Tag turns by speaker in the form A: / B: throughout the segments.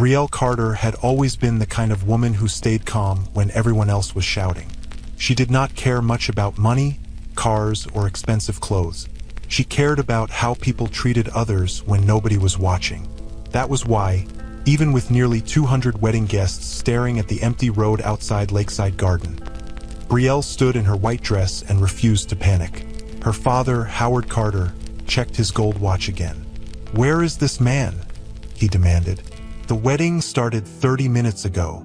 A: Brielle Carter had always been the kind of woman who stayed calm when everyone else was shouting. She did not care much about money, cars, or expensive clothes. She cared about how people treated others when nobody was watching. That was why, even with nearly 200 wedding guests staring at the empty road outside Lakeside Garden, Brielle stood in her white dress and refused to panic. Her father, Howard Carter, checked his gold watch again. "Where is this man?" he demanded. "The wedding started 30 minutes ago."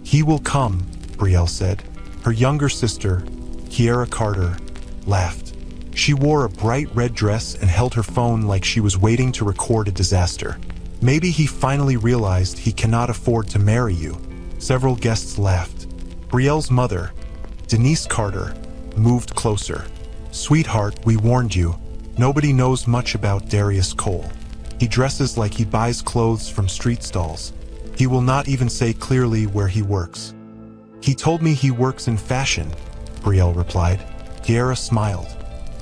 A: "He will come," Brielle said. Her younger sister, Kiara Carter, laughed. She wore a bright red dress and held her phone like she was waiting to record a disaster. "Maybe he finally realized he cannot afford to marry you." Several guests laughed. Brielle's mother, Denise Carter, moved closer. "Sweetheart, we warned you. Nobody knows much about Darius Cole. He dresses like he buys clothes from street stalls. He will not even say clearly where he works." "He told me he works in fashion," Brielle replied. Kiara smiled.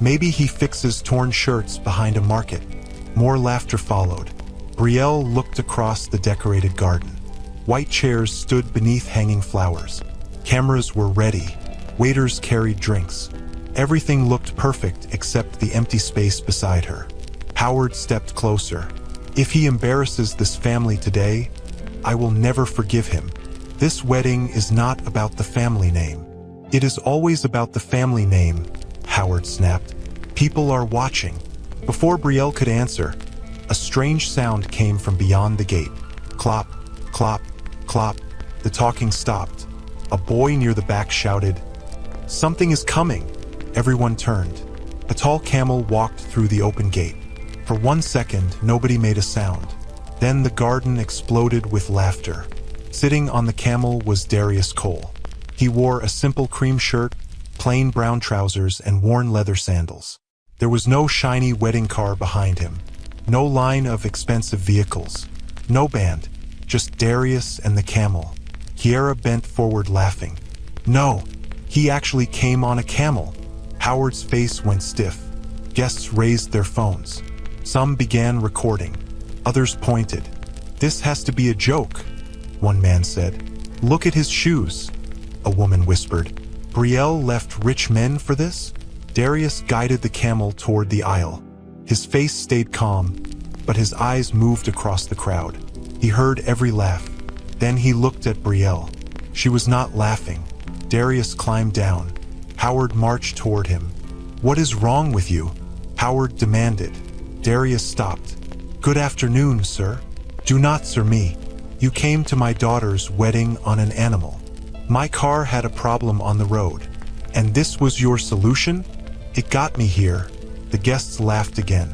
A: "Maybe he fixes torn shirts behind a market." More laughter followed. Brielle looked across the decorated garden. White chairs stood beneath hanging flowers. Cameras were ready. Waiters carried drinks. Everything looked perfect except the empty space beside her. Howard stepped closer. "If he embarrasses this family today, I will never forgive him. This wedding is not about the family name." "It is always about the family name," Howard snapped. "People are watching." Before Brielle could answer, a strange sound came from beyond the gate. Clop, clop, clop. The talking stopped. A boy near the back shouted, "Something is coming." Everyone turned. A tall camel walked through the open gate. For 1 second, nobody made a sound. Then the garden exploded with laughter. Sitting on the camel was Darius Cole. He wore a simple cream shirt, plain brown trousers, and worn leather sandals. There was no shiny wedding car behind him. No line of expensive vehicles. No band. Just Darius and the camel. Kiara bent forward laughing. "No, he actually came on a camel." Howard's face went stiff. Guests raised their phones. Some began recording. Others pointed. "This has to be a joke," one man said. "Look at his shoes," a woman whispered. "Brielle left rich men for this?" Darius guided the camel toward the aisle. His face stayed calm, but his eyes moved across the crowd. He heard every laugh. Then he looked at Brielle. She was not laughing. Darius climbed down. Howard marched toward him. "What is wrong with you?" Howard demanded. Darius stopped. "Good afternoon, sir." "Do not sir me. You came to my daughter's wedding on an animal. My car had a problem on the road. And this was your solution? It got me here." The guests laughed again.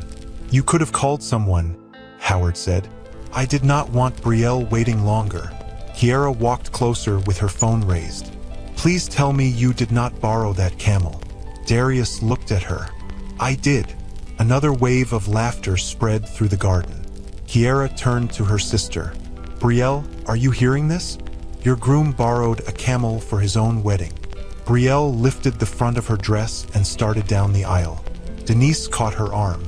A: "You could have called someone," Howard said. "I did not want Brielle waiting longer." Kiara walked closer with her phone raised. "Please tell me you did not borrow that camel." Darius looked at her. "I did." Another wave of laughter spread through the garden. Kiara turned to her sister. "Brielle, are you hearing this? Your groom borrowed a camel for his own wedding." Brielle lifted the front of her dress and started down the aisle. Denise caught her arm.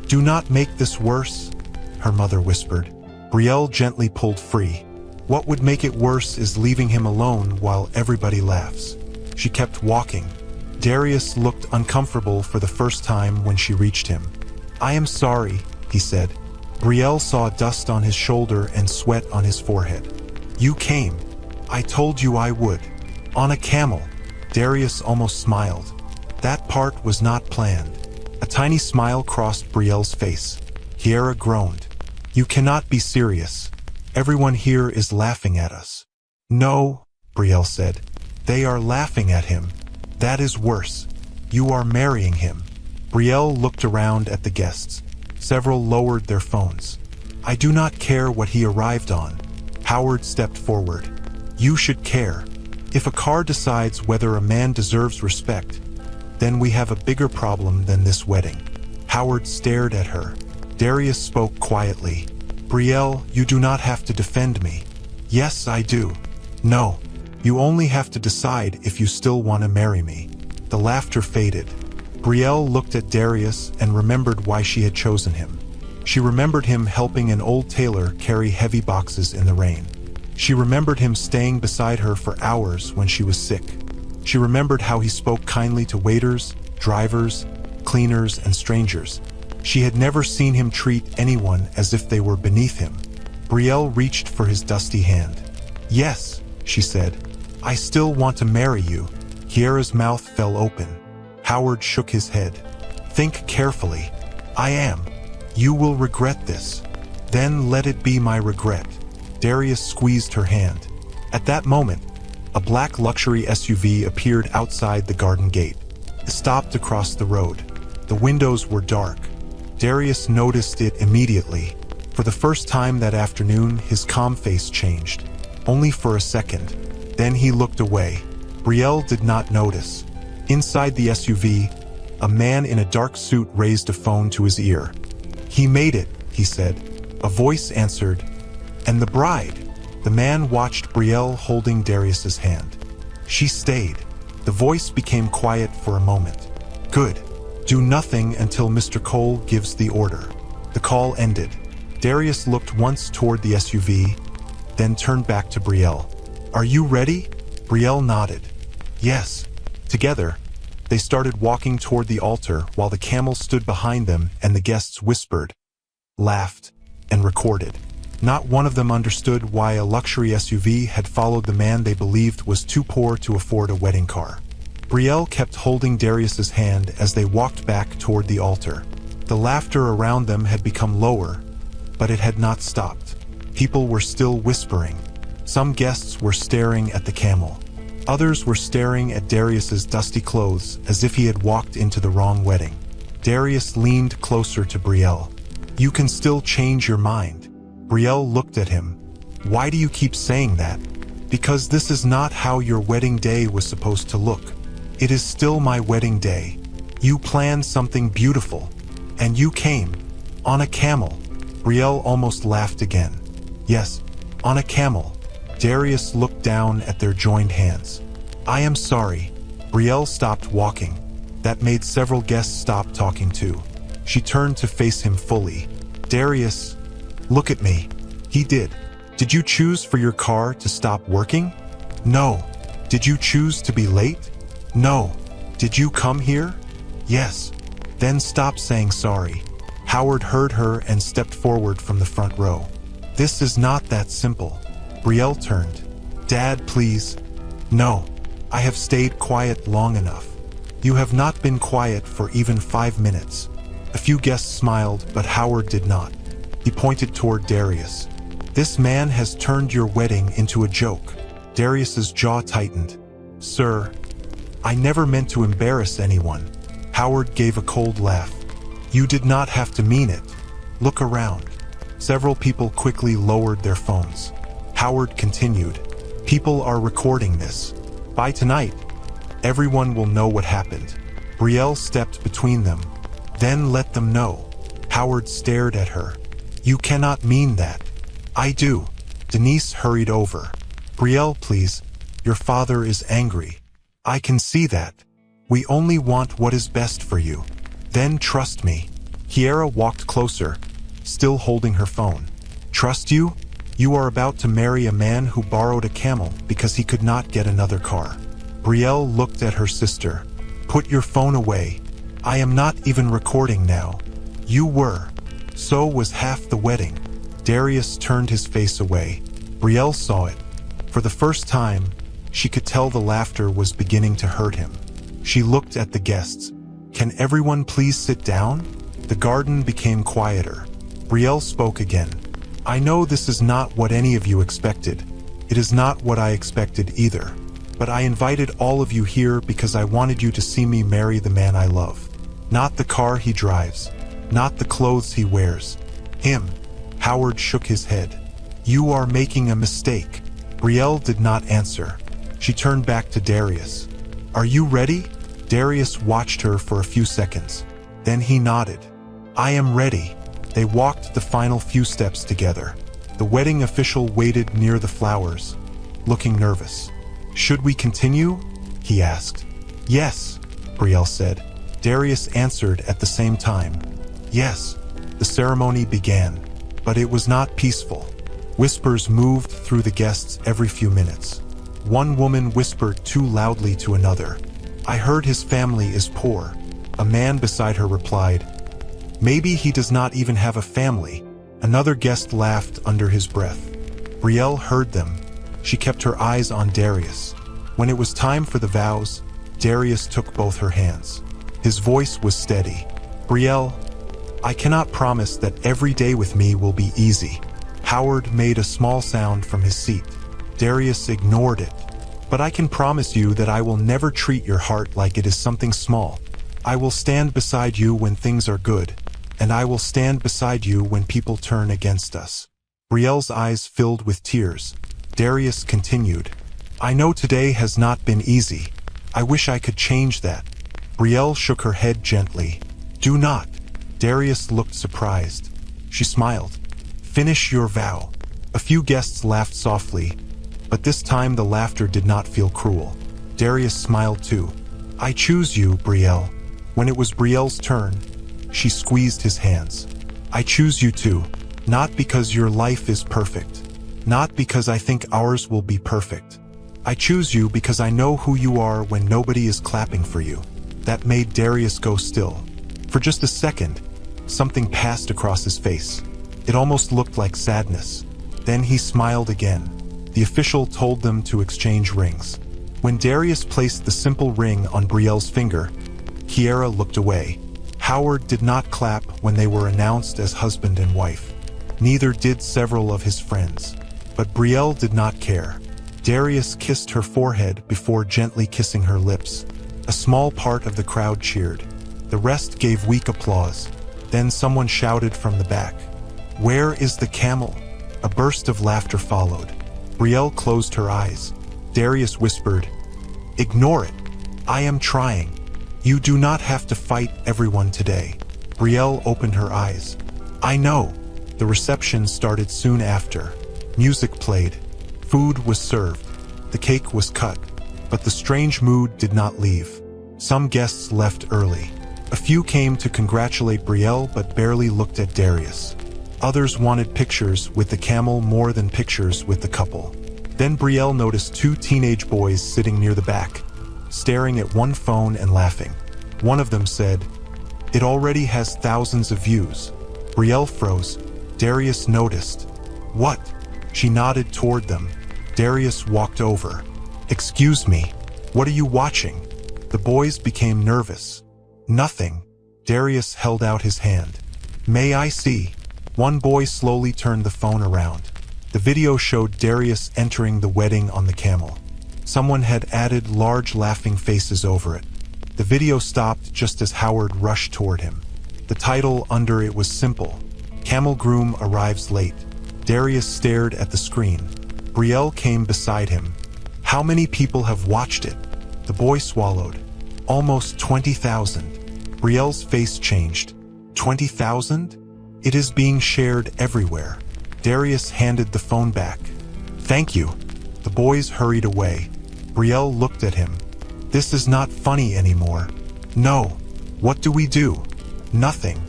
A: "Do not make this worse," her mother whispered. Brielle gently pulled free. "What would make it worse is leaving him alone while everybody laughs." She kept walking. Darius looked uncomfortable for the first time when she reached him. "I am sorry," he said. Brielle saw dust on his shoulder and sweat on his forehead. "You came. I told you I would. On a camel." Darius almost smiled. That part was not planned. A tiny smile crossed Brielle's face. Kiara groaned. "You cannot be serious. Everyone here is laughing at us." "No," Brielle said. "They are laughing at him. That is worse. You are marrying him." Brielle looked around at the guests. Several lowered their phones. "I do not care what he arrived on." Howard stepped forward. "You should care. If a car decides whether a man deserves respect, then we have a bigger problem than this wedding." Howard stared at her. Darius spoke quietly. "Brielle, you do not have to defend me." "Yes, I do." "No. You only have to decide if you still want to marry me." The laughter faded. Brielle looked at Darius and remembered why she had chosen him. She remembered him helping an old tailor carry heavy boxes in the rain. She remembered him staying beside her for hours when she was sick. She remembered how he spoke kindly to waiters, drivers, cleaners, and strangers. She had never seen him treat anyone as if they were beneath him. Brielle reached for his dusty hand. "Yes," she said. "I still want to marry you." Kiera's mouth fell open. Howard shook his head. "Think carefully." "I am. You will regret this." "Then let it be my regret." Darius squeezed her hand. At that moment, a black luxury SUV appeared outside the garden gate. It stopped across the road. The windows were dark. Darius noticed it immediately. For the first time that afternoon, his calm face changed. Only for a second. Then he looked away. Brielle did not notice. Inside the SUV, a man in a dark suit raised a phone to his ear. "He made it," he said. A voice answered, "And the bride?" The man watched Brielle holding Darius's hand. She stayed. The voice became quiet for a moment. "Good. Do nothing until Mr. Cole gives the order." The call ended. Darius looked once toward the SUV, then turned back to Brielle. "Are you ready?" Brielle nodded. "Yes." Together, they started walking toward the altar while the camel stood behind them and the guests whispered, laughed, and recorded. Not one of them understood why a luxury SUV had followed the man they believed was too poor to afford a wedding car. Brielle kept holding Darius's hand as they walked back toward the altar. The laughter around them had become lower, but it had not stopped. People were still whispering. Some guests were staring at the camel. Others were staring at Darius's dusty clothes as if he had walked into the wrong wedding. Darius leaned closer to Brielle. "You can still change your mind." Brielle looked at him. "Why do you keep saying that?" "Because this is not how your wedding day was supposed to look. It is still my wedding day. You planned something beautiful. And you came. On a camel." Brielle almost laughed again. "Yes, on a camel." Darius looked down at their joined hands. "I am sorry." Brielle stopped walking. That made several guests stop talking too. She turned to face him fully. "Darius, look at me." He did. "Did you choose for your car to stop working?" "No." "Did you choose to be late?" "No." "Did you come here?" "Yes." "Then stop saying sorry." Howard heard her and stepped forward from the front row. "This is not that simple." Brielle turned. "Dad, please." "No. I have stayed quiet long enough." "You have not been quiet for even 5 minutes." A few guests smiled, but Howard did not. He pointed toward Darius. "This man has turned your wedding into a joke." Darius's jaw tightened. "Sir, I never meant to embarrass anyone." Howard gave a cold laugh. "You did not have to mean it. Look around." Several people quickly lowered their phones. Howard continued, "People are recording this. By tonight, everyone will know what happened." Brielle stepped between them. "Then let them know." Howard stared at her. "You cannot mean that." "I do." Denise hurried over. "Brielle, please. Your father is angry." "I can see that. We only want what is best for you. Then trust me." Kiera walked closer, still holding her phone. "Trust you? You are about to marry a man who borrowed a camel because he could not get another car." Brielle looked at her sister. "Put your phone away. I am not even recording now." "You were. So was half the wedding." Darius turned his face away. Brielle saw it. For the first time, she could tell the laughter was beginning to hurt him. She looked at the guests. "Can everyone please sit down?" The garden became quieter. Brielle spoke again. "I know this is not what any of you expected. It is not what I expected either. But I invited all of you here because I wanted you to see me marry the man I love. Not the car he drives. Not the clothes he wears. Him." Howard shook his head. "You are making a mistake." Brielle did not answer. She turned back to Darius. "Are you ready?" Darius watched her for a few seconds. Then he nodded. "I am ready." They walked the final few steps together. The wedding official waited near the flowers, looking nervous. "Should we continue?" he asked. "Yes," Brielle said. Darius answered at the same time. "Yes." The ceremony began, but it was not peaceful. Whispers moved through the guests every few minutes. One woman whispered too loudly to another, "I heard his family is poor." A man beside her replied, "Maybe he does not even have a family." Another guest laughed under his breath. Brielle heard them. She kept her eyes on Darius. When it was time for the vows, Darius took both her hands. His voice was steady. "Brielle, I cannot promise that every day with me will be easy." Howard made a small sound from his seat. Darius ignored it. "But I can promise you that I will never treat your heart like it is something small. I will stand beside you when things are good, and I will stand beside you when people turn against us." Brielle's eyes filled with tears. Darius continued, "I know today has not been easy. I wish I could change that." Brielle shook her head gently. "Do not." Darius looked surprised. She smiled. "Finish your vow." A few guests laughed softly, but this time the laughter did not feel cruel. Darius smiled too. "I choose you, Brielle." When it was Brielle's turn, she squeezed his hands. "I choose you too, not because your life is perfect, not because I think ours will be perfect. I choose you because I know who you are when nobody is clapping for you." That made Darius go still. For just a second, something passed across his face. It almost looked like sadness. Then he smiled again. The official told them to exchange rings. When Darius placed the simple ring on Brielle's finger, Kiera looked away. Howard did not clap when they were announced as husband and wife. Neither did several of his friends. But Brielle did not care. Darius kissed her forehead before gently kissing her lips. A small part of the crowd cheered. The rest gave weak applause. Then someone shouted from the back, "Where is the camel?" A burst of laughter followed. Brielle closed her eyes. Darius whispered, "Ignore it. I am trying. You do not have to fight everyone today." Brielle opened her eyes. "I know." The reception started soon after. Music played. Food was served. The cake was cut. But the strange mood did not leave. Some guests left early. A few came to congratulate Brielle but barely looked at Darius. Others wanted pictures with the camel more than pictures with the couple. Then Brielle noticed two teenage boys sitting near the back, staring at one phone and laughing. One of them said, "It already has thousands of views." Brielle froze. Darius noticed. "What?" She nodded toward them. Darius walked over. "Excuse me, what are you watching?" The boys became nervous. "Nothing." Darius held out his hand. "May I see?" One boy slowly turned the phone around. The video showed Darius entering the wedding on the camel. Someone had added large laughing faces over it. The video stopped just as Howard rushed toward him. The title under it was simple, "Camel Groom Arrives Late." Darius stared at the screen. Brielle came beside him. "How many people have watched it?" The boy swallowed. "Almost 20,000. Brielle's face changed. 20,000? It is being shared everywhere. Darius handed the phone back. "Thank you." The boys hurried away. Brielle looked at him. "This is not funny anymore." "No. What do we do?" "Nothing.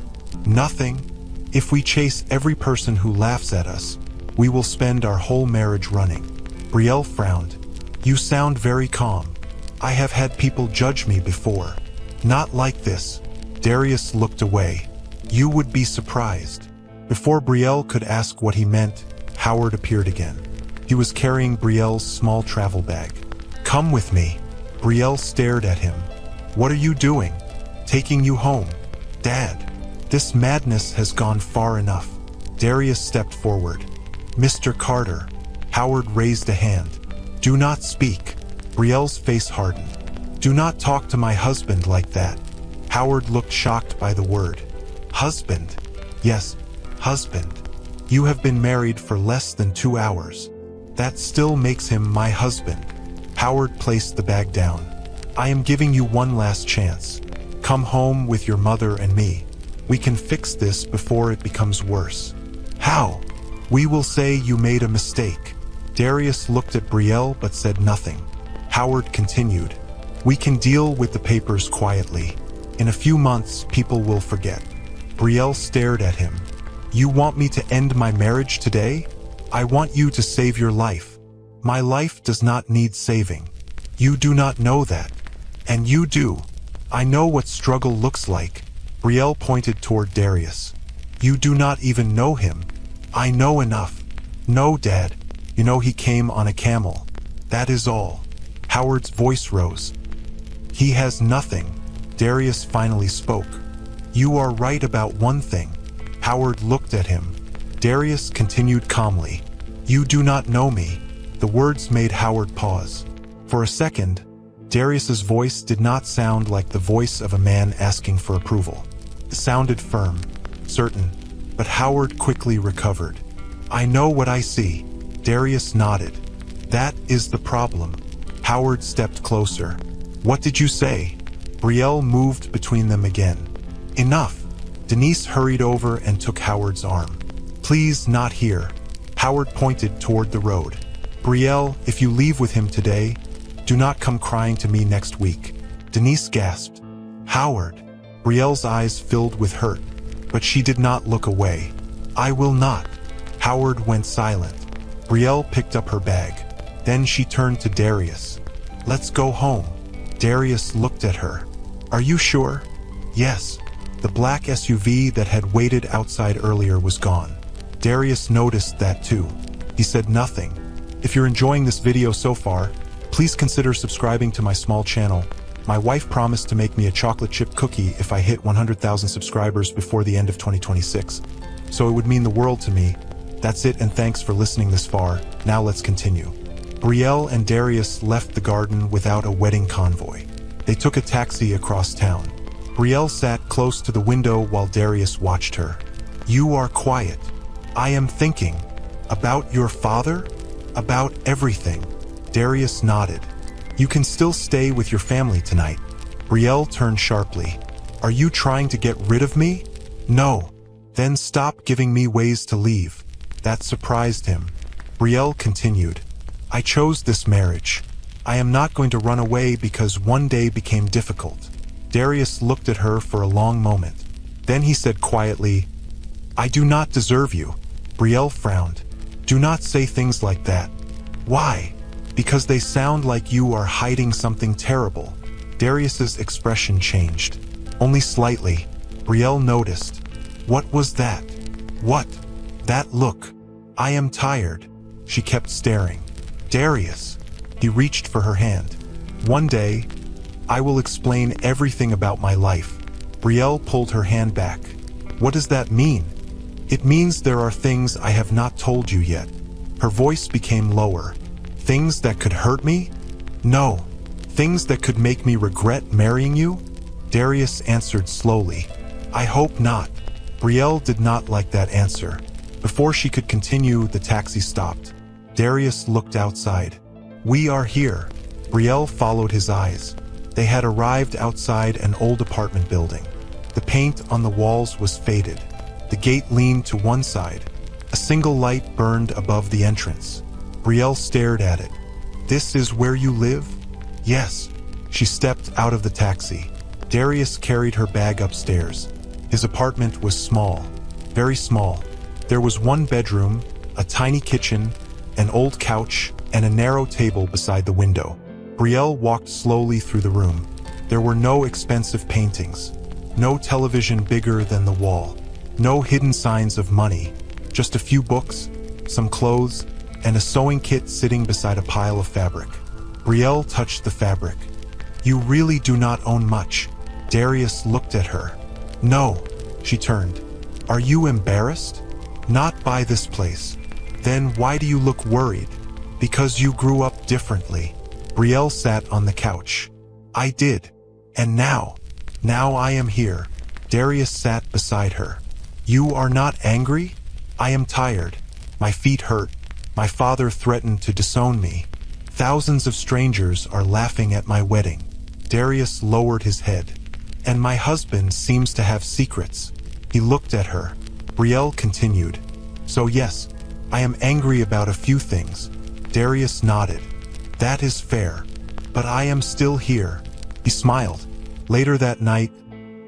A: Nothing. If we chase every person who laughs at us, we will spend our whole marriage running." Brielle frowned. "You sound very calm. I have had people judge me before. Not like this." Darius looked away. "You would be surprised." Before Brielle could ask what he meant, Howard appeared again. He was carrying Brielle's small travel bag. "Come with me." Brielle stared at him. "What are you doing?" "Taking you home." "Dad, this madness has gone far enough." Darius stepped forward. "Mr. Carter." Howard raised a hand. "Do not speak." Brielle's face hardened. "Do not talk to my husband like that." Howard looked shocked by the word. "Husband?" "Yes, husband. You have been married for less than 2 hours. That still makes him my husband." Howard placed the bag down. "I am giving you one last chance. Come home with your mother and me. We can fix this before it becomes worse." "How?" "We will say you made a mistake." Darius looked at Brielle but said nothing. Howard continued. "We can deal with the papers quietly. In a few months, people will forget. Brielle stared at him. You want me to end my marriage today? I want you to save your life. My life does not need saving. You do not know that. And you do. I know what struggle looks like. Brielle pointed toward Darius. You do not even know him. I know enough. No, Dad. You know he came on a camel. That is all. Howard's voice rose. He has nothing. Darius finally spoke. You are right about one thing. Howard looked at him. Darius continued calmly. You do not know me. The words made Howard pause. For a second, Darius's voice did not sound like the voice of a man asking for approval. It sounded firm, certain, but Howard quickly recovered. I know what I see. Darius nodded. That is the problem. Howard stepped closer. What did you say? Brielle moved between them again. Enough. Denise hurried over and took Howard's arm. Please, not here. Howard pointed toward the road. Brielle, if you leave with him today, do not come crying to me next week. Denise gasped. Howard. Brielle's eyes filled with hurt, but she did not look away. I will not. Howard went silent. Brielle picked up her bag. Then she turned to Darius. Let's go home. Darius looked at her. Are you sure? Yes. The black SUV that had waited outside earlier was gone. Darius noticed that too. He said nothing. If you're enjoying this video so far, please consider subscribing to my small channel. My wife promised to make me a chocolate chip cookie if I hit 100,000 subscribers before the end of 2026. So it would mean the world to me. That's it, and thanks for listening this far. Now let's continue. Brielle and Darius left the garden without a wedding convoy. They took a taxi across town. Brielle sat close to the window while Darius watched her. You are quiet. I am thinking. About your father? About everything. Darius nodded. You can still stay with your family tonight. Brielle turned sharply. Are you trying to get rid of me? No. Then stop giving me ways to leave. That surprised him. Brielle continued. I chose this marriage. I am not going to run away because one day became difficult. Darius looked at her for a long moment. Then he said quietly, I do not deserve you. Brielle frowned. Do not say things like that. Why? Because they sound like you are hiding something terrible. Darius's expression changed. Only slightly. Brielle noticed. What was that? What? That look. I am tired. She kept staring. Darius. He reached for her hand. One day, I will explain everything about my life. Brielle pulled her hand back. What does that mean? It means there are things I have not told you yet. Her voice became lower. Things that could hurt me? No. Things that could make me regret marrying you? Darius answered slowly. I hope not. Brielle did not like that answer. Before she could continue, the taxi stopped. Darius looked outside. We are here. Brielle followed his eyes. They had arrived outside an old apartment building. The paint on the walls was faded. The gate leaned to one side. A single light burned above the entrance. Brielle stared at it. This is where you live? Yes. She stepped out of the taxi. Darius carried her bag upstairs. His apartment was small, very small. There was one bedroom, a tiny kitchen, an old couch, and a narrow table beside the window. Brielle walked slowly through the room. There were no expensive paintings, no television bigger than the wall, no hidden signs of money, just a few books, some clothes, and a sewing kit sitting beside a pile of fabric. Brielle touched the fabric. You really do not own much. Darius looked at her. No, she turned. Are you embarrassed? Not by this place. Then why do you look worried? Because you grew up differently. Brielle sat on the couch. I did. And now I am here. Darius sat beside her. You are not angry? I am tired. My feet hurt. My father threatened to disown me. Thousands of strangers are laughing at my wedding. Darius lowered his head. And my husband seems to have secrets. He looked at her. Brielle continued. So yes, I am angry about a few things. Darius nodded. That is fair. But I am still here. He smiled. Later that night,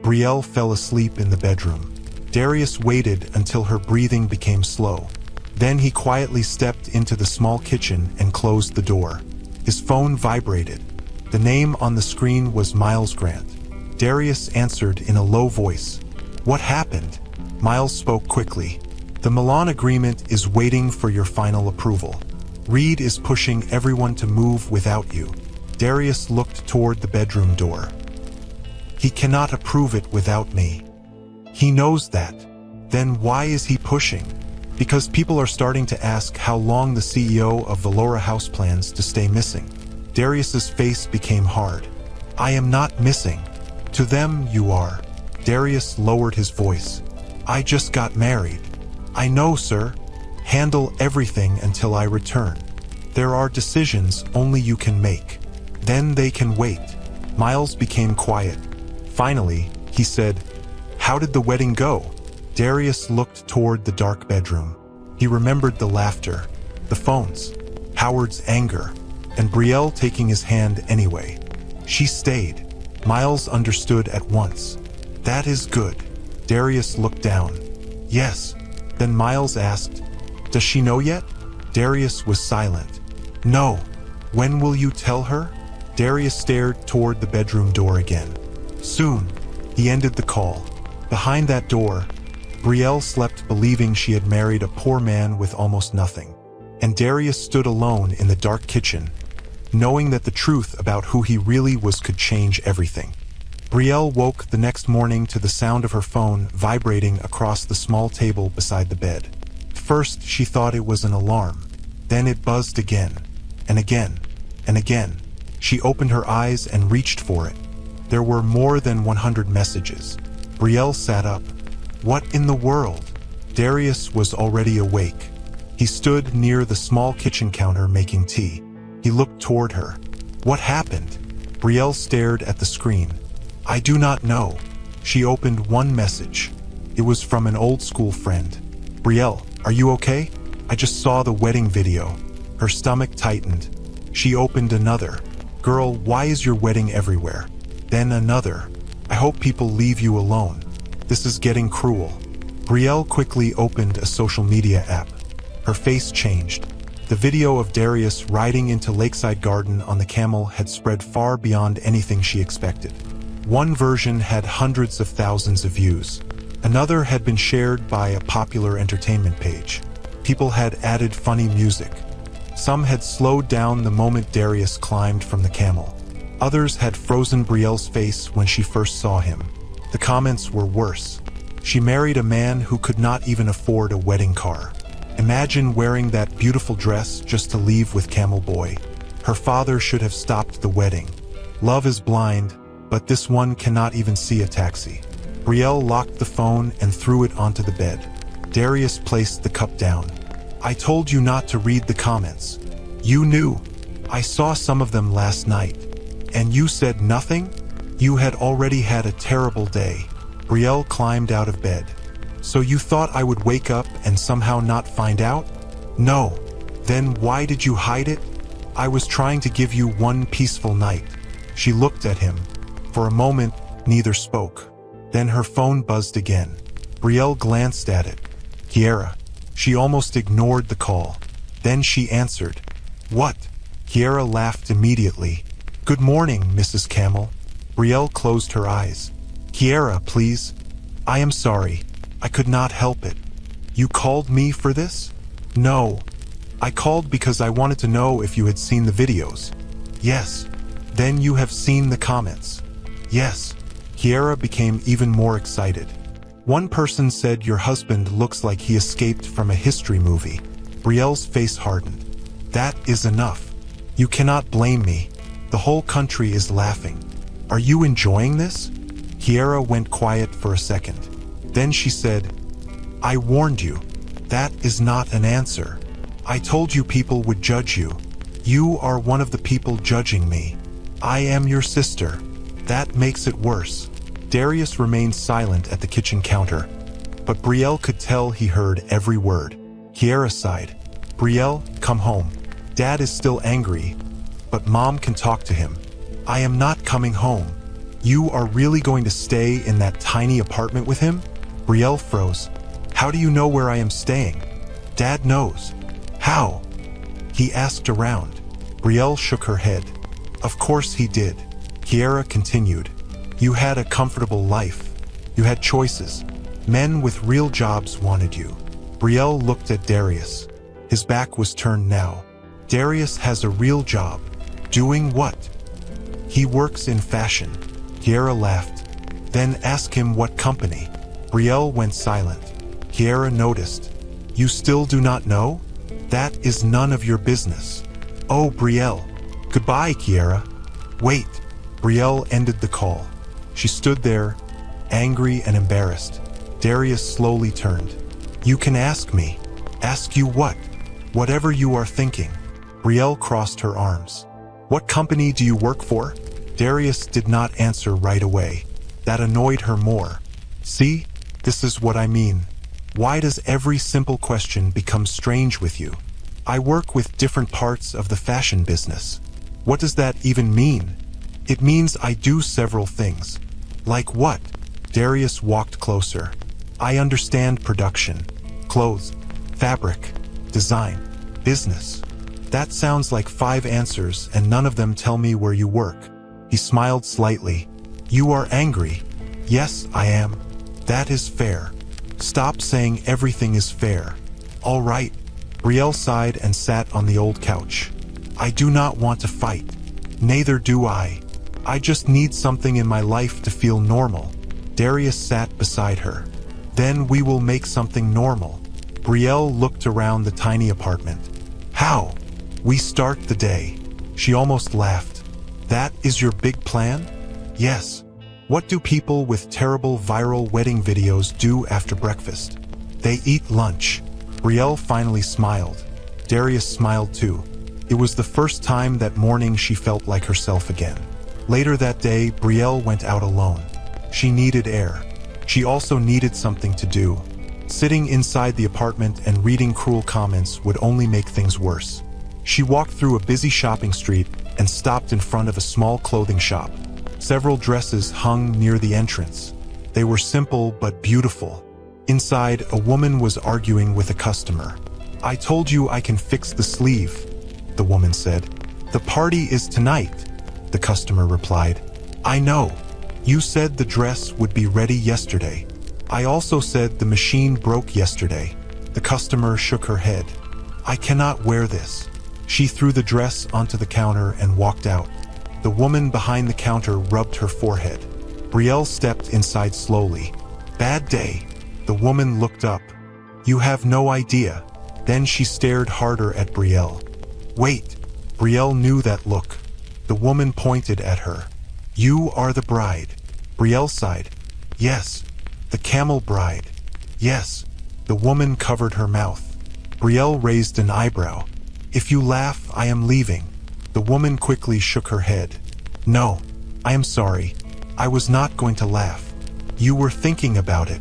A: Brielle fell asleep in the bedroom. Darius waited until her breathing became slow. Then he quietly stepped into the small kitchen and closed the door. His phone vibrated. The name on the screen was Miles Grant. Darius answered in a low voice. "What happened?" Miles spoke quickly. "The Milan agreement is waiting for your final approval. Reed is pushing everyone to move without you." Darius looked toward the bedroom door. "He cannot approve it without me." "He knows that. Then why is he pushing?" "Because people are starting to ask how long the CEO of Valora House plans to stay missing." Darius's face became hard. "I am not missing. To them, you are." Darius lowered his voice. "I just got married." "I know, sir. Handle everything until I return. There are decisions only you can make. Then they can wait." Miles became quiet. Finally, he said, "How did the wedding go?" Darius looked toward the dark bedroom. He remembered the laughter, the phones, Howard's anger, and Brielle taking his hand anyway. She stayed. Miles understood at once. "That is good." Darius looked down. "Yes." Then Miles asked, "Does she know yet?" Darius was silent. "No." "When will you tell her?" Darius stared toward the bedroom door again. "Soon." He ended the call. Behind that door, Brielle slept believing she had married a poor man with almost nothing. And Darius stood alone in the dark kitchen, knowing that the truth about who he really was could change everything. Brielle woke the next morning to the sound of her phone vibrating across the small table beside the bed. First, she thought it was an alarm. Then it buzzed again, and again, and again. She opened her eyes and reached for it. There were more than 100 messages. Brielle sat up. What in the world? Darius was already awake. He stood near the small kitchen counter making tea. He looked toward her. What happened? Brielle stared at the screen. I do not know. She opened one message. It was from an old school friend. Brielle, are you okay? I just saw the wedding video. Her stomach tightened. She opened another. Girl, why is your wedding everywhere? Then another. I hope people leave you alone. This is getting cruel. Brielle quickly opened a social media app. Her face changed. The video of Darius riding into Lakeside Garden on the Camel had spread far beyond anything she expected. One version had hundreds of thousands of views. Another had been shared by a popular entertainment page. People had added funny music. Some had slowed down the moment Darius climbed from the camel. Others had frozen Brielle's face when she first saw him. The comments were worse. She married a man who could not even afford a wedding car. Imagine wearing that beautiful dress just to leave with Camel Boy. Her father should have stopped the wedding. Love is blind, but this one cannot even see a taxi. Brielle locked the phone and threw it onto the bed. Darius placed the cup down. I told you not to read the comments. You knew. I saw some of them last night. And you said nothing? You had already had a terrible day. Brielle climbed out of bed. So you thought I would wake up and somehow not find out? No. Then why did you hide it? I was trying to give you one peaceful night. She looked at him. For a moment, neither spoke. Then her phone buzzed again. Brielle glanced at it. Kiera. She almost ignored the call. Then she answered. What? Kiera laughed immediately. Good morning, Mrs. Camel. Brielle closed her eyes. Kiera, please. I am sorry. I could not help it. You called me for this? No. I called because I wanted to know if you had seen the videos. Yes. Then you have seen the comments. Yes. Kiera became even more excited. One person said your husband looks like he escaped from a history movie. Brielle's face hardened. That is enough. You cannot blame me. The whole country is laughing. Are you enjoying this? Kiera went quiet for a second. Then she said, I warned you. That is not an answer. I told you people would judge you. You are one of the people judging me. I am your sister. That makes it worse. Darius remained silent at the kitchen counter, but Brielle could tell he heard every word. Kiera sighed. Brielle, come home. Dad is still angry, but Mom can talk to him. I am not coming home. You are really going to stay in that tiny apartment with him? Brielle froze. How do you know where I am staying? Dad knows. How? He asked around. Brielle shook her head. Of course he did. Kiera continued. You had a comfortable life. You had choices. Men with real jobs wanted you. Brielle looked at Darius. His back was turned now. Darius has a real job. Doing what? He works in fashion. Kiera laughed. Then ask him what company. Brielle went silent. Kiera noticed. You still do not know? That is none of your business. Oh, Brielle. Goodbye, Kiera. Wait. Brielle ended the call. She stood there, angry and embarrassed. Darius slowly turned. You can ask me. Ask you what? Whatever you are thinking. Brielle crossed her arms. What company do you work for? Darius did not answer right away. That annoyed her more. See? This is what I mean. Why does every simple question become strange with you? I work with different parts of the fashion business. What does that even mean? It means I do several things. Like what? Darius walked closer. I understand production, clothes, fabric, design, business. That sounds like 5 answers and none of them tell me where you work. He smiled slightly. You are angry. Yes, I am. That is fair. Stop saying everything is fair. All right. Brielle sighed and sat on the old couch. I do not want to fight. Neither do I. I just need something in my life to feel normal. Darius sat beside her. Then we will make something normal. Brielle looked around the tiny apartment. How? We start the day. She almost laughed. That is your big plan? Yes. What do people with terrible viral wedding videos do after breakfast? They eat lunch. Brielle finally smiled. Darius smiled too. It was the first time that morning she felt like herself again. Later that day, Brielle went out alone. She needed air. She also needed something to do. Sitting inside the apartment and reading cruel comments would only make things worse. She walked through a busy shopping street and stopped in front of a small clothing shop. Several dresses hung near the entrance. They were simple but beautiful. Inside, a woman was arguing with a customer. I told you I can fix the sleeve, the woman said. The party is tonight, the customer replied. I know. You said the dress would be ready yesterday. I also said the machine broke yesterday. The customer shook her head. I cannot wear this. She threw the dress onto the counter and walked out. The woman behind the counter rubbed her forehead. Brielle stepped inside slowly. Bad day. The woman looked up. You have no idea. Then she stared harder at Brielle. Wait. Brielle knew that look. The woman pointed at her. You are the bride. Brielle sighed. Yes. The camel bride. Yes. The woman covered her mouth. Brielle raised an eyebrow. If you laugh, I am leaving. The woman quickly shook her head. No, I am sorry. I was not going to laugh. You were thinking about it.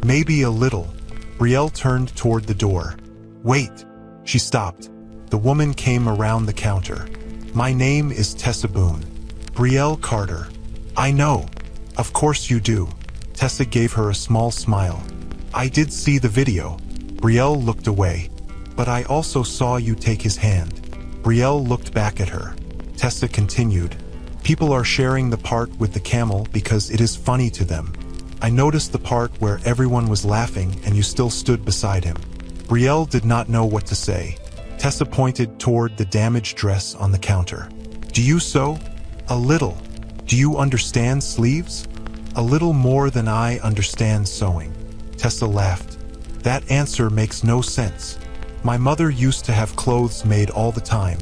A: Maybe a little. Brielle turned toward the door. Wait. She stopped. The woman came around the counter. My name is Tessa Boone. Brielle Carter. I know. Of course you do. Tessa gave her a small smile. I did see the video. Brielle looked away. But I also saw you take his hand. Brielle looked back at her. Tessa continued. People are sharing the part with the camel because it is funny to them. I noticed the part where everyone was laughing and you still stood beside him. Brielle did not know what to say. Tessa pointed toward the damaged dress on the counter. Do you sew? A little. Do you understand sleeves? A little more than I understand sewing. Tessa laughed. That answer makes no sense. My mother used to have clothes made all the time.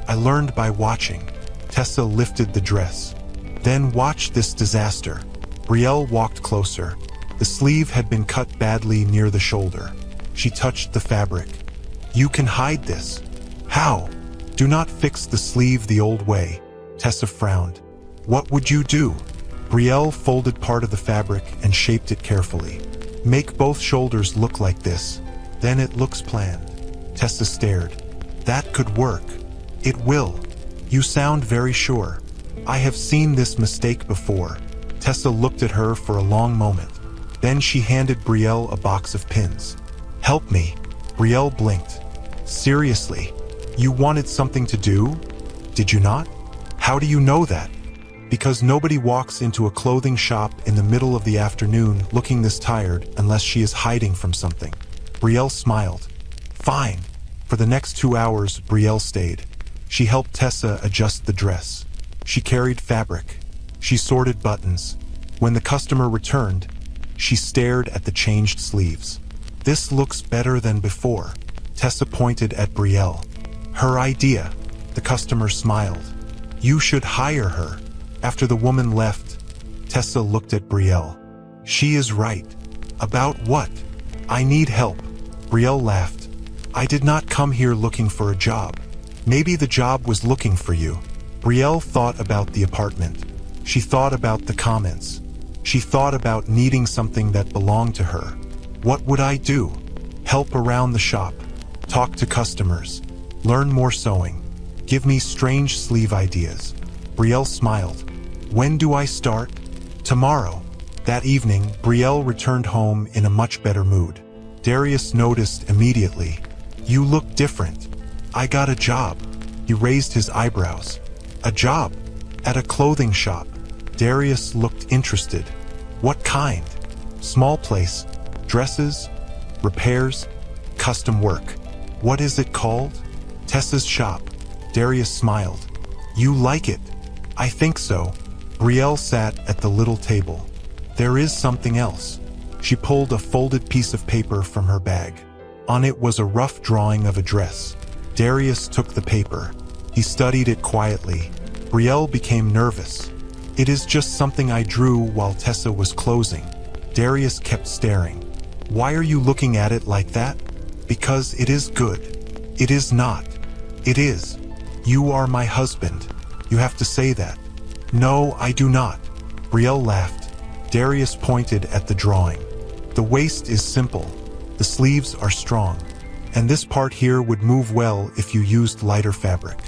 A: I learned by watching. Tessa lifted the dress. Then watch this disaster. Brielle walked closer. The sleeve had been cut badly near the shoulder. She touched the fabric. You can hide this. How? Do not fix the sleeve the old way. Tessa frowned. What would you do? Brielle folded part of the fabric and shaped it carefully. Make both shoulders look like this. Then it looks planned. Tessa stared. That could work. It will. You sound very sure. I have seen this mistake before. Tessa looked at her for a long moment. Then she handed Brielle a box of pins. "Help me." Brielle blinked. "Seriously? You wanted something to do? Did you not? How do you know that?" "Because nobody walks into a clothing shop in the middle of the afternoon looking this tired unless she is hiding from something." Brielle smiled. "Fine." For the next 2 hours, Brielle stayed. She helped Tessa adjust the dress. She carried fabric. She sorted buttons. When the customer returned, she stared at the changed sleeves. "This looks better than before." Tessa pointed at Brielle. "Her idea." The customer smiled. "You should hire her." After the woman left, Tessa looked at Brielle. "She is right." "About what?" "I need help." Brielle laughed. "I did not come here looking for a job. Maybe the job was looking for you." Brielle thought about the apartment. She thought about the comments. She thought about needing something that belonged to her. What would I do? Help around the shop. Talk to customers. Learn more sewing. Give me strange sleeve ideas. Brielle smiled. "When do I start?" "Tomorrow." That evening, Brielle returned home in a much better mood. Darius noticed immediately. "You look different." "I got a job." He raised his eyebrows. "A job? At a clothing shop?" Darius looked interested. "What kind?" "Small place. Dresses, repairs, custom work." "What is it called?" "Tessa's shop." Darius smiled. "You like it?" "I think so." Brielle sat at the little table. "There is something else." She pulled a folded piece of paper from her bag. On it was a rough drawing of a dress. Darius took the paper. He studied it quietly. Brielle became nervous. "It is just something I drew while Tessa was closing." Darius kept staring. "Why are you looking at it like that?" "Because it is good." "It is not." "It is. You are my husband. You have to say that." "No, I do not." Brielle laughed. Darius pointed at the drawing. "The waist is simple. The sleeves are strong. And this part here would move well if you used lighter fabric."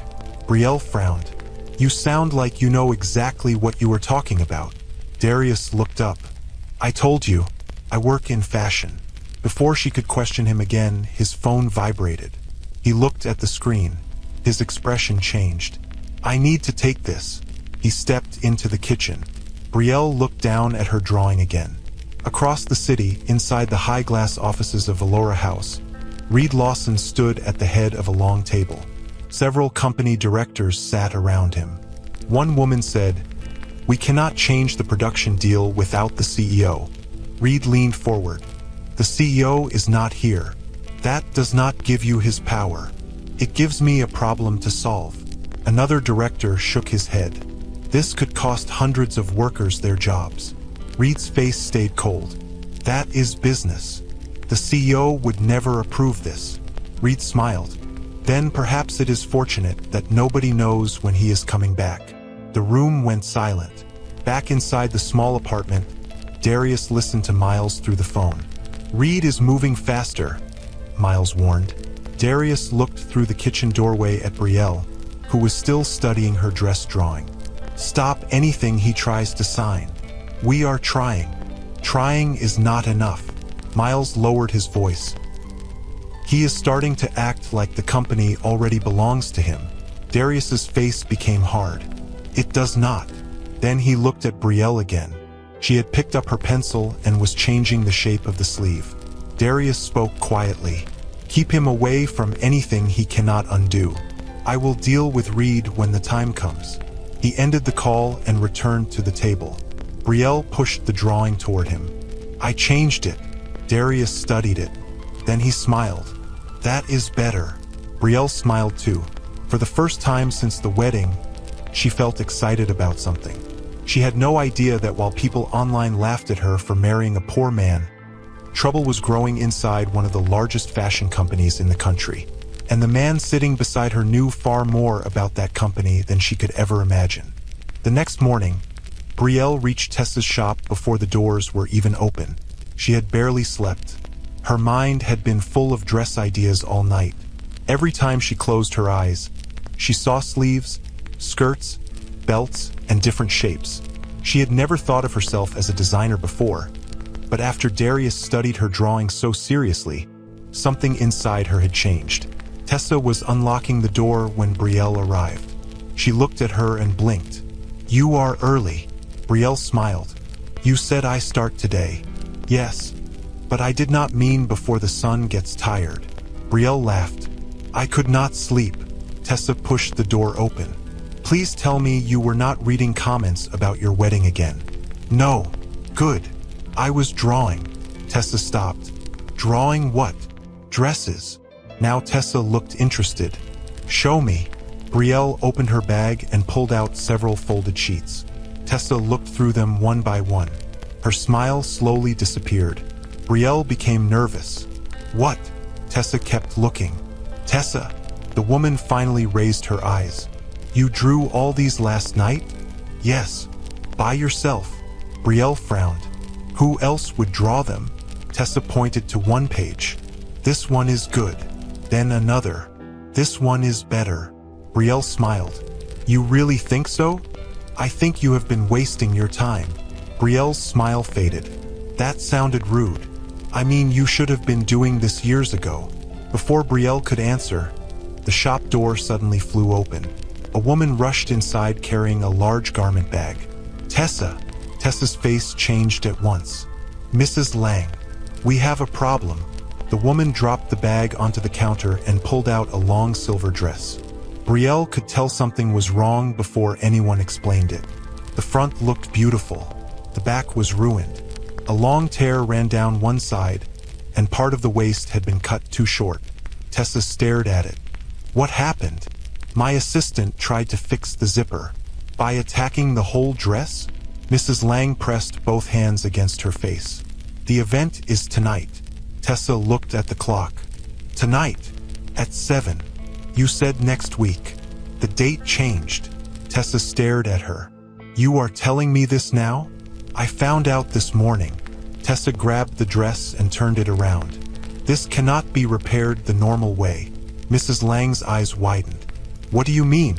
A: Brielle frowned. "You sound like you know exactly what you were talking about." Darius looked up. "I told you, I work in fashion." Before she could question him again, his phone vibrated. He looked at the screen. His expression changed. "I need to take this." He stepped into the kitchen. Brielle looked down at her drawing again. Across the city, inside the high-glass offices of Valora House, Reed Lawson stood at the head of a long table. Several company directors sat around him. One woman said, "We cannot change the production deal without the CEO." Reed leaned forward. "The CEO is not here. That does not give you his power. It gives me a problem to solve." Another director shook his head. "This could cost hundreds of workers their jobs." Reed's face stayed cold. "That is business. The CEO would never approve this." Reed smiled. "Then perhaps it is fortunate that nobody knows when he is coming back." The room went silent. Back inside the small apartment, Darius listened to Miles through the phone. "Reed is moving faster," Miles warned. Darius looked through the kitchen doorway at Brielle, who was still studying her dress drawing. "Stop anything he tries to sign. We are trying. Trying is not enough." Miles lowered his voice. "He is starting to act like the company already belongs to him." Darius's face became hard. "It does not." Then he looked at Brielle again. She had picked up her pencil and was changing the shape of the sleeve. Darius spoke quietly. "Keep him away from anything he cannot undo. I will deal with Reed when the time comes." He ended the call and returned to the table. Brielle pushed the drawing toward him. "I changed it." Darius studied it. Then he smiled. "That is better." Brielle smiled too. For the first time since the wedding, she felt excited about something. She had no idea that while people online laughed at her for marrying a poor man, trouble was growing inside one of the largest fashion companies in the country. And the man sitting beside her knew far more about that company than she could ever imagine. The next morning, Brielle reached Tessa's shop before the doors were even open. She had barely slept. Her mind had been full of dress ideas all night. Every time she closed her eyes, she saw sleeves, skirts, belts, and different shapes. She had never thought of herself as a designer before, But after Darius studied her drawing so seriously, something inside her had changed. Tessa was unlocking the door when Brielle arrived. She looked at her and blinked. "You are early." Brielle smiled. "You said I start today." "Yes, but I did not mean before the sun gets tired." Brielle laughed. "I could not sleep." Tessa pushed the door open. "Please tell me you were not reading comments about your wedding again." "No." "Good. I was drawing." Tessa stopped. "Drawing what?" "Dresses." Now Tessa looked interested. "Show me." Brielle opened her bag and pulled out several folded sheets. Tessa looked through them one by one. Her smile slowly disappeared. Brielle became nervous. "What?" Tessa kept looking. "Tessa." The woman finally raised her eyes. "You drew all these last night?" "Yes." "By yourself?" Brielle frowned. "Who else would draw them?" Tessa pointed to one page. "This one is good." Then another. "This one is better." Brielle smiled. "You really think so?" "I think you have been wasting your time." Brielle's smile faded. "That sounded rude. I mean, you should have been doing this years ago." Before Brielle could answer, the shop door suddenly flew open. A woman rushed inside carrying a large garment bag. "Tessa!" Tessa's face changed at once. "Mrs. Lang, we have a problem." The woman dropped the bag onto the counter and pulled out a long silver dress. Brielle could tell something was wrong before anyone explained it. The front looked beautiful. The back was ruined. A long tear ran down one side, and part of the waist had been cut too short. Tessa stared at it. "What happened?" "My assistant tried to fix the zipper." "By attacking the whole dress?" Mrs. Lang pressed both hands against her face. "The event is tonight." Tessa looked at the clock. "Tonight? At 7. You said next week." The date changed. Tessa stared at her. "You are telling me this now?" "I found out this morning." Tessa grabbed the dress and turned it around. "This cannot be repaired the normal way." Mrs. Lang's eyes widened. "What do you mean?"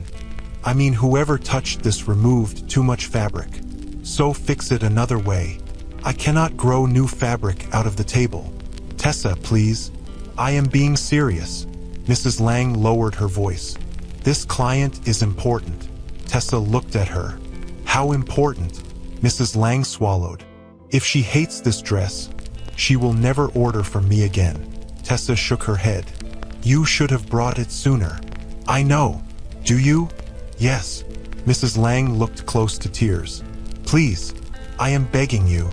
A: "I mean whoever touched this removed too much fabric. So fix it another way. I cannot grow new fabric out of the table." "Tessa, please. I am being serious." Mrs. Lang lowered her voice. "This client is important." Tessa looked at her. "How important?" Mrs. Lang swallowed. "If she hates this dress, she will never order from me again." Tessa shook her head. "You should have brought it sooner." "I know. Do you?" "Yes." Mrs. Lang looked close to tears. "Please, I am begging you."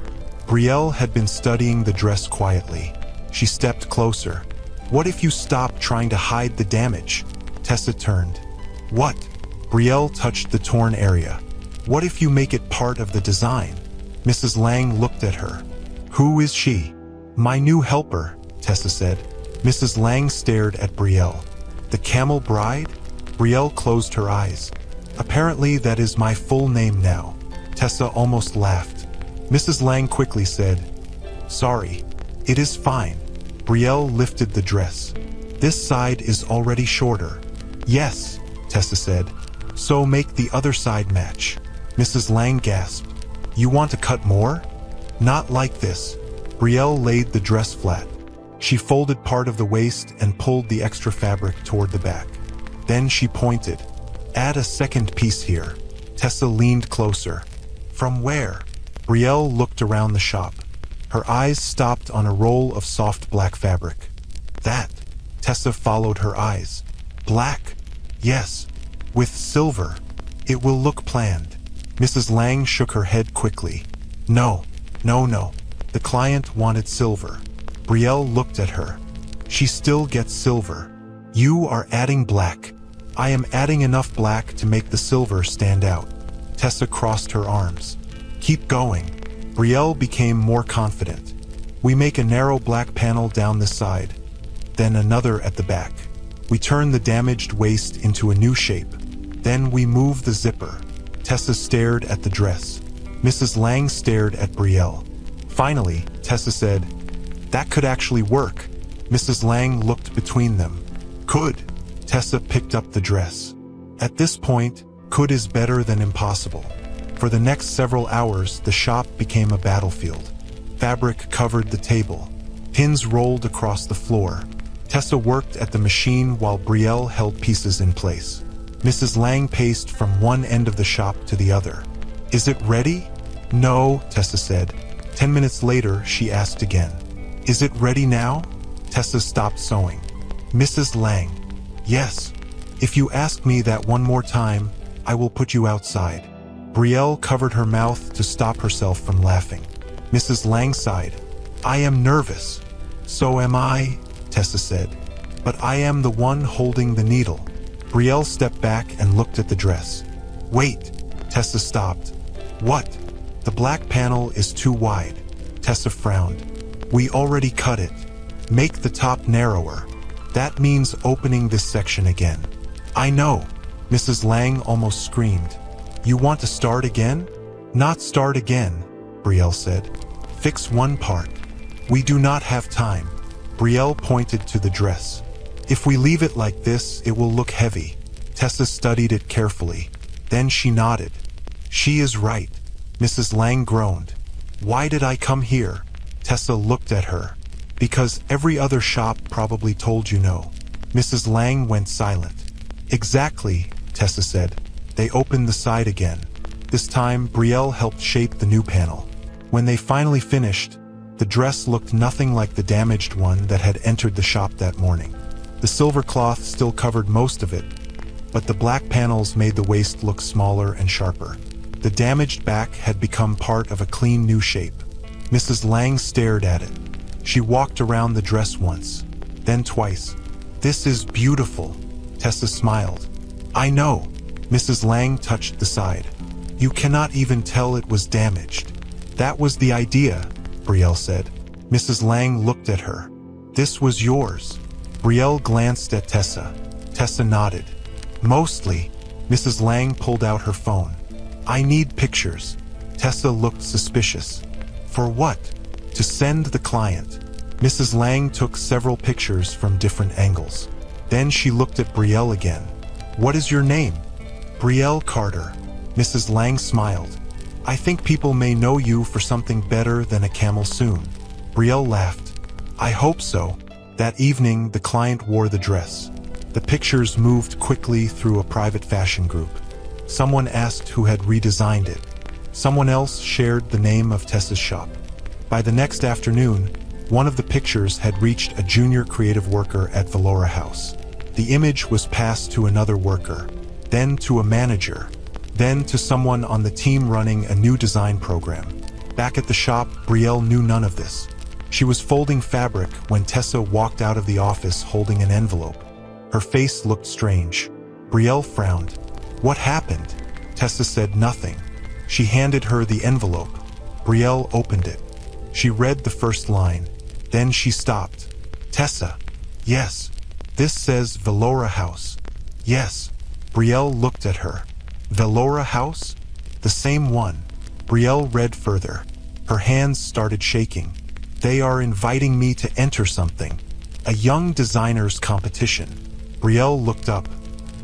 A: Brielle had been studying the dress quietly. She stepped closer. "What if you stop trying to hide the damage?" Tessa turned. "What?" Brielle touched the torn area. "What if you make it part of the design?" Mrs. Lang looked at her. "Who is she?" "My new helper," Tessa said. Mrs. Lang stared at Brielle. "The Camel Bride?" Brielle closed her eyes. "Apparently that is my full name now." Tessa almost laughed. Mrs. Lang quickly said, "Sorry, it is fine." Brielle lifted the dress. "This side is already shorter." "Yes," Tessa said. "So make the other side match." Mrs. Lang gasped. "You want to cut more?" "Not like this." Brielle laid the dress flat. She folded part of the waist and pulled the extra fabric toward the back. Then she pointed. "Add a second piece here." Tessa leaned closer. "From where?" Brielle looked around the shop. Her eyes stopped on a roll of soft black fabric. "That." Tessa followed her eyes. "Black?" "Yes. With silver. It will look planned." Mrs. Lang shook her head quickly. No. The client wanted silver." Brielle looked at her. "She still gets silver." "You are adding black." "I am adding enough black to make the silver stand out." Tessa crossed her arms. "Keep going." Brielle became more confident. "We make a narrow black panel down this side, then another at the back. We turn the damaged waist into a new shape. Then we move the zipper." Tessa stared at the dress. Mrs. Lang stared at Brielle. Finally, Tessa said, "That could actually work." Mrs. Lang looked between them. "Could." Tessa picked up the dress. At this point, could is better than impossible. For the next several hours, the shop became a battlefield. Fabric covered the table. Pins rolled across the floor. Tessa worked at the machine while Brielle held pieces in place. Mrs. Lang paced from one end of the shop to the other. "Is it ready?" "No," Tessa said. 10 minutes later, she asked again. "Is it ready now?" Tessa stopped sewing. "Mrs. Lang." "Yes. If you ask me that one more time, I will put you outside." Brielle covered her mouth to stop herself from laughing. Mrs. Lang sighed. "I am nervous." "So am I," Tessa said. "But I am the one holding the needle." Brielle stepped back and looked at the dress. "Wait," Tessa stopped. "What?" "The black panel is too wide." Tessa frowned. "We already cut it. Make the top narrower. That means opening this section again." "I know," Mrs. Lang almost screamed. "You want to start again?" "Not start again," Brielle said. "Fix one part. We do not have time." Brielle pointed to the dress. "If we leave it like this, it will look heavy." Tessa studied it carefully. Then she nodded. "She is right." Mrs. Lang groaned. "Why did I come here?" Tessa looked at her. "Because every other shop probably told you no." Mrs. Lang went silent. "Exactly," Tessa said. They opened the side again. This time, Brielle helped shape the new panel. When they finally finished, the dress looked nothing like the damaged one that had entered the shop that morning. The silver cloth still covered most of it, but the black panels made the waist look smaller and sharper. The damaged back had become part of a clean new shape. Mrs. Lang stared at it. She walked around the dress once, then twice. "This is beautiful," Tessa smiled. "I know." Mrs. Lang touched the side. "You cannot even tell it was damaged." "That was the idea," Brielle said. Mrs. Lang looked at her. "This was yours." Brielle glanced at Tessa. Tessa nodded. "Mostly." Mrs. Lang pulled out her phone. "I need pictures." Tessa looked suspicious. "For what?" "To send the client." Mrs. Lang took several pictures from different angles. Then she looked at Brielle again. "What is your name?" "Brielle Carter." Mrs. Lang smiled. "I think people may know you for something better than a camel soon." Brielle laughed. "I hope so." That evening, the client wore the dress. The pictures moved quickly through a private fashion group. Someone asked who had redesigned it. Someone else shared the name of Tessa's shop. By the next afternoon, one of the pictures had reached a junior creative worker at Valora House. The image was passed to another worker, then to a manager, then to someone on the team running a new design program. Back at the shop, Brielle knew none of this. She was folding fabric when Tessa walked out of the office holding an envelope. Her face looked strange. Brielle frowned. "What happened?" Tessa said nothing. She handed her the envelope. Brielle opened it. She read the first line. Then she stopped. "Tessa." "Yes." "This says Valora House." "Yes." Brielle looked at her. "Valora House?" "The same one." Brielle read further. Her hands started shaking. "They are inviting me to enter something. A young designer's competition." Brielle looked up.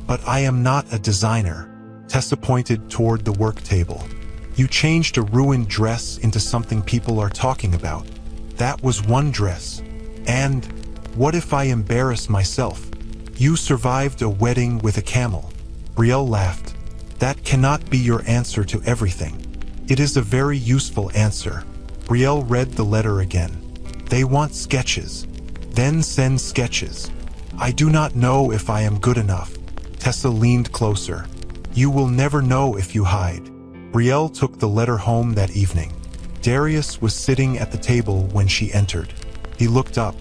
A: "But I am not a designer." Tessa pointed toward the work table. "You changed a ruined dress into something people are talking about. That was one dress. And what if I embarrass myself? You survived a wedding with a camel." Brielle laughed. "That cannot be your answer to everything." "It is a very useful answer." Brielle read the letter again. "They want sketches." "Then send sketches." "I do not know if I am good enough." Tessa leaned closer. "You will never know if you hide." Brielle took the letter home that evening. Darius was sitting at the table when she entered. He looked up.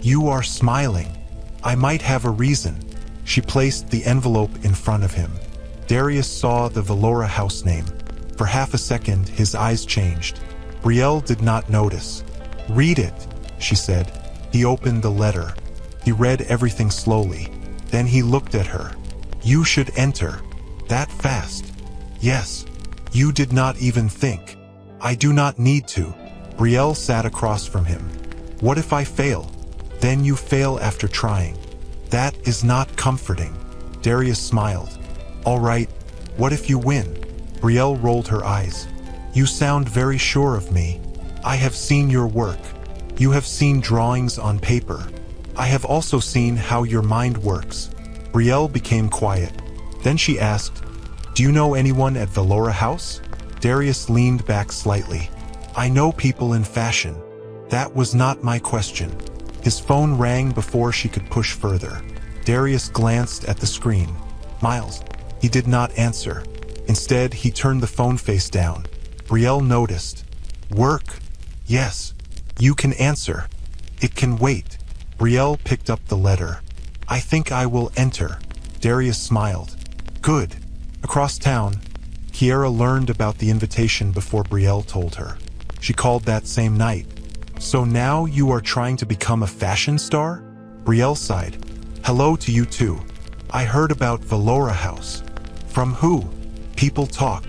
A: "You are smiling. I might have a reason." She placed the envelope in front of him. Darius saw the Valora House name. For half a second, his eyes changed. Brielle did not notice. "Read it," she said. He opened the letter. He read everything slowly. Then he looked at her. "You should enter." "That fast?" "Yes." "You did not even think." "I do not need to." Brielle sat across from him. "What if I fail?" "Then you fail after trying." "That is not comforting." Darius smiled. "All right, what if you win?" Brielle rolled her eyes. "You sound very sure of me." I have seen your work. You have seen drawings on paper. I have also seen how your mind works. Brielle became quiet. Then she asked, "Do you know anyone at Valora House?" Darius leaned back slightly. "I know people in fashion." That was not my question. His phone rang before she could push further. Darius glanced at the screen. Miles. He did not answer. Instead, he turned the phone face down. Brielle noticed. "Work? Yes. You can answer. It can wait." Brielle picked up the letter. "I think I will enter." Darius smiled. "Good." Across town, Kiera learned about the invitation before Brielle told her. She called that same night. "So now you are trying to become a fashion star?" Brielle sighed. "Hello to you too. I heard about Valora House." "From who?" "People talk.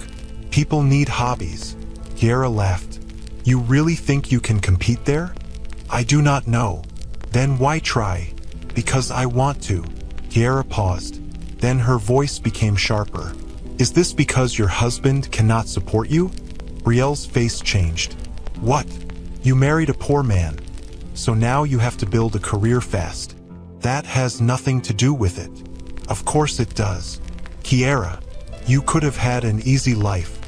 A: People need hobbies." Kiera laughed. "You really think you can compete there?" "I do not know." "Then why try?" "Because I want to." Kiera paused. Then her voice became sharper. "Is this because your husband cannot support you?" Brielle's face changed. "What? You married a poor man. So now you have to build a career fast. That has nothing to do with it." "Of course it does." "Kiera, you could have had an easy life.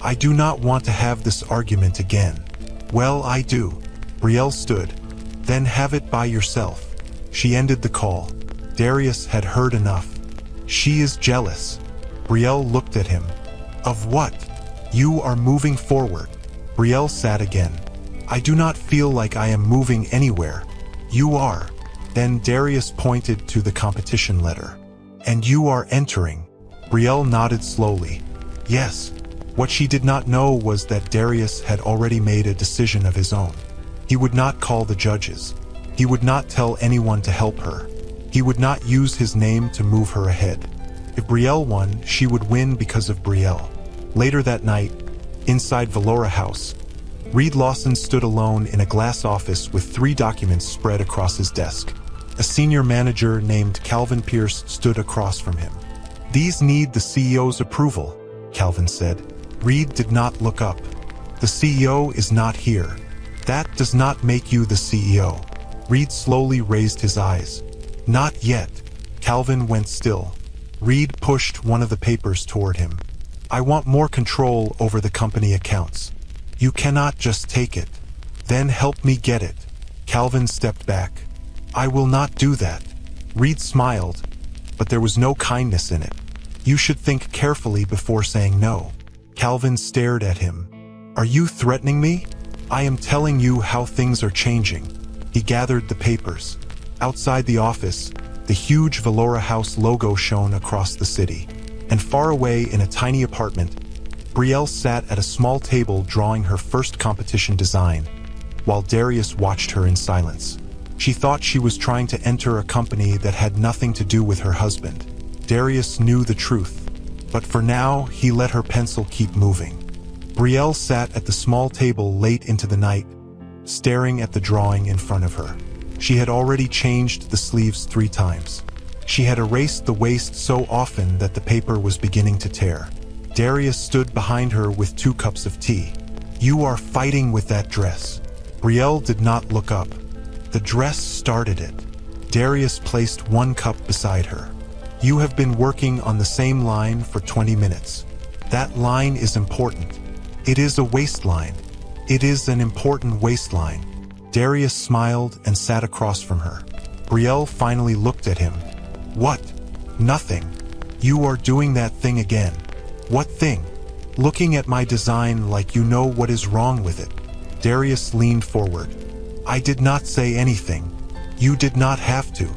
A: I do not want to have this argument again." "Well, I do." Brielle stood. "Then have it by yourself." She ended the call. Darius had heard enough. "She is jealous." Brielle looked at him. "Of what?" "You are moving forward." Brielle sat again. "I do not feel like I am moving anywhere." "You are." Then Darius pointed to the competition letter. "And you are entering." Brielle nodded slowly. "Yes." What she did not know was that Darius had already made a decision of his own. He would not call the judges. He would not tell anyone to help her. He would not use his name to move her ahead. If Brielle won, she would win because of Brielle. Later that night, inside Valora House, Reed Lawson stood alone in a glass office with 3 documents spread across his desk. A senior manager named Calvin Pierce stood across from him. "These need the CEO's approval," Calvin said. Reed did not look up. "The CEO is not here." "That does not make you the CEO." Reed slowly raised his eyes. "Not yet." Calvin went still. Reed pushed one of the papers toward him. "I want more control over the company accounts." "You cannot just take it." "Then help me get it." Calvin stepped back. "I will not do that." Reed smiled, but there was no kindness in it. "You should think carefully before saying no." Calvin stared at him. "Are you threatening me?" "I am telling you how things are changing." He gathered the papers. Outside the office, the huge Valora House logo shone across the city. And far away in a tiny apartment, Brielle sat at a small table drawing her first competition design, while Darius watched her in silence. She thought she was trying to enter a company that had nothing to do with her husband. Darius knew the truth, but for now, he let her pencil keep moving. Brielle sat at the small table late into the night, staring at the drawing in front of her. She had already changed the sleeves 3 times. She had erased the waist so often that the paper was beginning to tear. Darius stood behind her with 2 cups of tea. "You are fighting with that dress." Brielle did not look up. "The dress started it." Darius placed 1 cup beside her. "You have been working on the same line for 20 minutes. That line is important. It is a waistline. It is an important waistline." Darius smiled and sat across from her. Brielle finally looked at him. "What?" "Nothing. You are doing that thing again." "What thing?" "Looking at my design like you know what is wrong with it." Darius leaned forward. "I did not say anything. You did not have to."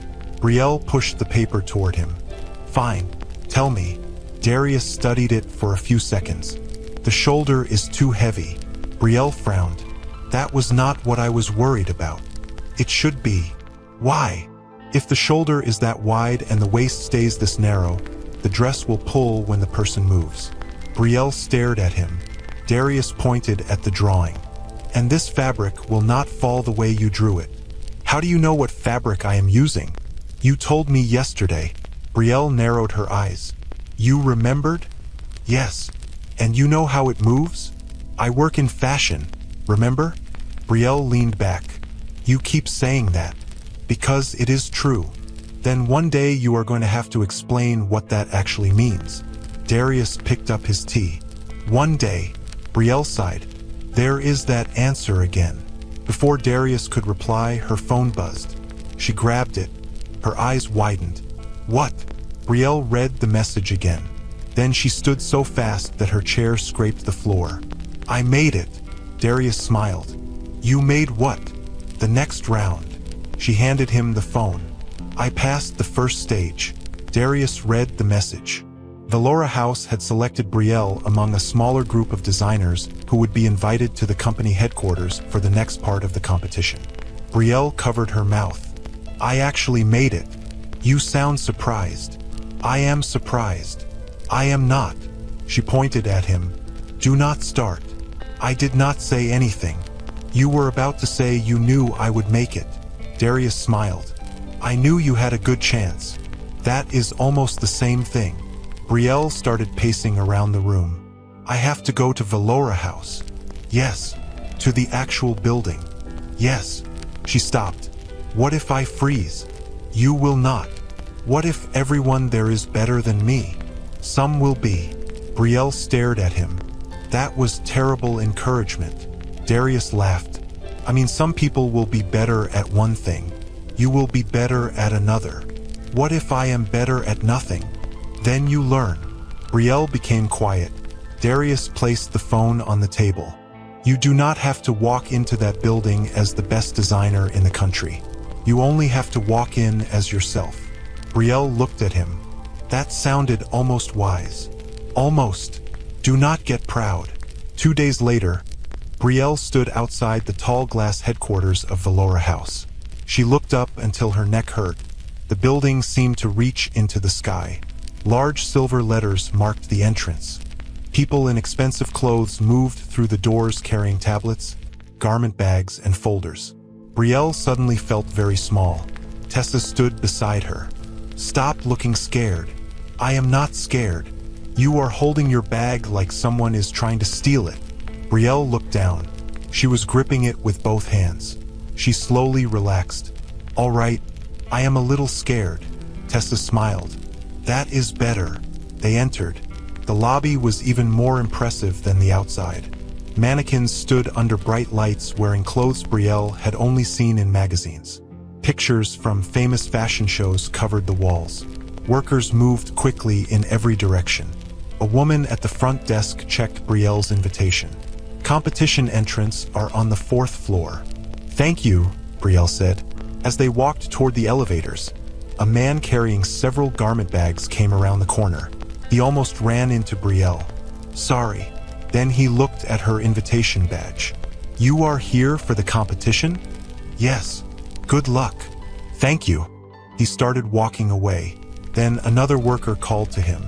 A: Brielle pushed the paper toward him. "Fine. Tell me." Darius studied it for a few seconds. "The shoulder is too heavy." Brielle frowned. "That was not what I was worried about." "It should be." "Why?" "If the shoulder is that wide and the waist stays this narrow, the dress will pull when the person moves." Brielle stared at him. Darius pointed at the drawing. "And this fabric will not fall the way you drew it." "How do you know what fabric I am using?" "You told me yesterday." Brielle narrowed her eyes. "You remembered?" "Yes." "And you know how it moves?" "I work in fashion, remember?" Brielle leaned back. You keep saying that. Because it is true. Then one day you are going to have to explain what that actually means. Darius picked up his tea. One day, Brielle sighed. There is that answer again. Before Darius could reply, her phone buzzed. She grabbed it. Her eyes widened. What? Brielle read the message again. Then she stood so fast that her chair scraped the floor. I made it. Darius smiled. You made what? The next round. She handed him the phone. I passed the first stage. Darius read the message. Valora House had selected Brielle among a smaller group of designers who would be invited to the company headquarters for the next part of the competition. Brielle covered her mouth. I actually made it. You sound surprised. I am surprised. I am not. She pointed at him. Do not start. I did not say anything. You were about to say you knew I would make it. Darius smiled. I knew you had a good chance. That is almost the same thing. Brielle started pacing around the room. I have to go to Valora House. Yes. To the actual building. Yes. She stopped. What if I freeze? You will not. What if everyone there is better than me? Some will be. Brielle stared at him. That was terrible encouragement. Darius laughed. I mean, some people will be better at one thing. You will be better at another. What if I am better at nothing? Then you learn. Brielle became quiet. Darius placed the phone on the table. You do not have to walk into that building as the best designer in the country. You only have to walk in as yourself. Brielle looked at him. That sounded almost wise. Almost. Do not get proud. 2 days later, Brielle stood outside the tall glass headquarters of Valora House. She looked up until her neck hurt. The building seemed to reach into the sky. Large silver letters marked the entrance. People in expensive clothes moved through the doors carrying tablets, garment bags, and folders. Brielle suddenly felt very small. Tessa stood beside her. Stop looking scared. I am not scared. You are holding your bag like someone is trying to steal it. Brielle looked down. She was gripping it with both hands. She slowly relaxed. All right, I am a little scared. Tessa smiled. That is better. They entered. The lobby was even more impressive than the outside. Mannequins stood under bright lights wearing clothes Brielle had only seen in magazines. Pictures from famous fashion shows covered the walls. Workers moved quickly in every direction. A woman at the front desk checked Brielle's invitation. Competition entrants are on the 4th floor. Thank you, Brielle said. As they walked toward the elevators, a man carrying several garment bags came around the corner. He almost ran into Brielle. Sorry. Then he looked at her invitation badge. You are here for the competition? Yes. Good luck. Thank you. He started walking away. Then another worker called to him.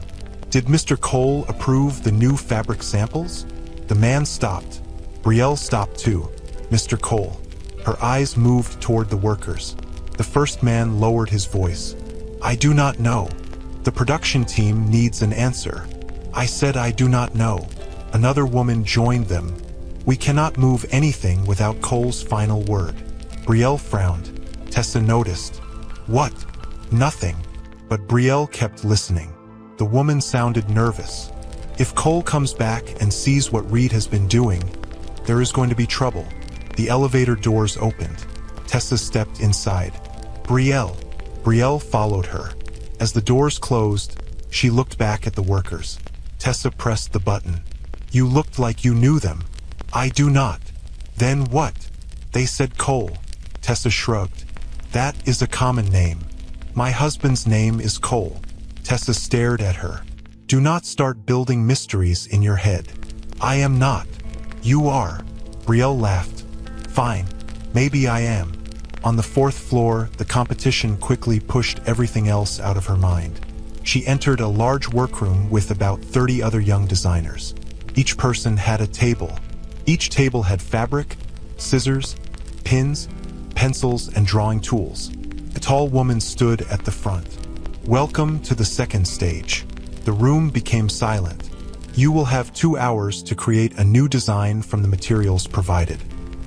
A: Did Mr. Cole approve the new fabric samples? The man stopped. Brielle stopped too. Mr. Cole. Her eyes moved toward the workers. The first man lowered his voice. I do not know. The production team needs an answer. I said I do not know. Another woman joined them. We cannot move anything without Cole's final word. Brielle frowned. Tessa noticed. What? Nothing. But Brielle kept listening. The woman sounded nervous. If Cole comes back and sees what Reed has been doing, there is going to be trouble. The elevator doors opened. Tessa stepped inside. Brielle. Brielle followed her. As the doors closed, she looked back at the workers. Tessa pressed the button. You looked like you knew them. I do not. Then what? They said Cole. Tessa shrugged. That is a common name. My husband's name is Cole. Tessa stared at her. Do not start building mysteries in your head. I am not. You are. Brielle laughed. Fine. Maybe I am. On the 4th floor, the competition quickly pushed everything else out of her mind. She entered a large workroom with about 30 other young designers. Each person had a table. Each table had fabric, scissors, pins, pencils, and drawing tools. A tall woman stood at the front. Welcome to the 2nd stage. The room became silent. You will have 2 hours to create a new design from the materials provided.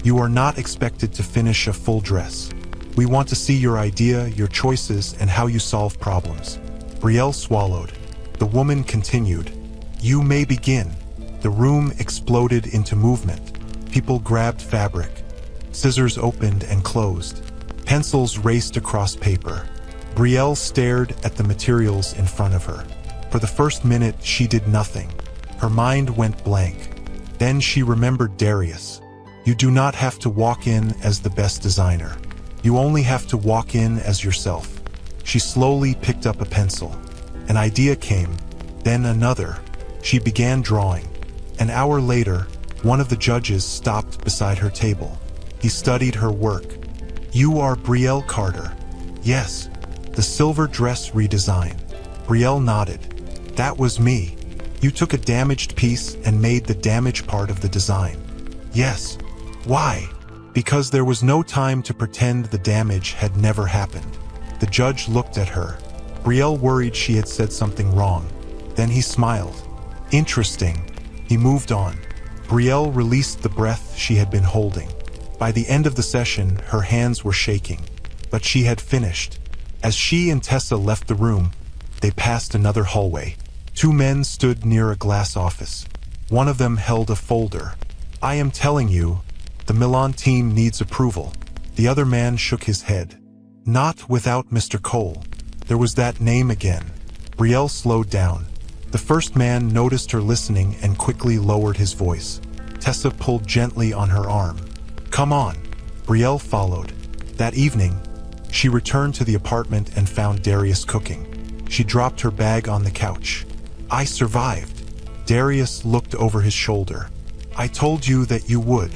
A: You are not expected to finish a full dress. We want to see your idea, your choices, and how you solve problems. Brielle swallowed. The woman continued. You may begin. The room exploded into movement. People grabbed fabric. Scissors opened and closed. Pencils raced across paper. Brielle stared at the materials in front of her. For the first minute, she did nothing. Her mind went blank. Then she remembered Darius. You do not have to walk in as the best designer. You only have to walk in as yourself. She slowly picked up a pencil. An idea came, then another. She began drawing. An hour later, one of the judges stopped beside her table. He studied her work. You are Brielle Carter. Yes, the silver dress redesign. Brielle nodded. That was me. You took a damaged piece and made the damaged part of the design. Yes. Why? Because there was no time to pretend the damage had never happened. The judge looked at her. Brielle worried she had said something wrong. Then he smiled. Interesting. He moved on. Brielle released the breath she had been holding. By the end of the session, her hands were shaking. But she had finished. As she and Tessa left the room, they passed another hallway. Two men stood near a glass office. One of them held a folder. I am telling you, the Milan team needs approval. The other man shook his head. Not without Mr. Cole. There was that name again. Brielle slowed down. The first man noticed her listening and quickly lowered his voice. Tessa pulled gently on her arm. Come on. Brielle followed. That evening, she returned to the apartment and found Darius cooking. She dropped her bag on the couch. I survived. Darius looked over his shoulder. I told you that you would.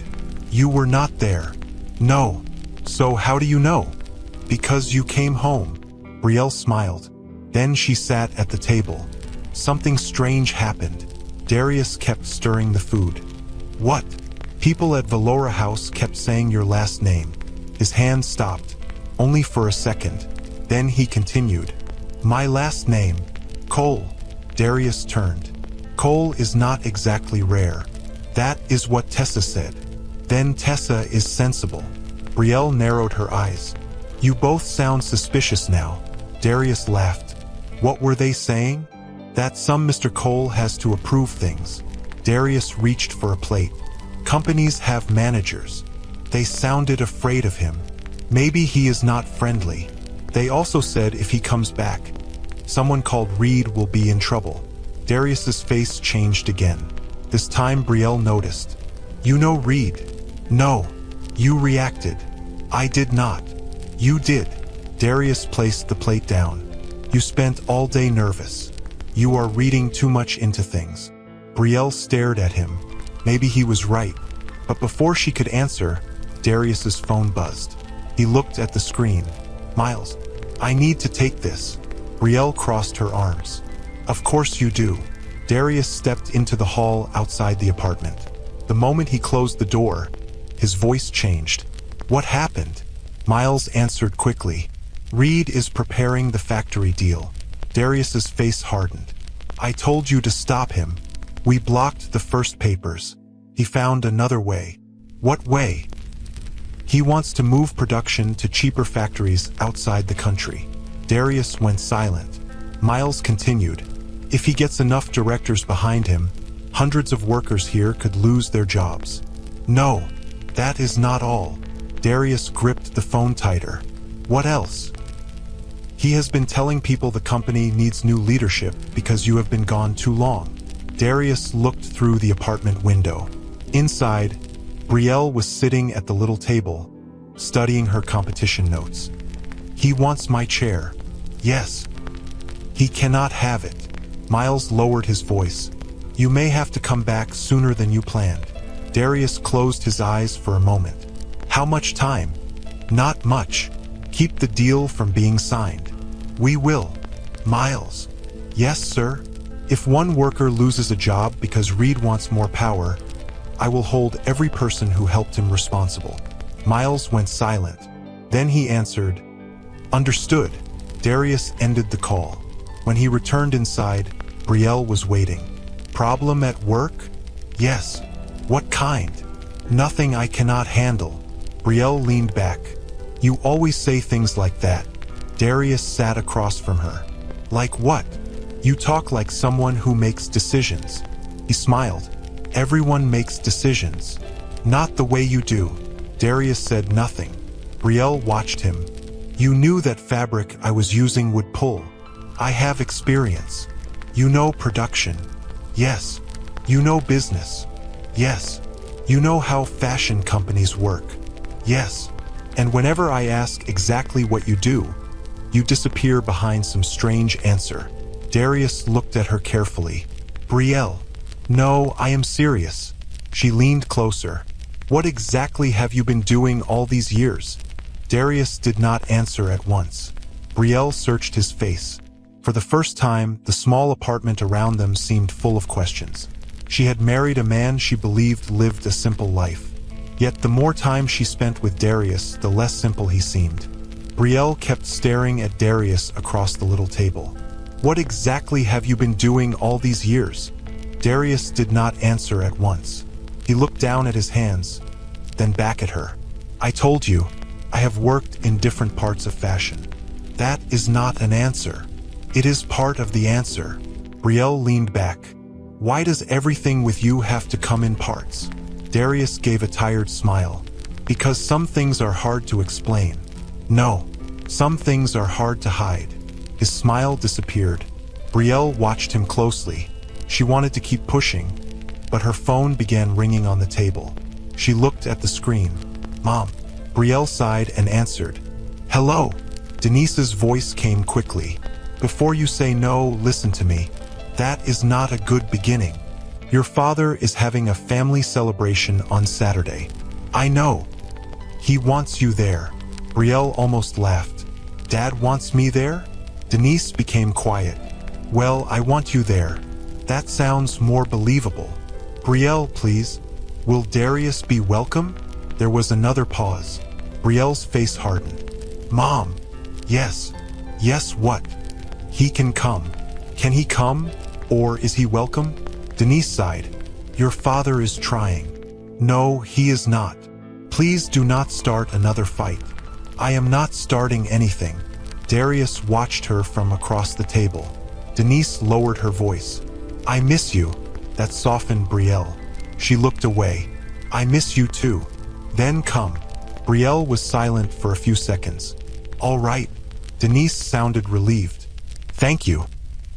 A: You were not there. No. So how do you know? Because you came home. Brielle smiled. Then she sat at the table. Something strange happened. Darius kept stirring the food. What? People at Valora House kept saying your last name. His hand stopped. Only for a second. Then he continued. My last name. Cole. Darius turned. Cole is not exactly rare. That is what Tessa said. Then Tessa is sensible. Brielle narrowed her eyes. You both sound suspicious now. Darius laughed. What were they saying? That some Mr. Cole has to approve things. Darius reached for a plate. Companies have managers. They sounded afraid of him. Maybe he is not friendly. They also said if he comes back, someone called Reed will be in trouble. Darius's face changed again. This time Brielle noticed. You know Reed? No. You reacted. I did not. You did. Darius placed the plate down. You spent all day nervous. You are reading too much into things. Brielle stared at him. Maybe he was right. But before she could answer, Darius's phone buzzed. He looked at the screen. Miles, I need to take this. Brielle crossed her arms. Of course you do. Darius stepped into the hall outside the apartment. The moment he closed the door, his voice changed. What happened? Miles answered quickly. Reed is preparing the factory deal. Darius's face hardened. I told you to stop him. We blocked the first papers. He found another way. What way? He wants to move production to cheaper factories outside the country. Darius went silent. Miles continued. If he gets enough directors behind him, hundreds of workers here could lose their jobs. No, that is not all. Darius gripped the phone tighter. What else? He has been telling people the company needs new leadership because you have been gone too long. Darius looked through the apartment window. Inside, Brielle was sitting at the little table, studying her competition notes. He wants my chair. Yes. He cannot have it. Miles lowered his voice. You may have to come back sooner than you planned. Darius closed his eyes for a moment. How much time? Not much. Keep the deal from being signed. We will. Miles. Yes, sir. If one worker loses a job because Reed wants more power, I will hold every person who helped him responsible. Miles went silent. Then he answered, Understood. Darius ended the call. When he returned inside, Brielle was waiting. Problem at work? Yes. What kind? Nothing I cannot handle. Brielle leaned back. You always say things like that. Darius sat across from her. Like what? You talk like someone who makes decisions. He smiled. Everyone makes decisions. Not the way you do. Darius said nothing. Brielle watched him. You knew that fabric I was using would pull. I have experience. You know production. Yes. You know business. Yes. You know how fashion companies work. Yes. And whenever I ask exactly what you do, you disappear behind some strange answer. Darius looked at her carefully. Brielle. No, I am serious. She leaned closer. What exactly have you been doing all these years? Darius did not answer at once. Brielle searched his face. For the first time, the small apartment around them seemed full of questions. She had married a man she believed lived a simple life. Yet the more time she spent with Darius, the less simple he seemed. Brielle kept staring at Darius across the little table. What exactly have you been doing all these years? Darius did not answer at once. He looked down at his hands, then back at her. I told you, I have worked in different parts of fashion. That is not an answer. It is part of the answer. Brielle leaned back. Why does everything with you have to come in parts? Darius gave a tired smile. Because some things are hard to explain. No, some things are hard to hide. His smile disappeared. Brielle watched him closely. She wanted to keep pushing, but her phone began ringing on the table. She looked at the screen. Mom. Brielle sighed and answered. Hello. Denise's voice came quickly. Before you say no, listen to me. That is not a good beginning. Your father is having a family celebration on Saturday. I know. He wants you there. Brielle almost laughed. Dad wants me there? Denise became quiet. Well, I want you there. That sounds more believable. Brielle, please. Will Darius be welcome? There was another pause. Brielle's face hardened. Mom. Yes. Yes, what? He can come. Can he come? Or is he welcome? Denise sighed. Your father is trying. No, he is not. Please do not start another fight. I am not starting anything. Darius watched her from across the table. Denise lowered her voice. I miss you. That softened Brielle. She looked away. I miss you too. Then come. Brielle was silent for a few seconds. All right. Denise sounded relieved. Thank you.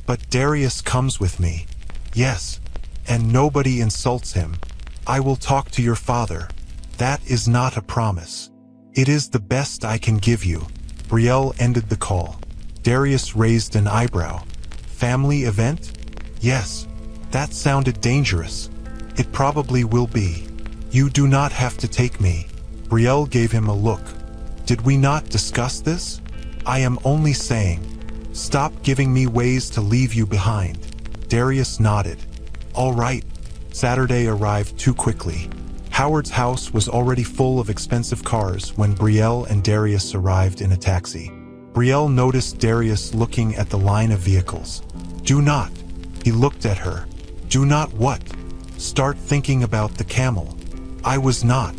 A: But Darius comes with me. Yes. And nobody insults him. I will talk to your father. That is not a promise. It is the best I can give you. Brielle ended the call. Darius raised an eyebrow. Family event? Yes. That sounded dangerous. It probably will be. You do not have to take me. Brielle gave him a look. Did we not discuss this? I am only saying. Stop giving me ways to leave you behind. Darius nodded. All right. Saturday arrived too quickly. Howard's house was already full of expensive cars when Brielle and Darius arrived in a taxi. Brielle noticed Darius looking at the line of vehicles. Do not. He looked at her. Do not what? Start thinking about the Camel. I was not.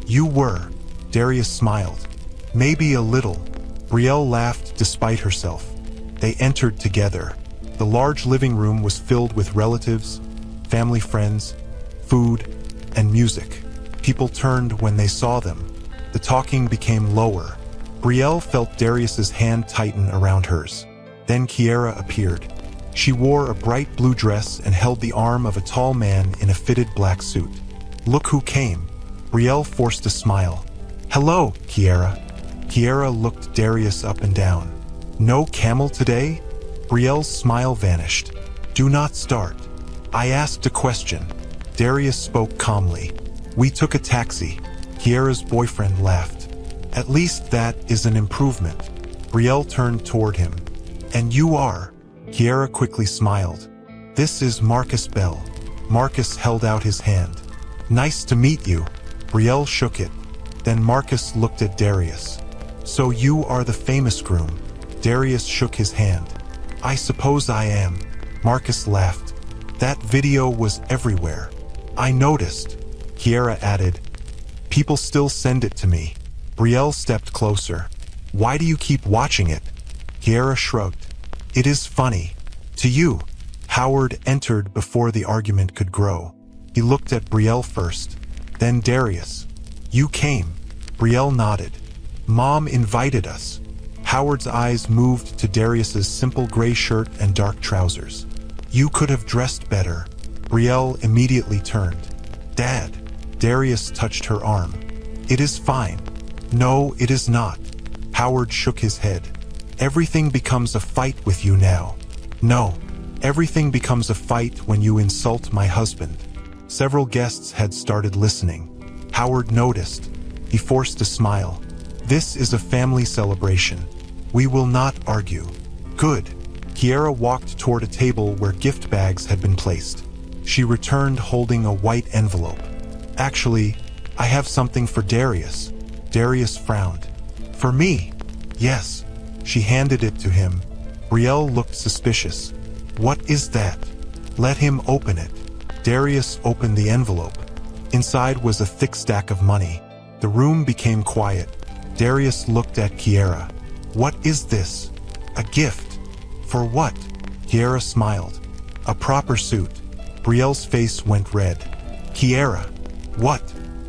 A: You were. Darius smiled. Maybe a little. Brielle laughed despite herself. They entered together. The large living room was filled with relatives, family friends, food, and music. People turned when they saw them. The talking became lower. Brielle felt Darius's hand tighten around hers. Then Kiara appeared. She wore a bright blue dress and held the arm of a tall man in a fitted black suit. Look who came. Brielle forced a smile. Hello, Kiara. Kiara looked Darius up and down. No Camel today? Brielle's smile vanished. Do not start. I asked a question. Darius spoke calmly. We took a taxi. Kiara's boyfriend laughed. At least that is an improvement. Brielle turned toward him. And you are? Kiara quickly smiled. This is Marcus Bell. Marcus held out his hand. Nice to meet you. Brielle shook it. Then Marcus looked at Darius. So you are the famous groom. Darius shook his hand. I suppose I am. Marcus laughed. That video was everywhere. I noticed. Kiara added, People still send it to me. Brielle stepped closer. Why do you keep watching it? Kiera shrugged. It is funny. To you. Howard entered before the argument could grow. He looked at Brielle first, then Darius. You came. Brielle nodded. Mom invited us. Howard's eyes moved to Darius's simple gray shirt and dark trousers. You could have dressed better. Brielle immediately turned. Dad. Darius touched her arm. It is fine. No, it is not. Howard shook his head. Everything becomes a fight with you now. No. Everything becomes a fight when you insult my husband. Several guests had started listening. Howard noticed. He forced a smile. This is a family celebration. We will not argue. Good. Kiera walked toward a table where gift bags had been placed. She returned holding a white envelope. Actually, I have something for Darius. Darius frowned. For me? Yes. She handed it to him. Brielle looked suspicious. What is that? Let him open it. Darius opened the envelope. Inside was a thick stack of money. The room became quiet. Darius looked at Kiera. What is this? A gift. For what? Kiera smiled. A proper suit. Brielle's face went red. Kiera. What?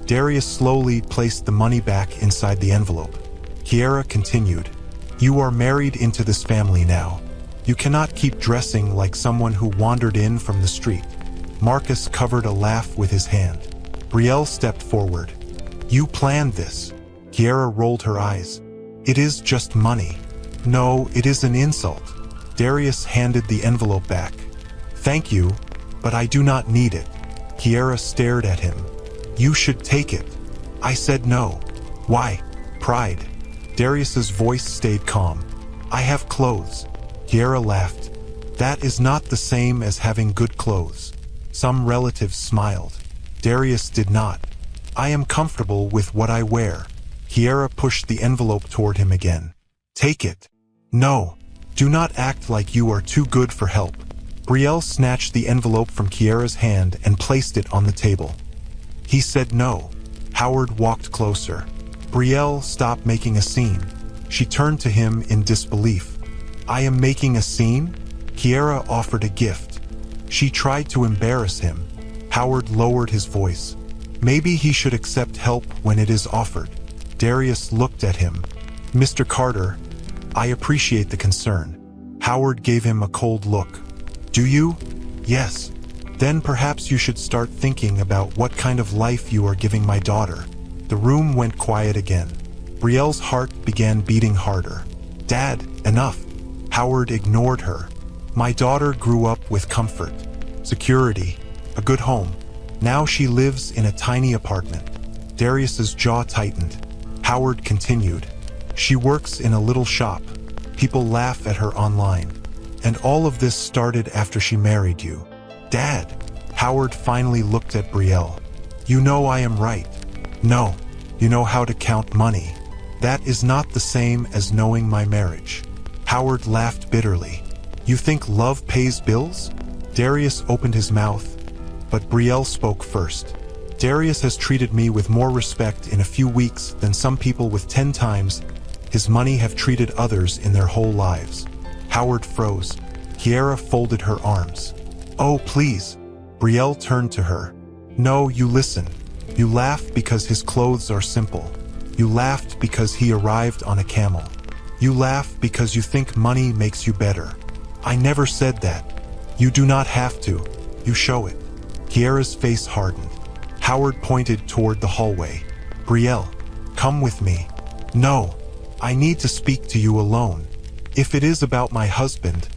A: Darius slowly placed the money back inside the envelope. Kiera continued. You are married into this family now. You cannot keep dressing like someone who wandered in from the street. Marcus covered a laugh with his hand. Brielle stepped forward. You planned this. Kiera rolled her eyes. It is just money. No, it is an insult. Darius handed the envelope back. Thank you, but I do not need it. Kiera stared at him. You should take it. I said no. Why? Pride. Darius's voice stayed calm. I have clothes. Kiera laughed. That is not the same as having good clothes. Some relatives smiled. Darius did not. I am comfortable with what I wear. Kiera pushed the envelope toward him again. Take it. No. Do not act like you are too good for help. Brielle snatched the envelope from Kiera's hand and placed it on the table. He said no. Howard walked closer. Brielle, stop making a scene. She turned to him in disbelief. I am making a scene? Kiera offered a gift. She tried to embarrass him. Howard lowered his voice. Maybe he should accept help when it is offered. Darius looked at him. Mr. Carter, I appreciate the concern. Howard gave him a cold look. Do you? Yes. Then perhaps you should start thinking about what kind of life you are giving my daughter. The room went quiet again. Brielle's heart began beating harder. Dad, enough. Howard ignored her. My daughter grew up with comfort, security, a good home. Now she lives in a tiny apartment. Darius's jaw tightened. Howard continued. She works in a little shop. People laugh at her online. And all of this started after she married you. Dad. Howard finally looked at Brielle. You know I am right. No. You know how to count money. That is not the same as knowing my marriage. Howard laughed bitterly. You think love pays bills? Darius opened his mouth, but Brielle spoke first. Darius has treated me with more respect in a few weeks than some people with 10 times his money have treated others in their whole lives. Howard froze. Kiera folded her arms. Oh, please. Brielle turned to her. No, you listen. You laugh because his clothes are simple. You laughed because he arrived on a camel. You laugh because you think money makes you better. I never said that. You do not have to. You show it. Kiera's face hardened. Howard pointed toward the hallway. Brielle, come with me. No. I need to speak to you alone. If it is about my husband,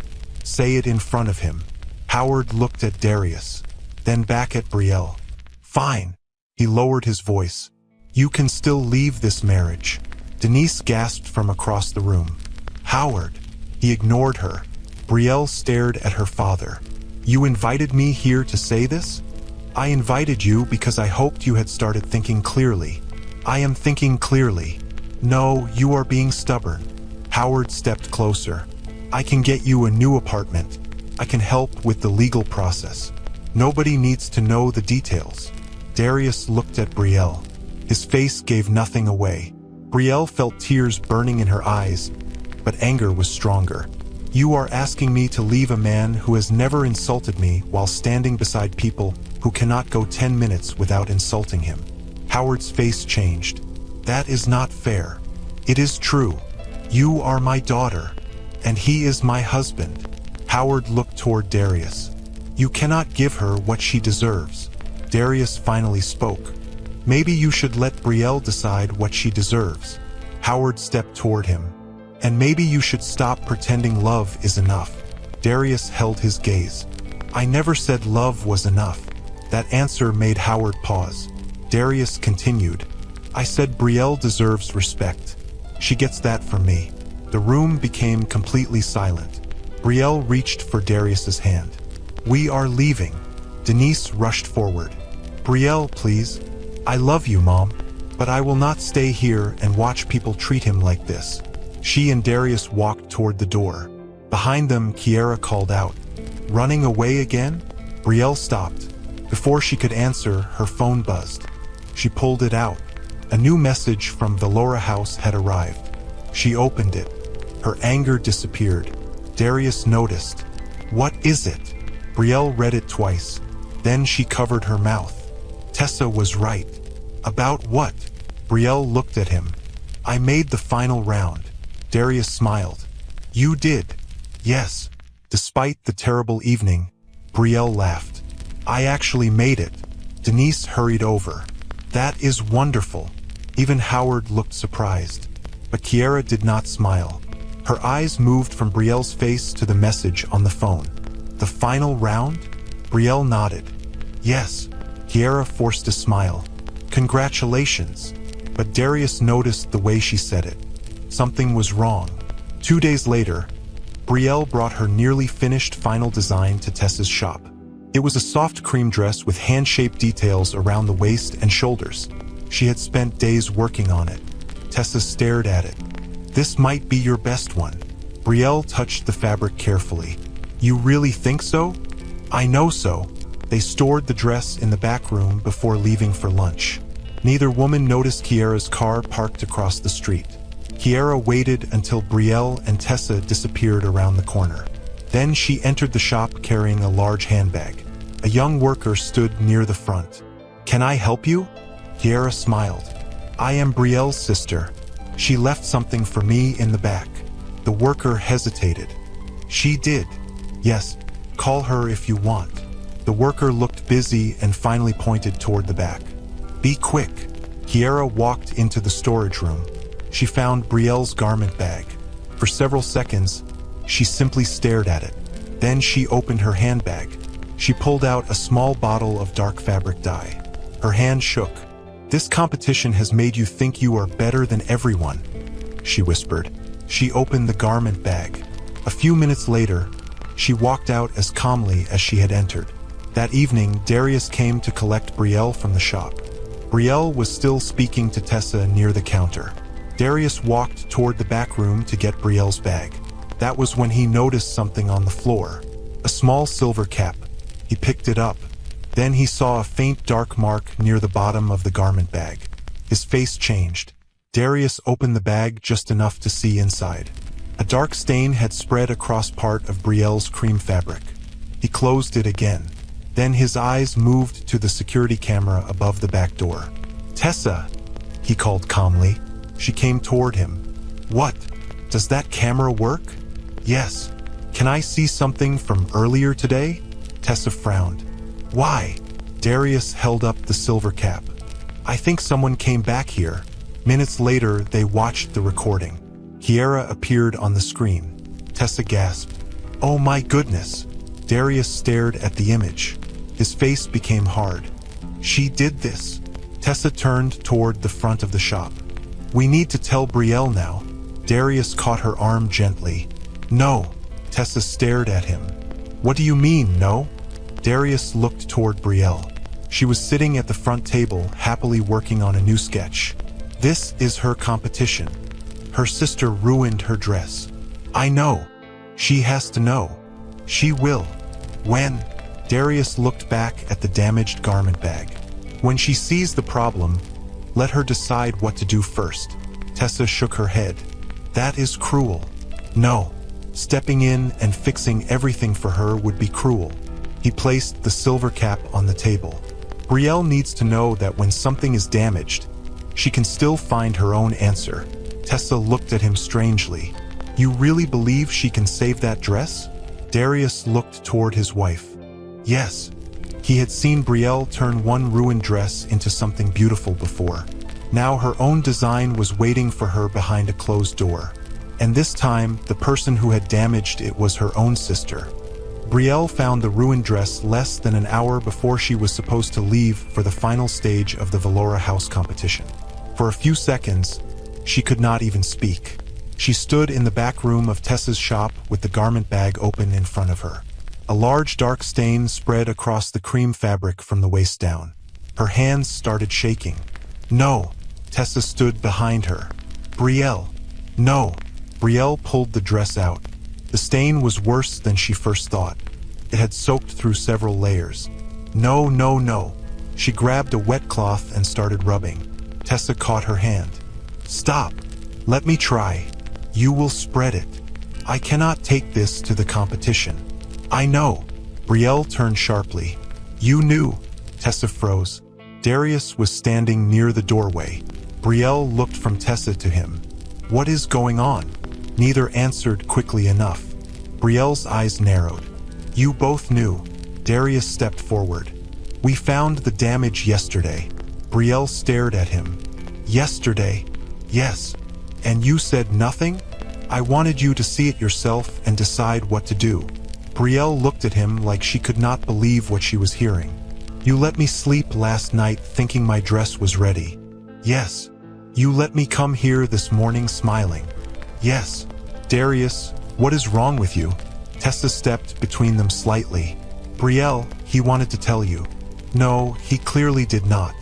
A: say it in front of him. Howard looked at Darius, then back at Brielle. Fine. He lowered his voice. You can still leave this marriage. Denise gasped from across the room. Howard. He ignored her. Brielle stared at her father. You invited me here to say this? I invited you because I hoped you had started thinking clearly. I am thinking clearly. No, you are being stubborn. Howard stepped closer. I can get you a new apartment. I can help with the legal process. Nobody needs to know the details. Darius looked at Brielle. His face gave nothing away. Brielle felt tears burning in her eyes, but anger was stronger. You are asking me to leave a man who has never insulted me while standing beside people who cannot go 10 minutes without insulting him. Howard's face changed. That is not fair. It is true. You are my daughter, and he is my husband. Howard looked toward Darius. You cannot give her what she deserves. Darius finally spoke. Maybe you should let Brielle decide what she deserves. Howard stepped toward him. And maybe you should stop pretending love is enough. Darius held his gaze. I never said love was enough. That answer made Howard pause. Darius continued. I said Brielle deserves respect. She gets that from me. The room became completely silent. Brielle reached for Darius's hand. We are leaving. Denise rushed forward. Brielle, please. I love you, Mom, but I will not stay here and watch people treat him like this. She and Darius walked toward the door. Behind them, Kiera called out. Running away again? Brielle stopped. Before she could answer, her phone buzzed. She pulled it out. A new message from the Laura house had arrived. She opened it. Her anger disappeared. Darius noticed. What is it? Brielle read it twice. Then she covered her mouth. Tessa was right. About what? Brielle looked at him. I made the final round. Darius smiled. You did? Yes. Despite the terrible evening, Brielle laughed. I actually made it. Denise hurried over. That is wonderful. Even Howard looked surprised. But Kiera did not smile. Her eyes moved from Brielle's face to the message on the phone. The final round? Brielle nodded. Yes. Kiera forced a smile. Congratulations. But Darius noticed the way she said it. Something was wrong. 2 days later, Brielle brought her nearly finished final design to Tessa's shop. It was a soft cream dress with hand-shaped details around the waist and shoulders. She had spent days working on it. Tessa stared at it. This might be your best one. Brielle touched the fabric carefully. You really think so? I know so. They stored the dress in the back room before leaving for lunch. Neither woman noticed Kiera's car parked across the street. Kiera waited until Brielle and Tessa disappeared around the corner. Then she entered the shop carrying a large handbag. A young worker stood near the front. Can I help you? Kiera smiled. I am Brielle's sister. She left something for me in the back. The worker hesitated. She did. Yes, call her if you want. The worker looked busy and finally pointed toward the back. Be quick. Kiera walked into the storage room. She found Brielle's garment bag. For several seconds, she simply stared at it. Then she opened her handbag. She pulled out a small bottle of dark fabric dye. Her hand shook. This competition has made you think you are better than everyone, she whispered. She opened the garment bag. A few minutes later, she walked out as calmly as she had entered. That evening, Darius came to collect Brielle from the shop. Brielle was still speaking to Tessa near the counter. Darius walked toward the back room to get Brielle's bag. That was when he noticed something on the floor. A small silver cap. He picked it up. Then he saw a faint dark mark near the bottom of the garment bag. His face changed. Darius opened the bag just enough to see inside. A dark stain had spread across part of Brielle's cream fabric. He closed it again. Then his eyes moved to the security camera above the back door. Tessa, he called calmly. She came toward him. What? Does that camera work? Yes. Can I see something from earlier today? Tessa frowned. Why? Darius held up the silver cap. I think someone came back here. Minutes later, they watched the recording. Kiera appeared on the screen. Tessa gasped. Oh my goodness. Darius stared at the image. His face became hard. She did this. Tessa turned toward the front of the shop. We need to tell Brielle now. Darius caught her arm gently. No. Tessa stared at him. What do you mean, no? Darius looked toward Brielle. She was sitting at the front table, happily working on a new sketch. This is her competition. Her sister ruined her dress. I know. She has to know. She will. When? Darius looked back at the damaged garment bag. When she sees the problem, Let her decide what to do first. Tessa shook her head. That is cruel. No. Stepping in and fixing everything for her would be cruel. He placed the silver cap on the table. Brielle needs to know that when something is damaged, she can still find her own answer. Tessa looked at him strangely. You really believe she can save that dress? Darius looked toward his wife. Yes. He had seen Brielle turn one ruined dress into something beautiful before. Now her own design was waiting for her behind a closed door. And this time, the person who had damaged it was her own sister. Brielle found the ruined dress less than an hour before she was supposed to leave for the final stage of the Valora House competition. For a few seconds, she could not even speak. She stood in the back room of Tessa's shop with the garment bag open in front of her. A large dark stain spread across the cream fabric from the waist down. Her hands started shaking. No. Tessa stood behind her. Brielle. No. Brielle pulled the dress out. The stain was worse than she first thought. It had soaked through several layers. No, no, no. She grabbed a wet cloth and started rubbing. Tessa caught her hand. Stop. Let me try. You will spread it. I cannot take this to the competition. I know. Brielle turned sharply. You knew. Tessa froze. Darius was standing near the doorway. Brielle looked from Tessa to him. What is going on? Neither answered quickly enough. Brielle's eyes narrowed. You both knew. Darius stepped forward. We found the damage yesterday. Brielle stared at him. Yesterday? Yes. And you said nothing? I wanted you to see it yourself and decide what to do. Brielle looked at him like she could not believe what she was hearing. You let me sleep last night thinking my dress was ready. Yes. You let me come here this morning smiling. Yes. Darius, what is wrong with you? Tessa stepped between them slightly. Brielle, he wanted to tell you. No, he clearly did not.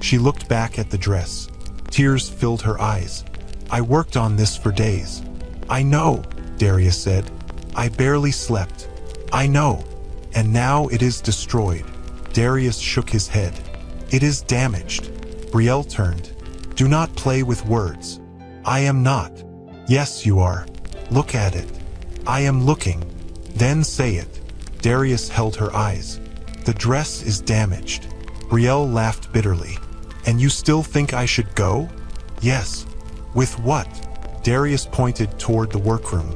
A: She looked back at the dress. Tears filled her eyes. I worked on this for days. I know, Darius said. I barely slept. I know. And now it is destroyed. Darius shook his head. It is damaged. Brielle turned. Do not play with words. I am not. Yes, you are. Look at it. I am looking. Then say it. Darius held her eyes. The dress is damaged. Brielle laughed bitterly. And you still think I should go? Yes. With what? Darius pointed toward the workroom.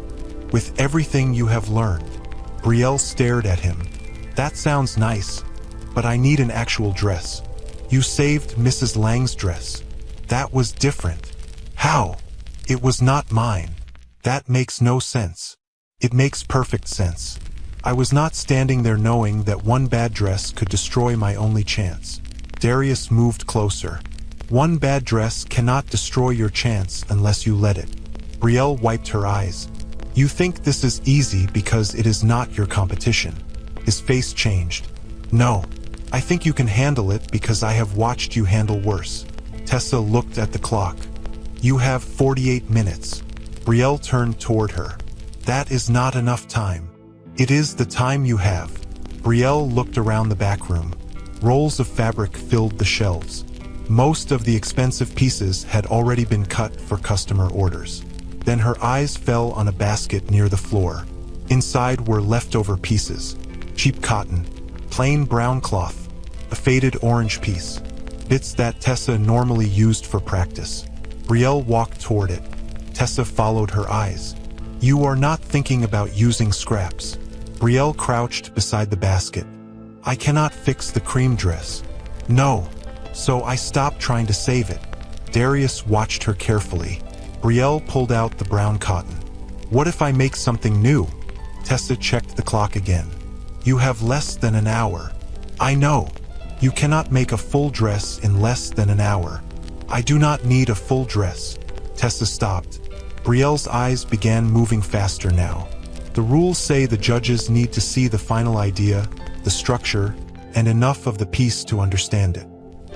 A: With everything you have learned. Brielle stared at him. That sounds nice, but I need an actual dress. You saved Mrs. Lang's dress. That was different. How? It was not mine. That makes no sense. It makes perfect sense. I was not standing there knowing that one bad dress could destroy my only chance. Darius moved closer. One bad dress cannot destroy your chance unless you let it. Brielle wiped her eyes. You think this is easy because it is not your competition. His face changed. No, I think you can handle it because I have watched you handle worse. Tessa looked at the clock. You have 48 minutes. Brielle turned toward her. That is not enough time. It is the time you have. Brielle looked around the back room. Rolls of fabric filled the shelves. Most of the expensive pieces had already been cut for customer orders. Then her eyes fell on a basket near the floor. Inside were leftover pieces. Cheap cotton, plain brown cloth, a faded orange piece. Bits that Tessa normally used for practice. Brielle walked toward it. Tessa followed her eyes. You are not thinking about using scraps. Brielle crouched beside the basket. I cannot fix the cream dress. No. So I stopped trying to save it. Darius watched her carefully. Brielle pulled out the brown cotton. What if I make something new? Tessa checked the clock again. You have less than an hour. I know. You cannot make a full dress in less than an hour. I do not need a full dress. Tessa stopped. Brielle's eyes began moving faster now. The rules say the judges need to see the final idea, the structure, and enough of the piece to understand it.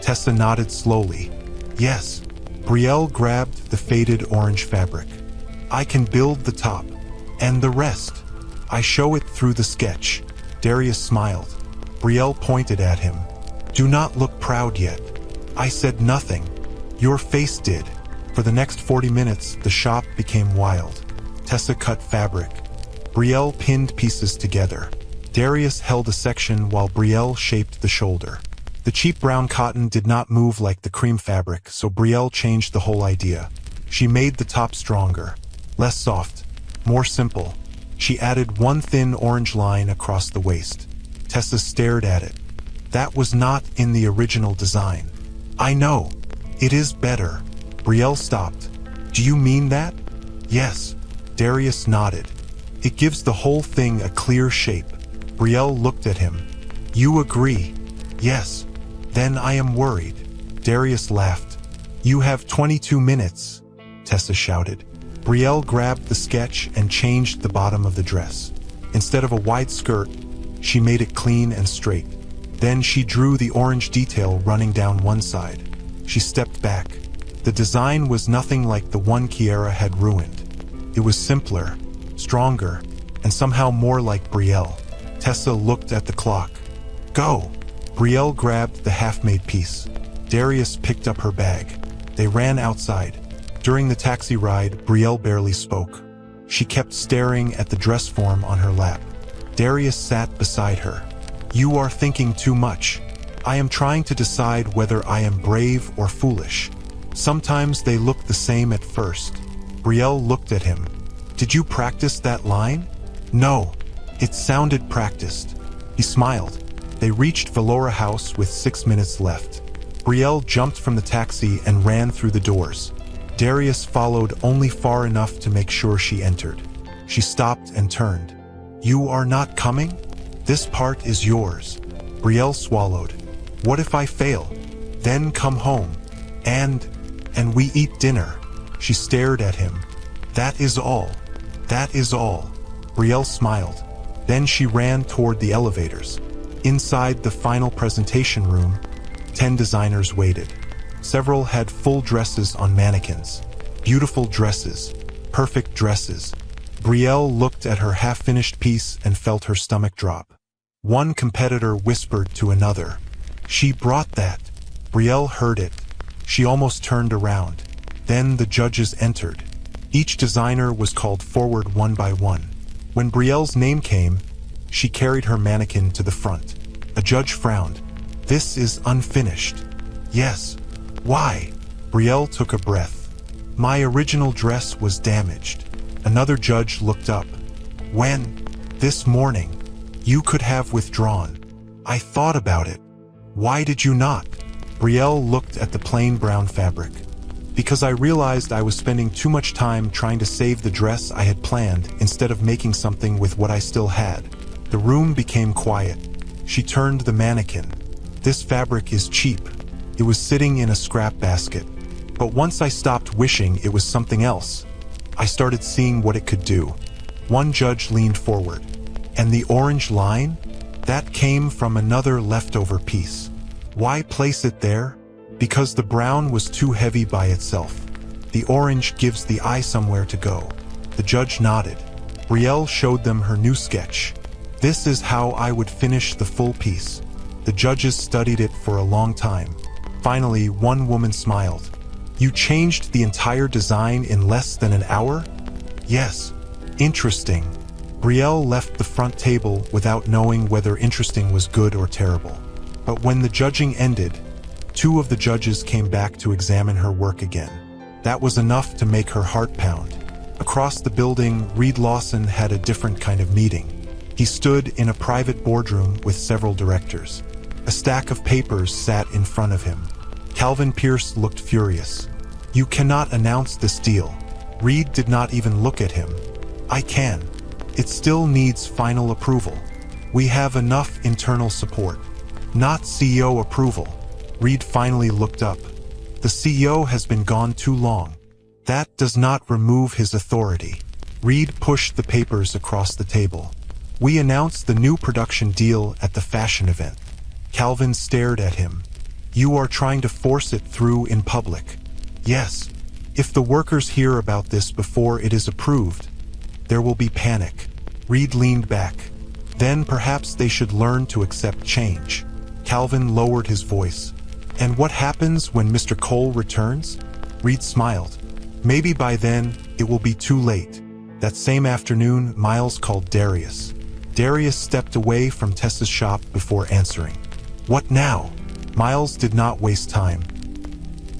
A: Tessa nodded slowly. Yes. Brielle grabbed the faded orange fabric. I can build the top. And the rest. I show it through the sketch. Darius smiled. Brielle pointed at him. Do not look proud yet. I said nothing. Your face did. For the next 40 minutes, the shop became wild. Tessa cut fabric. Brielle pinned pieces together. Darius held a section while Brielle shaped the shoulder. The cheap brown cotton did not move like the cream fabric, so Brielle changed the whole idea. She made the top stronger, less soft, more simple. She added one thin orange line across the waist. Tessa stared at it. That was not in the original design. I know. It is better. Brielle stopped. Do you mean that? Yes. Darius nodded. It gives the whole thing a clear shape. Brielle looked at him. You agree? Yes. Then I am worried. Darius laughed. You have 22 minutes, Tessa shouted. Brielle grabbed the sketch and changed the bottom of the dress. Instead of a wide skirt, she made it clean and straight. Then she drew the orange detail running down one side. She stepped back. The design was nothing like the one Kiara had ruined. It was simpler, stronger, and somehow more like Brielle. Tessa looked at the clock. Go! Brielle grabbed the half-made piece. Darius picked up her bag. They ran outside. During the taxi ride, Brielle barely spoke. She kept staring at the dress form on her lap. Darius sat beside her. You are thinking too much. I am trying to decide whether I am brave or foolish. Sometimes they look the same at first. Brielle looked at him. Did you practice that line? No. It sounded practiced. He smiled. They reached Valora House with 6 minutes left. Brielle jumped from the taxi and ran through the doors. Darius followed only far enough to make sure she entered. She stopped and turned. You are not coming? This part is yours. Brielle swallowed. What if I fail? Then come home. And we eat dinner. She stared at him. That is all. That is all. Brielle smiled. Then she ran toward the elevators. Inside the final presentation room, 10 designers waited. Several had full dresses on mannequins. Beautiful dresses. Perfect dresses. Brielle looked at her half-finished piece and felt her stomach drop. One competitor whispered to another. She brought that. Brielle heard it. She almost turned around. Then the judges entered. Each designer was called forward one by one. When Brielle's name came, she carried her mannequin to the front. A judge frowned. This is unfinished. Yes. Why? Brielle took a breath. My original dress was damaged. Another judge looked up. When? This morning. You could have withdrawn. I thought about it. Why did you not? Brielle looked at the plain brown fabric. Because I realized I was spending too much time trying to save the dress I had planned instead of making something with what I still had. The room became quiet. She turned the mannequin. This fabric is cheap. It was sitting in a scrap basket. But once I stopped wishing it was something else, I started seeing what it could do. One judge leaned forward. And the orange line? That came from another leftover piece. Why place it there? Because the brown was too heavy by itself. The orange gives the eye somewhere to go. The judge nodded. Brielle showed them her new sketch. This is how I would finish the full piece. The judges studied it for a long time. Finally, one woman smiled. You changed the entire design in less than an hour? Yes. Interesting. Brielle left the front table without knowing whether interesting was good or terrible. But when the judging ended, 2 of the judges came back to examine her work again. That was enough to make her heart pound. Across the building, Reed Lawson had a different kind of meeting. He stood in a private boardroom with several directors. A stack of papers sat in front of him. Calvin Pierce looked furious. You cannot announce this deal. Reed did not even look at him. I can. It still needs final approval. We have enough internal support. Not CEO approval. Reed finally looked up. The CEO has been gone too long. That does not remove his authority. Reed pushed the papers across the table. We announced the new production deal at the fashion event. Calvin stared at him. You are trying to force it through in public. Yes. If the workers hear about this before it is approved, there will be panic. Reed leaned back. Then perhaps they should learn to accept change. Calvin lowered his voice. And what happens when Mr. Cole returns? Reed smiled. Maybe by then, it will be too late. That same afternoon, Miles called Darius. Darius stepped away from Tessa's shop before answering. What now? Miles did not waste time.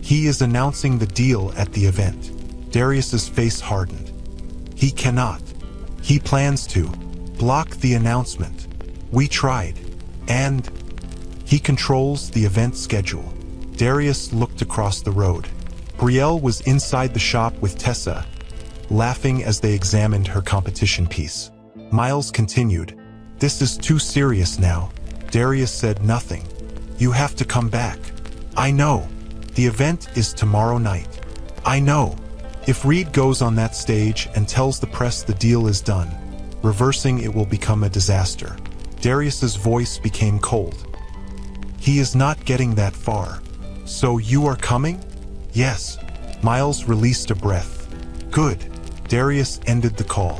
A: He is announcing the deal at the event. Darius's face hardened. He cannot. He plans to block the announcement. We tried. And he controls the event schedule. Darius looked across the road. Brielle was inside the shop with Tessa, laughing as they examined her competition piece. Miles continued. This is too serious now. Darius said nothing. You have to come back. I know. The event is tomorrow night. I know. If Reed goes on that stage and tells the press the deal is done, reversing it will become a disaster. Darius's voice became cold. He is not getting that far. So you are coming? Yes. Miles released a breath. Good. Darius ended the call.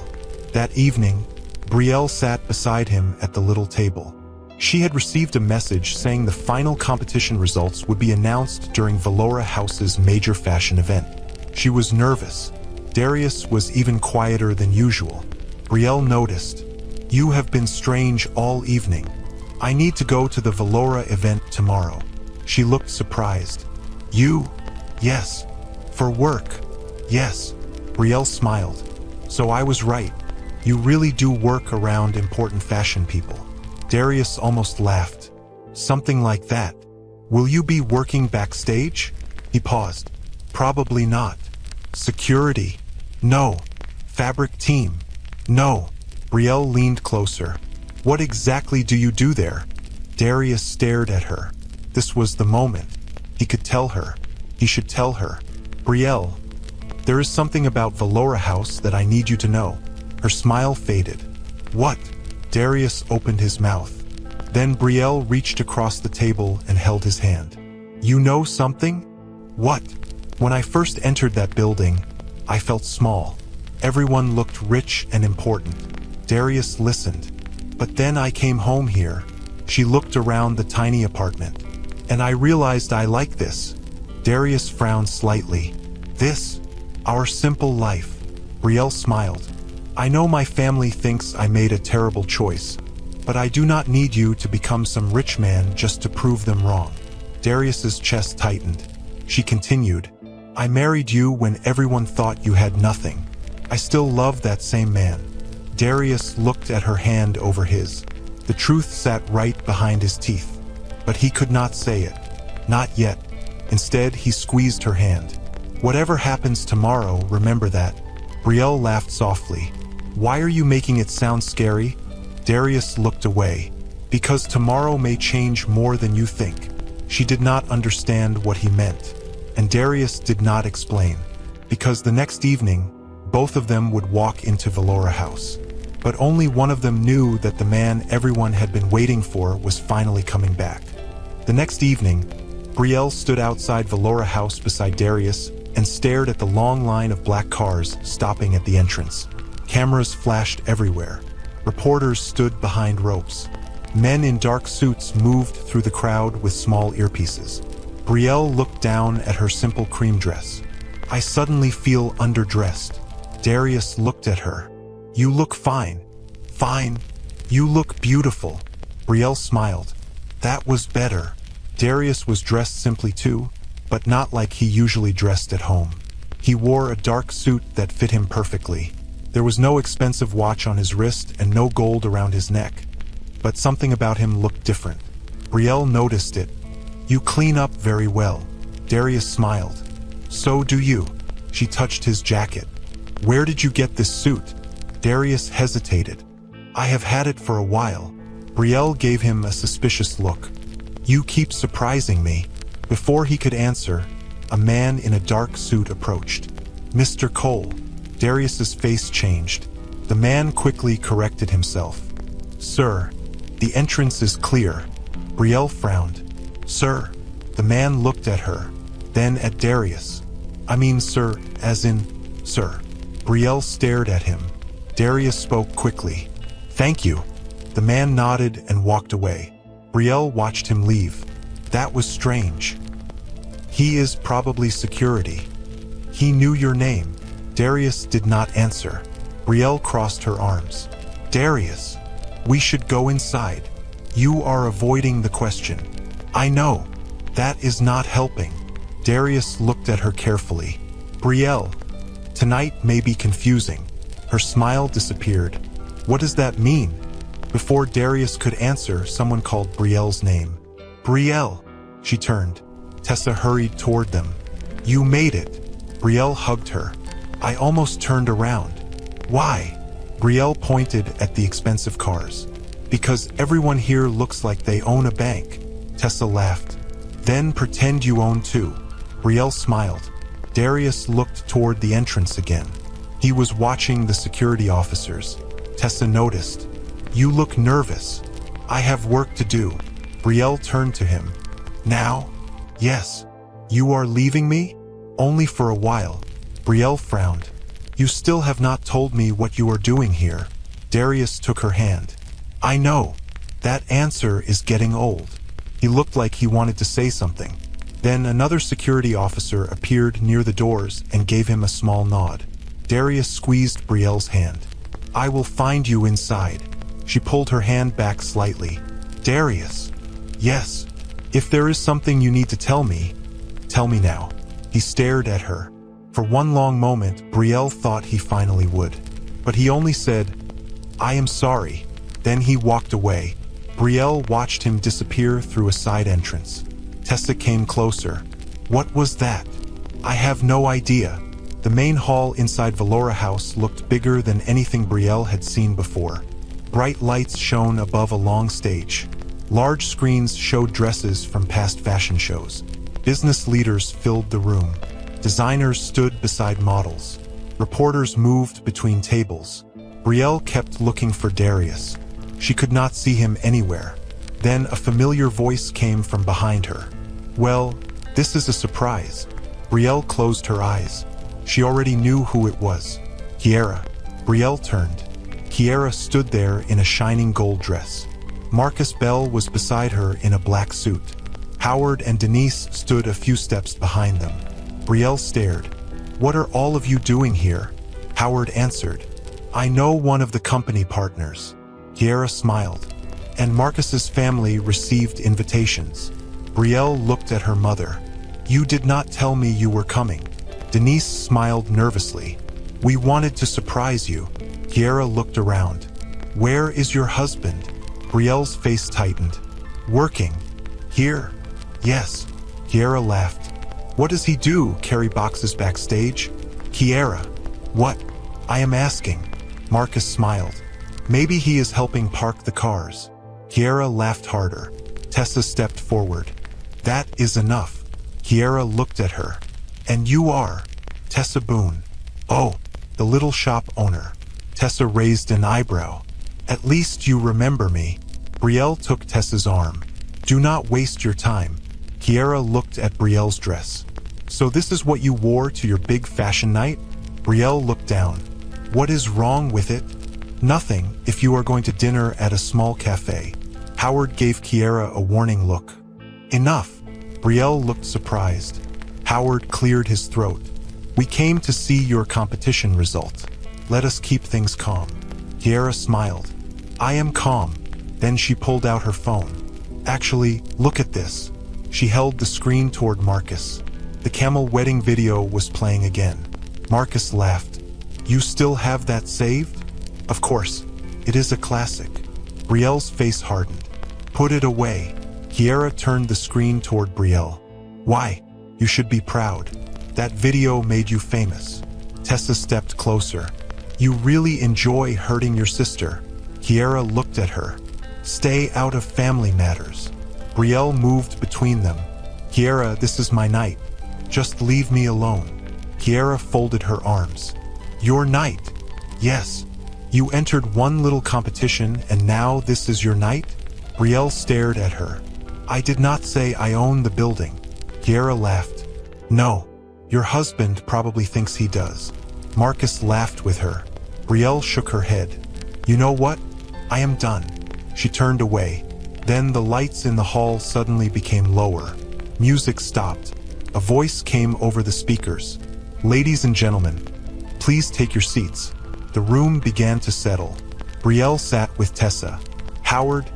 A: That evening, Brielle sat beside him at the little table. She had received a message saying the final competition results would be announced during Valora House's major fashion event. She was nervous. Darius was even quieter than usual. Brielle noticed. You have been strange all evening. I need to go to the Valora event tomorrow. She looked surprised. You? Yes. For work? Yes. Brielle smiled. So I was right. You really do work around important fashion people. Darius almost laughed. Something like that. Will you be working backstage? He paused. Probably not. Security? No. Fabric team? No. Brielle leaned closer. What exactly do you do there? Darius stared at her. This was the moment. He could tell her. He should tell her. Brielle, there is something about Valora House that I need you to know. Her smile faded. What? Darius opened his mouth. Then Brielle reached across the table and held his hand. You know something? What? When I first entered that building, I felt small. Everyone looked rich and important. Darius listened. But then I came home here. She looked around the tiny apartment. And I realized I like this. Darius frowned slightly. This? Our simple life. Brielle smiled. I know my family thinks I made a terrible choice, but I do not need you to become some rich man just to prove them wrong. Darius's chest tightened. She continued, I married you when everyone thought you had nothing. I still love that same man. Darius looked at her hand over his. The truth sat right behind his teeth, but he could not say it. Not yet. Instead, he squeezed her hand. Whatever happens tomorrow, remember that. Brielle laughed softly. Why are you making it sound scary? Darius looked away. Because tomorrow may change more than you think. She did not understand what he meant. And Darius did not explain. Because the next evening, both of them would walk into Valora House. But only one of them knew that the man everyone had been waiting for was finally coming back. The next evening, Brielle stood outside Valora House beside Darius and stared at the long line of black cars stopping at the entrance. Cameras flashed everywhere. Reporters stood behind ropes. Men in dark suits moved through the crowd with small earpieces. Brielle looked down at her simple cream dress. I suddenly feel underdressed. Darius looked at her. You look fine. Fine. You look beautiful. Brielle smiled. That was better. Darius was dressed simply too, but not like he usually dressed at home. He wore a dark suit that fit him perfectly. There was no expensive watch on his wrist and no gold around his neck. But something about him looked different. Brielle noticed it. You clean up very well. Darius smiled. So do you. She touched his jacket. Where did you get this suit? Darius hesitated. I have had it for a while. Brielle gave him a suspicious look. You keep surprising me. Before he could answer, a man in a dark suit approached. Mr. Cole. Darius's face changed. The man quickly corrected himself. Sir, the entrance is clear. Brielle frowned. Sir. The man looked at her, then at Darius. I mean, sir, as in, sir. Brielle stared at him. Darius spoke quickly. Thank you. The man nodded and walked away. Brielle watched him leave. That was strange. He is probably security. He knew your name. Darius did not answer. Brielle crossed her arms. Darius, we should go inside. You are avoiding the question. I know. That is not helping. Darius looked at her carefully. Brielle, tonight may be confusing. Her smile disappeared. What does that mean? Before Darius could answer, someone called Brielle's name. Brielle! She turned. Tessa hurried toward them. You made it. Brielle hugged her. I almost turned around. Why? Brielle pointed at the expensive cars. Because everyone here looks like they own a bank. Tessa laughed. Then pretend you own too. Brielle smiled. Darius looked toward the entrance again. He was watching the security officers. Tessa noticed. You look nervous. I have work to do. Brielle turned to him. Now? Yes. You are leaving me? Only for a while. Brielle frowned. You still have not told me what you are doing here. Darius took her hand. I know. That answer is getting old. He looked like he wanted to say something. Then another security officer appeared near the doors and gave him a small nod. Darius squeezed Brielle's hand. I will find you inside. She pulled her hand back slightly. Darius. Yes. If there is something you need to tell me now. He stared at her. For one long moment, Brielle thought he finally would. But he only said, I am sorry. Then he walked away. Brielle watched him disappear through a side entrance. Tessa came closer. What was that? I have no idea. The main hall inside Valora House looked bigger than anything Brielle had seen before. Bright lights shone above a long stage. Large screens showed dresses from past fashion shows. Business leaders filled the room. Designers stood beside models. Reporters moved between tables. Brielle kept looking for Darius. She could not see him anywhere. Then a familiar voice came from behind her. Well, this is a surprise. Brielle closed her eyes. She already knew who it was. Kiera. Brielle turned. Kiera stood there in a shining gold dress. Marcus Bell was beside her in a black suit. Howard and Denise stood a few steps behind them. Brielle stared. What are all of you doing here? Howard answered. I know one of the company partners. Kiera smiled. And Marcus's family received invitations. Brielle looked at her mother. You did not tell me you were coming. Denise smiled nervously. We wanted to surprise you. Kiera looked around. Where is your husband? Brielle's face tightened. Working. Here? Yes. Kiera laughed. What does he do, carry boxes backstage? Kiera. What? I am asking. Marcus smiled. Maybe he is helping park the cars. Kiera laughed harder. Tessa stepped forward. That is enough. Kiera looked at her. And you are? Tessa Boone. Oh, the little shop owner. Tessa raised an eyebrow. At least you remember me. Brielle took Tessa's arm. Do not waste your time. Kiera looked at Brielle's dress. So this is what you wore to your big fashion night? Brielle looked down. What is wrong with it? Nothing, if you are going to dinner at a small cafe. Howard gave Kiera a warning look. Enough. Brielle looked surprised. Howard cleared his throat. We came to see your competition result. Let us keep things calm. Kiera smiled. I am calm. Then she pulled out her phone. Actually, look at this. She held the screen toward Marcus. The Camel wedding video was playing again. Marcus laughed. You still have that saved? Of course. It is a classic. Brielle's face hardened. Put it away. Kiera turned the screen toward Brielle. Why? You should be proud. That video made you famous. Tessa stepped closer. You really enjoy hurting your sister. Kiera looked at her. Stay out of family matters. Brielle moved between them. Kiera, this is my night. Just leave me alone. Kiera folded her arms. Your night? Yes. You entered one little competition and now this is your night? Brielle stared at her. I did not say I own the building. Kiera laughed. No. Your husband probably thinks he does. Marcus laughed with her. Brielle shook her head. You know what? I am done. She turned away. Then the lights in the hall suddenly became lower. Music stopped. A voice came over the speakers. "Ladies and gentlemen, please take your seats." The room began to settle. Brielle sat with Tessa. Howard,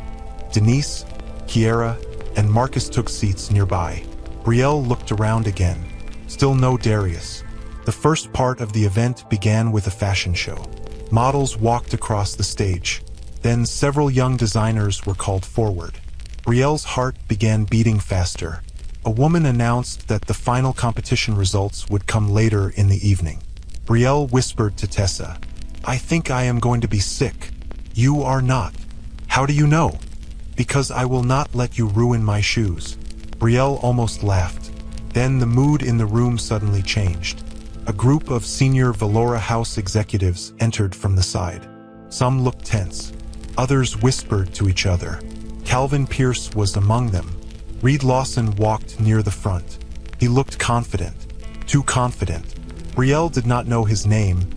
A: Denise, Kiera, and Marcus took seats nearby. Brielle looked around again. Still no Darius. The first part of the event began with a fashion show. Models walked across the stage. Then several young designers were called forward. Brielle's heart began beating faster. A woman announced that the final competition results would come later in the evening. Brielle whispered to Tessa, "I think I am going to be sick." "You are not." "How do you know?" "Because I will not let you ruin my shoes." Brielle almost laughed. Then the mood in the room suddenly changed. A group of senior Valora House executives entered from the side. Some looked tense. Others whispered to each other. Calvin Pierce was among them. Reed Lawson walked near the front. He looked confident. Too confident. Brielle did not know his name,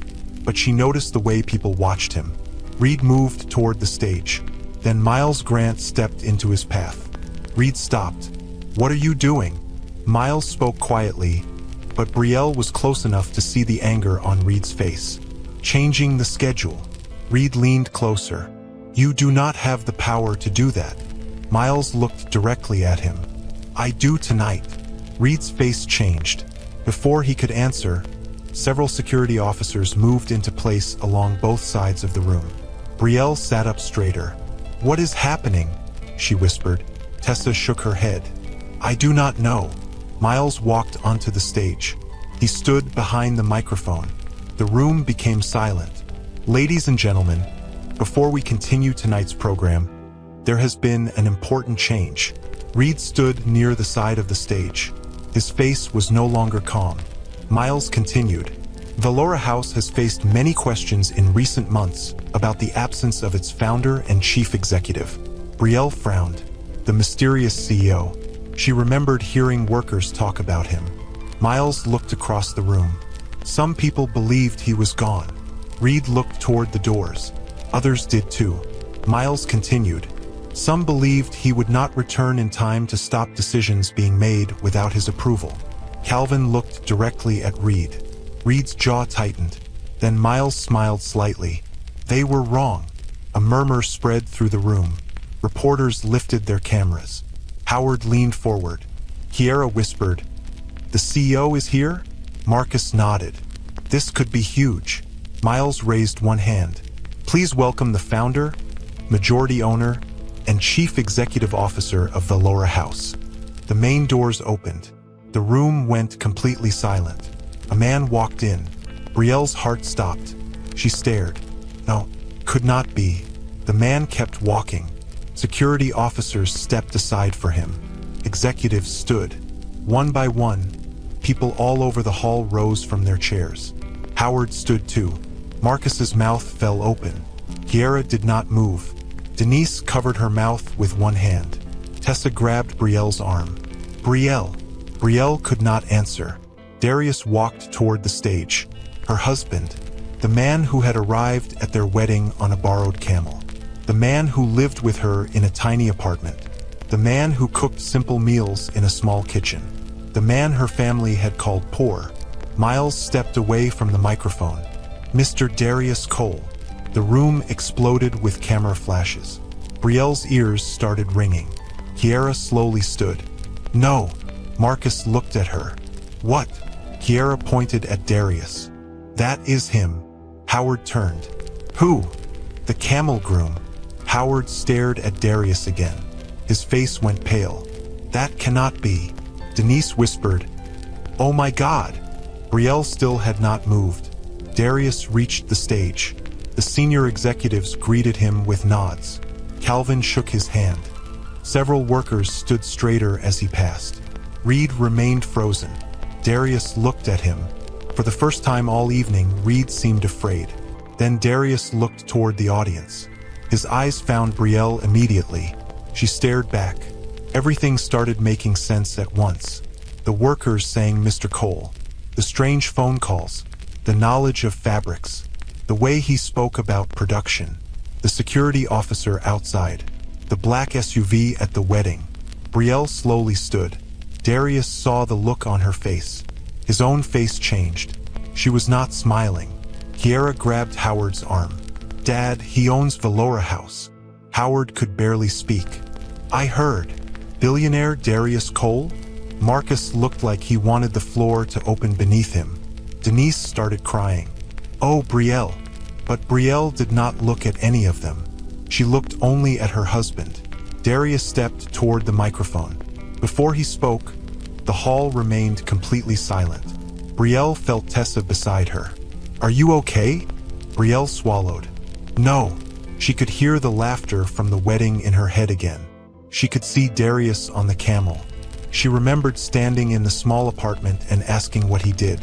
A: but she noticed the way people watched him. Reed moved toward the stage. Then Miles Grant stepped into his path. Reed stopped. "What are you doing?" Miles spoke quietly, but Brielle was close enough to see the anger on Reed's face. "Changing the schedule." Reed leaned closer. "You do not have the power to do that." Miles looked directly at him. "I do tonight." Reed's face changed. Before he could answer, several security officers moved into place along both sides of the room. Brielle sat up straighter. "What is happening?" she whispered. Tessa shook her head. "I do not know." Miles walked onto the stage. He stood behind the microphone. The room became silent. "Ladies and gentlemen, before we continue tonight's program, there has been an important change." Reed stood near the side of the stage. His face was no longer calm. Miles continued. "Valora House has faced many questions in recent months about the absence of its founder and chief executive." Brielle frowned. The mysterious CEO. She remembered hearing workers talk about him. Miles looked across the room. Some people believed he was gone. Reed looked toward the doors. Others did too. Miles continued. "Some believed he would not return in time to stop decisions being made without his approval." Calvin looked directly at Reed. Reed's jaw tightened. Then Miles smiled slightly. "They were wrong." A murmur spread through the room. Reporters lifted their cameras. Howard leaned forward. Kiera whispered, "The CEO is here?" Marcus nodded. "This could be huge." Miles raised one hand. "Please welcome the founder, majority owner, and chief executive officer of Valora House." The main doors opened. The room went completely silent. A man walked in. Brielle's heart stopped. She stared. No, could not be. The man kept walking. Security officers stepped aside for him. Executives stood. One by one, people all over the hall rose from their chairs. Howard stood too. Marcus's mouth fell open. Kiera did not move. Denise covered her mouth with one hand. Tessa grabbed Brielle's arm. "Brielle." Brielle could not answer. Darius walked toward the stage. Her husband, the man who had arrived at their wedding on a borrowed camel. The man who lived with her in a tiny apartment. The man who cooked simple meals in a small kitchen. The man her family had called poor. Miles stepped away from the microphone. "Mr. Darius Cole." The room exploded with camera flashes. Brielle's ears started ringing. Kiera slowly stood. "No." Marcus looked at her. "What?" Kiera pointed at Darius. "That is him." Howard turned. "Who?" "The camel groom." Howard stared at Darius again. His face went pale. "That cannot be." Denise whispered, "Oh my God!" Brielle still had not moved. Darius reached the stage. The senior executives greeted him with nods. Calvin shook his hand. Several workers stood straighter as he passed. Reed remained frozen. Darius looked at him. For the first time all evening, Reed seemed afraid. Then Darius looked toward the audience. His eyes found Brielle immediately. She stared back. Everything started making sense at once. The workers saying Mr. Cole. The strange phone calls. The knowledge of fabrics. The way he spoke about production. The security officer outside. The black SUV at the wedding. Brielle slowly stood. Darius saw the look on her face. His own face changed. She was not smiling. Kiera grabbed Howard's arm. "Dad, he owns Valora House." Howard could barely speak. "I heard. Billionaire Darius Cole?" Marcus looked like he wanted the floor to open beneath him. Denise started crying. "Oh, Brielle." But Brielle did not look at any of them. She looked only at her husband. Darius stepped toward the microphone. Before he spoke, the hall remained completely silent. Brielle felt Tessa beside her. "Are you okay?" Brielle swallowed. "No." She could hear the laughter from the wedding in her head again. She could see Darius on the camel. She remembered standing in the small apartment and asking what he did.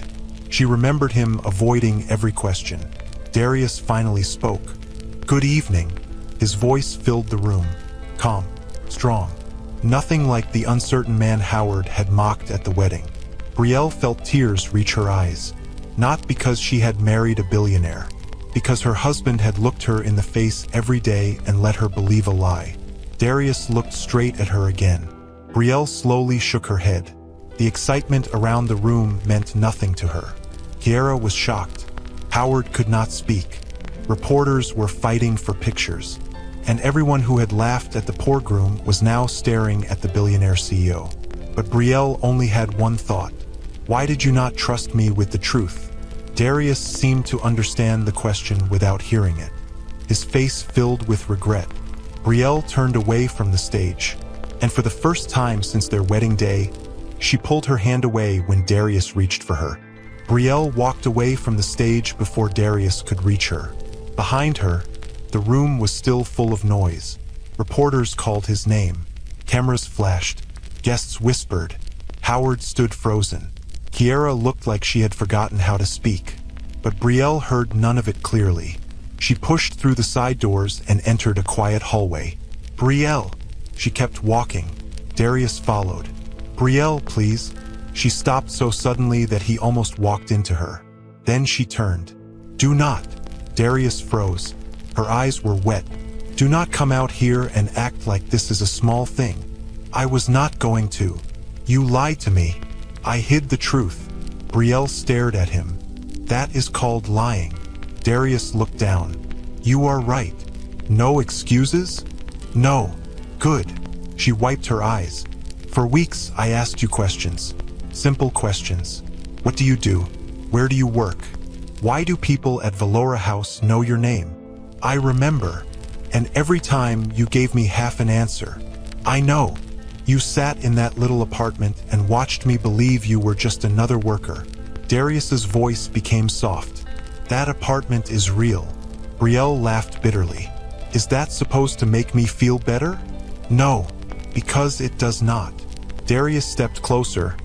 A: She remembered him avoiding every question. Darius finally spoke. "Good evening." His voice filled the room. Calm, strong. Nothing like the uncertain man Howard had mocked at the wedding. Brielle felt tears reach her eyes. Not because she had married a billionaire. Because her husband had looked her in the face every day and let her believe a lie. Darius looked straight at her again. Brielle slowly shook her head. The excitement around the room meant nothing to her. Kiera was shocked. Howard could not speak. Reporters were fighting for pictures. And everyone who had laughed at the poor groom was now staring at the billionaire CEO. But Brielle only had one thought. Why did you not trust me with the truth? Darius seemed to understand the question without hearing it. His face filled with regret. Brielle turned away from the stage. And for the first time since their wedding day, she pulled her hand away when Darius reached for her. Brielle walked away from the stage before Darius could reach her. Behind her, the room was still full of noise. Reporters called his name. Cameras flashed. Guests whispered. Howard stood frozen. Kiera looked like she had forgotten how to speak. But Brielle heard none of it clearly. She pushed through the side doors and entered a quiet hallway. "Brielle!" She kept walking. Darius followed. "Brielle, please." She stopped so suddenly that he almost walked into her. Then she turned. "Do not." Darius froze. Her eyes were wet. "Do not come out here and act like this is a small thing." "I was not going to." "You lied to me." "I hid the truth." Brielle stared at him. "That is called lying." Darius looked down. "You are right." "No excuses?" "No." "Good." She wiped her eyes. "For weeks I asked you questions. Simple questions. What do you do? Where do you work? Why do people at Valora House know your name? I remember. And every time you gave me half an answer. I know. You sat in that little apartment and watched me believe you were just another worker." Darius's voice became soft. "That apartment is real." Brielle laughed bitterly. "Is that supposed to make me feel better?" "No, because it does not." Darius stepped closer,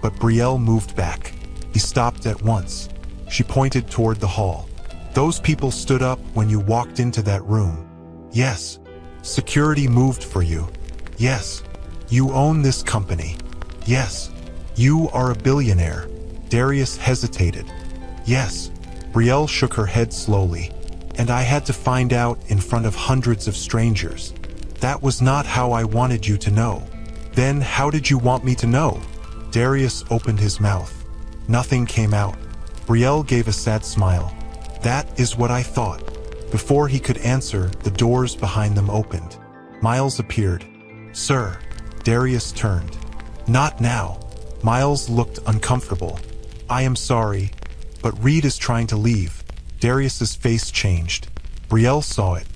A: but Brielle moved back. He stopped at once. She pointed toward the hall. "Those people stood up when you walked into that room." "Yes." "Security moved for you." "Yes." "You own this company." "Yes." "You are a billionaire." Darius hesitated. "Yes." Brielle shook her head slowly. "And I had to find out in front of hundreds of strangers. That was not how I wanted you to know." "Then how did you want me to know?" Darius opened his mouth. Nothing came out. Brielle gave a sad smile. "That is what I thought." Before he could answer, the doors behind them opened. Miles appeared. "Sir." Darius turned. "Not now." Miles looked uncomfortable. "I am sorry, but Reed is trying to leave." Darius's face changed. Brielle saw it.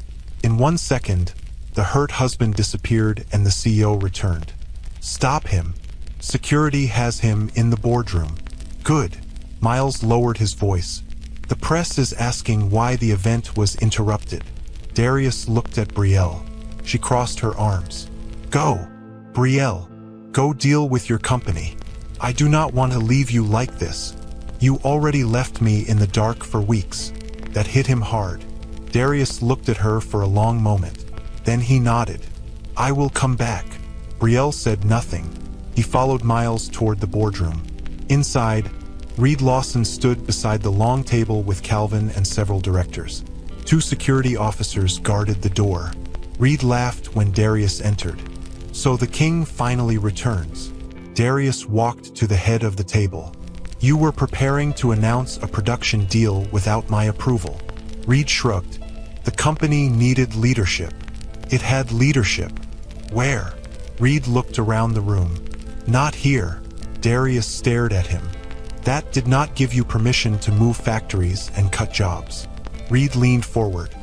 A: In 1 second, the hurt husband disappeared and the CEO returned. "Stop him. Security has him in the boardroom." "Good." Miles lowered his voice. "The press is asking why the event was interrupted." Darius looked at Brielle. She crossed her arms. "Go, Brielle. Go deal with your company. I do not want to leave you like this. You already left me in the dark for weeks." That hit him hard. Darius looked at her for a long moment. Then he nodded. "I will come back." Brielle said nothing. He followed Miles toward the boardroom. Inside, Reed Lawson stood beside the long table with Calvin and several directors. 2 security officers guarded the door. Reed laughed when Darius entered. "So the king finally returns." Darius walked to the head of the table. You were preparing to announce a production deal without my approval. Reed shrugged. The company needed leadership. It had leadership. Where? Reed looked around the room. Not here. Darius stared at him. That did not give you permission to move factories and cut jobs. Reed leaned forward.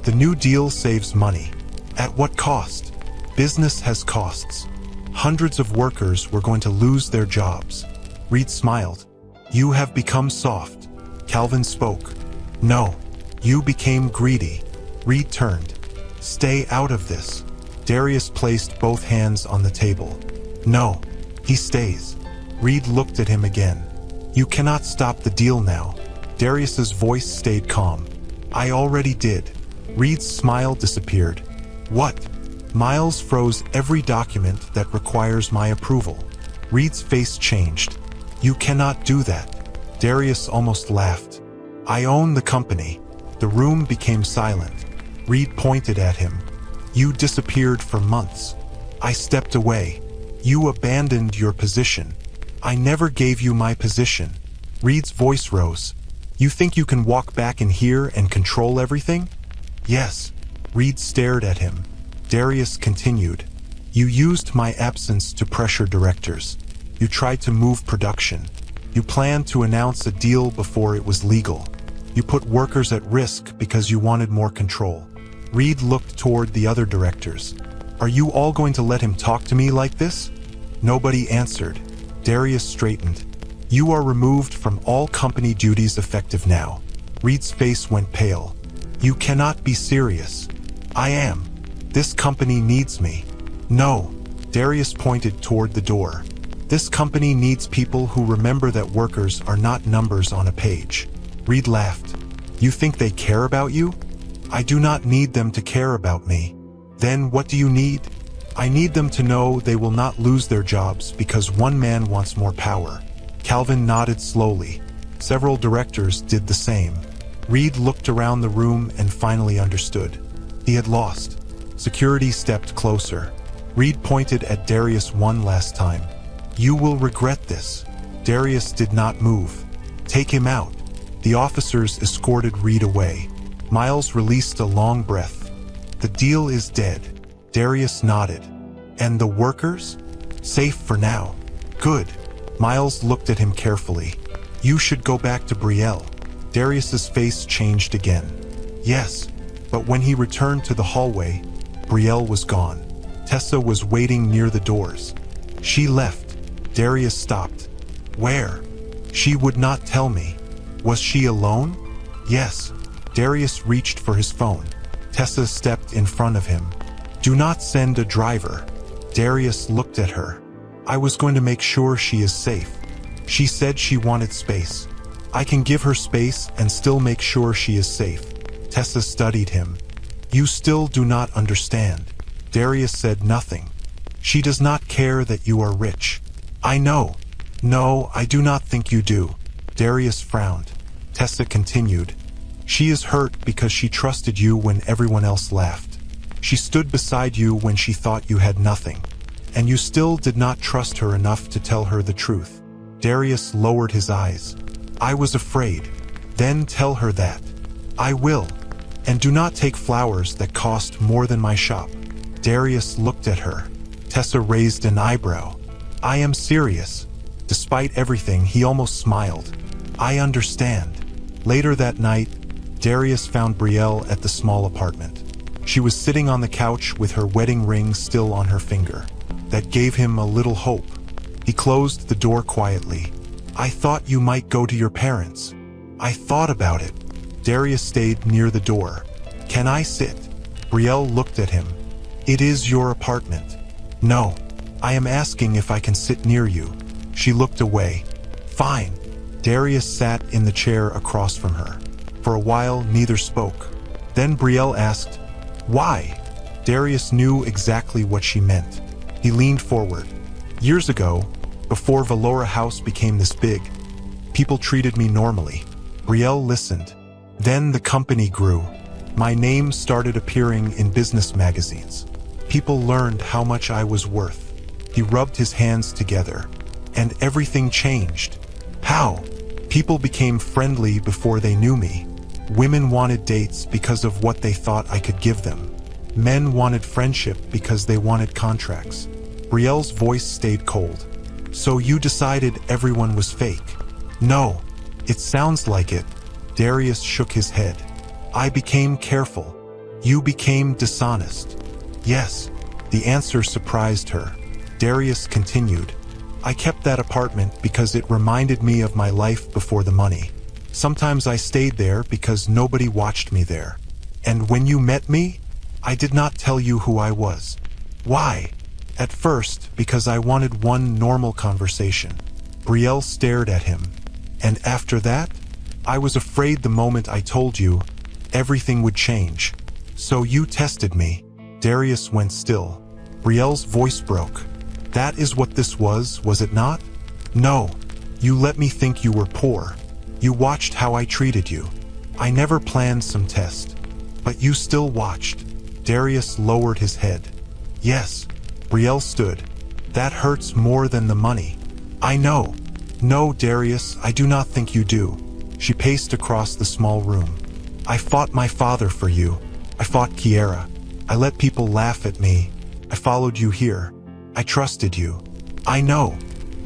A: The new deal saves money. At what cost? Business has costs. Hundreds of workers were going to lose their jobs. Reed smiled. You have become soft. Calvin spoke. No. You became greedy. Reed turned. Stay out of this. Darius placed both hands on the table. No. He stays. Reed looked at him again. You cannot stop the deal now. Darius's voice stayed calm. I already did. Reed's smile disappeared. What? Miles froze every document that requires my approval. Reed's face changed. You cannot do that. Darius almost laughed. I own the company. The room became silent. Reed pointed at him. You disappeared for months. I stepped away. You abandoned your position. I never gave you my position. Reed's voice rose. You think you can walk back in here and control everything? Yes. Reed stared at him. Darius continued. You used my absence to pressure directors. You tried to move production. You planned to announce a deal before it was legal. You put workers at risk because you wanted more control. Reed looked toward the other directors. Are you all going to let him talk to me like this? Nobody answered. Darius straightened. You are removed from all company duties effective now. Reed's face went pale. You cannot be serious. I am. This company needs me. No. Darius pointed toward the door. This company needs people who remember that workers are not numbers on a page. Reed laughed. You think they care about you? I do not need them to care about me. Then what do you need? I need them to know they will not lose their jobs because one man wants more power. Calvin nodded slowly. Several directors did the same. Reed looked around the room and finally understood. He had lost. Security stepped closer. Reed pointed at Darius one last time. You will regret this. Darius did not move. Take him out. The officers escorted Reed away. Miles released a long breath. The deal is dead. Darius nodded. And the workers? Safe for now. Good. Miles looked at him carefully. You should go back to Betrayal. Darius's face changed again. Yes, but when he returned to the hallway, Betrayal was gone. Tessa was waiting near the doors. She left. Darius stopped. Where? She would not tell me. Was she alone? Yes. Darius reached for his phone. Tessa stepped in front of him. Do not send a driver. Darius looked at her. I was going to make sure she is safe. She said she wanted space. I can give her space and still make sure she is safe. Tessa studied him. You still do not understand. Darius said nothing. She does not care that you are rich. I know. No, I do not think you do. Darius frowned. Tessa continued. She is hurt because she trusted you when everyone else laughed. She stood beside you when she thought you had nothing. And you still did not trust her enough to tell her the truth. Darius lowered his eyes. I was afraid. Then tell her that. I will. And do not take flowers that cost more than my shop. Darius looked at her. Tessa raised an eyebrow. I am serious. Despite everything, he almost smiled. I understand. Later that night, Darius found Betrayal at the small apartment. She was sitting on the couch with her wedding ring still on her finger. That gave him a little hope. He closed the door quietly. I thought you might go to your parents. I thought about it. Darius stayed near the door. Can I sit? Betrayal looked at him. It is your apartment. No. I am asking if I can sit near you. She looked away. Fine. Darius sat in the chair across from her. For a while, neither spoke. Then Betrayal asked, Why? Darius knew exactly what she meant. He leaned forward. Years ago, before Valora House became this big, people treated me normally. Betrayal listened. Then the company grew. My name started appearing in business magazines. People learned how much I was worth. He rubbed his hands together. and everything changed. How? People became friendly before they knew me. Women wanted dates because of what they thought I could give them. Men wanted friendship because they wanted contracts. Brielle's voice stayed cold. So you decided everyone was fake? No. It sounds like it. Darius shook his head. I became careful. You became dishonest. Yes. The answer surprised her. Darius continued. I kept that apartment because it reminded me of my life before the money. Sometimes I stayed there because nobody watched me there. And when you met me, I did not tell you who I was. Why? At first, because I wanted one normal conversation. Brielle stared at him. And after that, I was afraid the moment I told you, everything would change. So you tested me. Darius went still. Brielle's voice broke. That is what this was it not? No. You let me think you were poor. You watched how I treated you. I never planned some test. But you still watched. Darius lowered his head. Yes. Brielle stood. That hurts more than the money. I know. No, Darius, I do not think you do. She paced across the small room. I fought my father for you. I fought Kiera. I let people laugh at me. I followed you here. I trusted you. I know.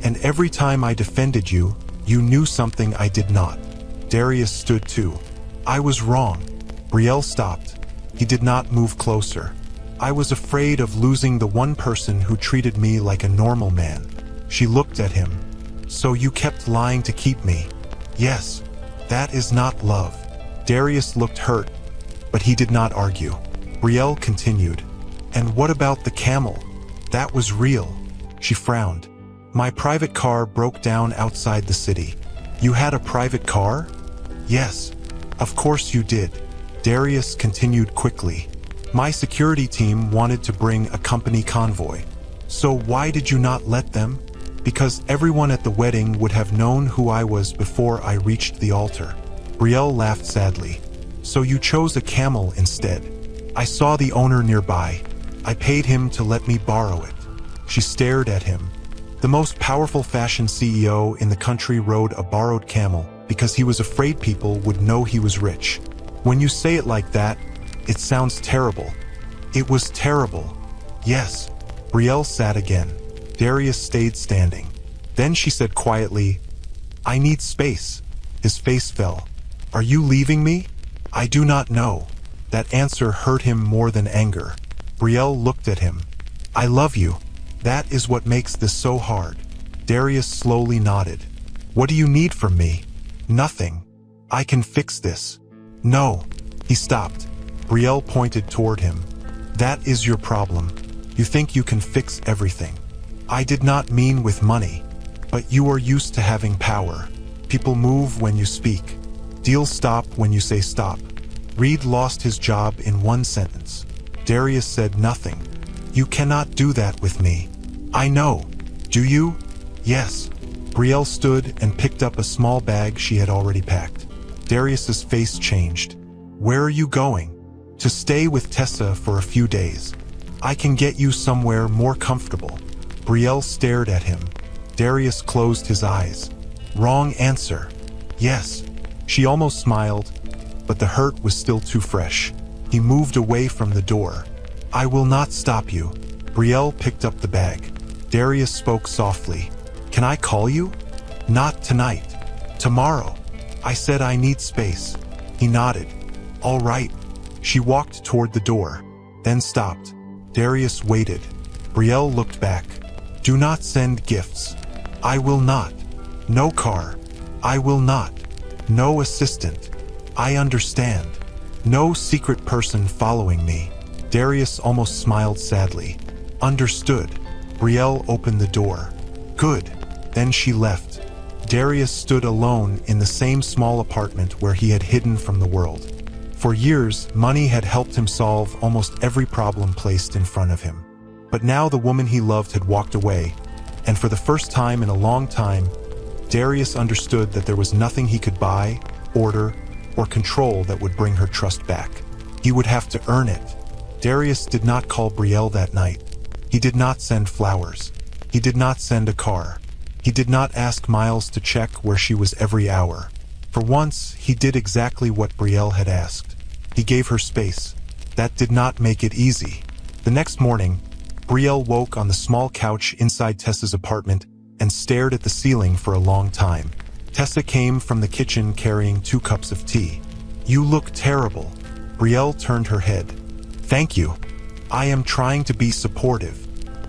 A: And every time I defended you, you knew something I did not. Darius stood too. I was wrong. Brielle stopped. He did not move closer. I was afraid of losing the one person who treated me like a normal man. She looked at him. So you kept lying to keep me? Yes. That is not love. Darius looked hurt, but he did not argue. Brielle continued. And what about the camel? That was real. She frowned. My private car broke down outside the city. You had a private car? Yes. Of course you did. Darius continued quickly. My security team wanted to bring a company convoy. So why did you not let them? Because everyone at the wedding would have known who I was before I reached the altar. Brielle laughed sadly. So you chose a camel instead. I saw the owner nearby. I paid him to let me borrow it. She stared at him. The most powerful fashion CEO in the country rode a borrowed camel because he was afraid people would know he was rich. When you say it like that, it sounds terrible. It was terrible. Yes. Brielle sat again. Darius stayed standing. Then she said quietly, I need space. His face fell. Are you leaving me? I do not know. That answer hurt him more than anger. Brielle looked at him. I love you. That is what makes this so hard. Darius slowly nodded. What do you need from me? Nothing. I can fix this. No. He stopped. Brielle pointed toward him. That is your problem. You think you can fix everything. I did not mean with money. But you are used to having power. People move when you speak. Deals stop when you say stop. Reed lost his job in one sentence. Darius said nothing. You cannot do that with me. I know. Do you? Yes. Brielle stood and picked up a small bag she had already packed. Darius's face changed. Where are you going? To stay with Tessa for a few days. I can get you somewhere more comfortable. Brielle stared at him. Darius closed his eyes. Wrong answer. Yes. She almost smiled, but the hurt was still too fresh. He moved away from the door. I will not stop you. Brielle picked up the bag. Darius spoke softly. Can I call you? Not tonight. Tomorrow. I said I need space. He nodded. All right. She walked toward the door, then stopped. Darius waited. Brielle looked back. Do not send gifts. I will not. No car. I will not. No assistant. I understand. No secret person following me. Darius almost smiled sadly. Understood. Brielle opened the door. Good. Then she left. Darius stood alone in the same small apartment where he had hidden from the world. For years, money had helped him solve almost every problem placed in front of him. But now the woman he loved had walked away, and for the first time in a long time, Darius understood that there was nothing he could buy, order, or control that would bring her trust back. He would have to earn it. Darius did not call Brielle that night. He did not send flowers. He did not send a car. He did not ask Miles to check where she was every hour. For once, he did exactly what Brielle had asked. He gave her space. That did not make it easy. The next morning, Brielle woke on the small couch inside Tessa's apartment and stared at the ceiling for a long time. Tessa came from the kitchen carrying 2 cups of tea. "You look terrible." Brielle turned her head. "Thank you. I am trying to be supportive.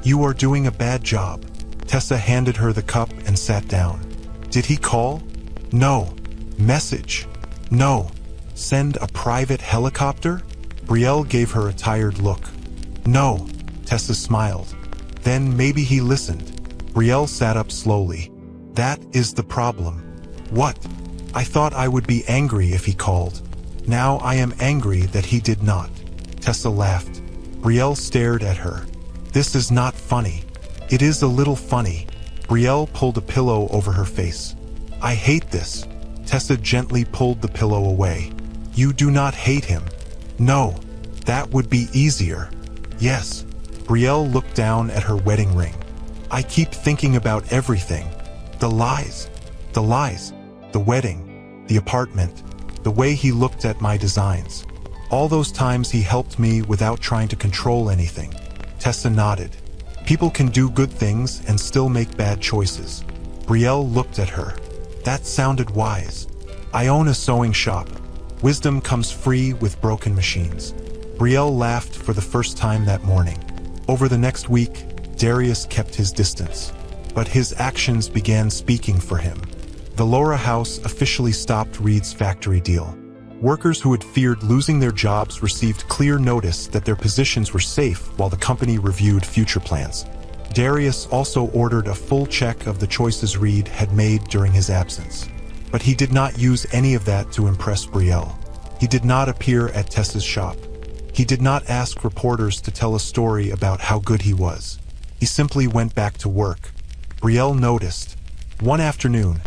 A: You are doing a bad job." Tessa handed her the cup and sat down. "Did he call?" "No." "Message?" "No." "Send a private helicopter?" Brielle gave her a tired look. "No." Tessa smiled. "Then maybe he listened." Brielle sat up slowly. "That is the problem." "What?" "I thought I would be angry if he called. Now I am angry that he did not." Tessa laughed. Brielle stared at her. "This is not funny." "It is a little funny." Brielle pulled a pillow over her face. "I hate this." Tessa gently pulled the pillow away. "You do not hate him." "No. That would be easier." "Yes." Brielle looked down at her wedding ring. "I keep thinking about everything. The lies. The lies. The wedding. The apartment. The way he looked at my designs. All those times he helped me without trying to control anything." Tessa nodded. "People can do good things and still make bad choices." Brielle looked at her. "That sounded wise. I own a sewing shop. Wisdom comes free with broken machines." Brielle laughed for the first time that morning. Over the next week, Darius kept his distance. But his actions began speaking for him. The Laura house officially stopped Reed's factory deal. Workers who had feared losing their jobs received clear notice that their positions were safe while the company reviewed future plans. Darius also ordered a full check of the choices Reed had made during his absence. But he did not use any of that to impress Brielle. He did not appear at Tessa's shop. He did not ask reporters to tell a story about how good he was. He simply went back to work. Brielle noticed. One afternoon,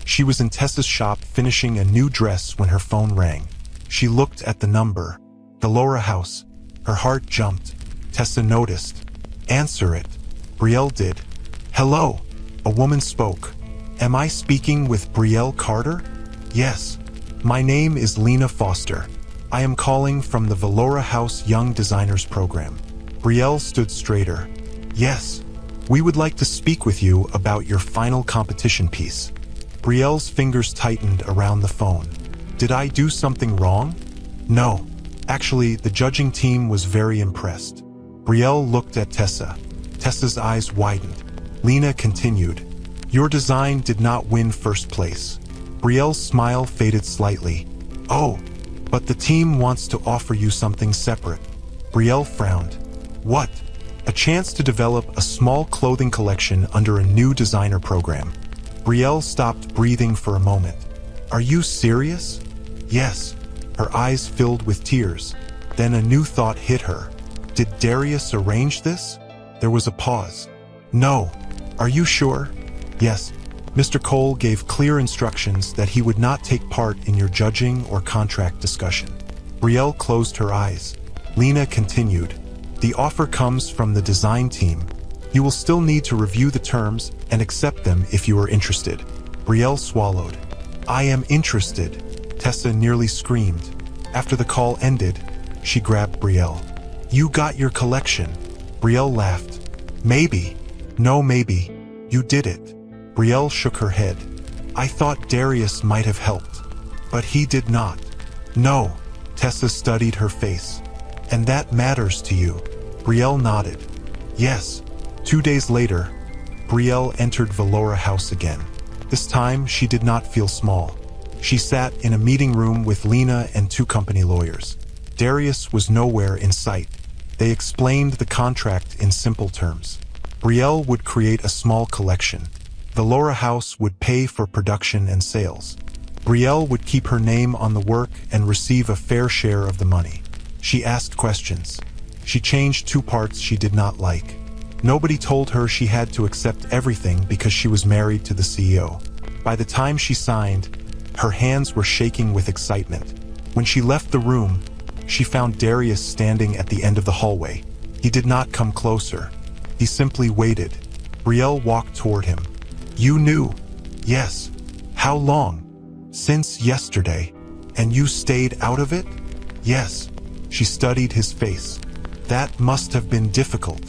A: she was in Tessa's shop finishing a new dress when her phone rang. She looked at the number. The Laura house. Her heart jumped. Tessa noticed. "Answer it." Brielle did. "Hello." A woman spoke. "Am I speaking with Brielle Carter?" "Yes." "My name is Lena Foster. I am calling from the Valora House Young Designers Program." Brielle stood straighter. "Yes. We would like to speak with you about your final competition piece." Brielle's fingers tightened around the phone. "Did I do something wrong?" "No. Actually, the judging team was very impressed." Brielle looked at Tessa. Tessa's eyes widened. Lena continued. "Your design did not win first place." Brielle's smile faded slightly. "Oh, but the team wants to offer you something separate." Brielle frowned. "What?" "A chance to develop a small clothing collection under a new designer program." Brielle stopped breathing for a moment. "Are you serious?" "Yes." Her eyes filled with tears. Then a new thought hit her. Did Darius arrange this? There was a pause. "No." "Are you sure?" "Yes." Mr. Cole gave clear instructions that he would not take part in your judging or contract discussion. Brielle closed her eyes. Lena continued. "The offer comes from the design team. You will still need to review the terms and accept them if you are interested." Brielle swallowed. "I am interested." Tessa nearly screamed. After the call ended, she grabbed Brielle. "You got your collection." Brielle laughed. "Maybe." "No, maybe. You did it." Brielle shook her head. "I thought Darius might have helped. But he did not." "No." Tessa studied her face. "And that matters to you?" Brielle nodded. "Yes." 2 days later, Brielle entered Valora House again. This time, she did not feel small. She sat in a meeting room with Lena and 2 company lawyers. Darius was nowhere in sight. They explained the contract in simple terms. Brielle would create a small collection. The Laura House would pay for production and sales. Brielle would keep her name on the work and receive a fair share of the money. She asked questions. She changed 2 parts she did not like. Nobody told her she had to accept everything because she was married to the CEO. By the time she signed, her hands were shaking with excitement. When she left the room, she found Darius standing at the end of the hallway. He did not come closer. He simply waited. Brielle walked toward him. You knew? Yes. How long? Since yesterday. And you stayed out of it? Yes. She studied his face. That must have been difficult.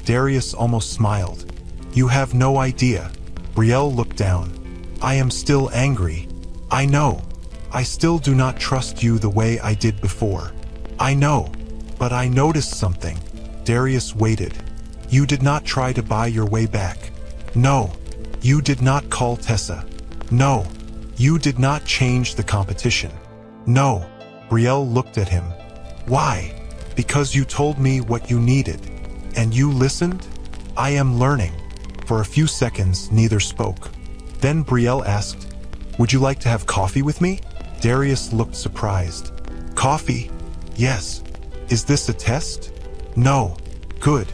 A: Darius almost smiled. You have no idea. Brielle looked down. I am still angry. I know. I still do not trust you the way I did before. I know. But I noticed something. Darius waited. You did not try to buy your way back. No. You did not call Tessa. No. You did not change the competition. No. Brielle looked at him. Why? Because you told me what you needed. And you listened? I am learning. For a few seconds, neither spoke. Then Brielle asked, Would you like to have coffee with me? Darius looked surprised. Coffee? Yes. Is this a test? No. Good.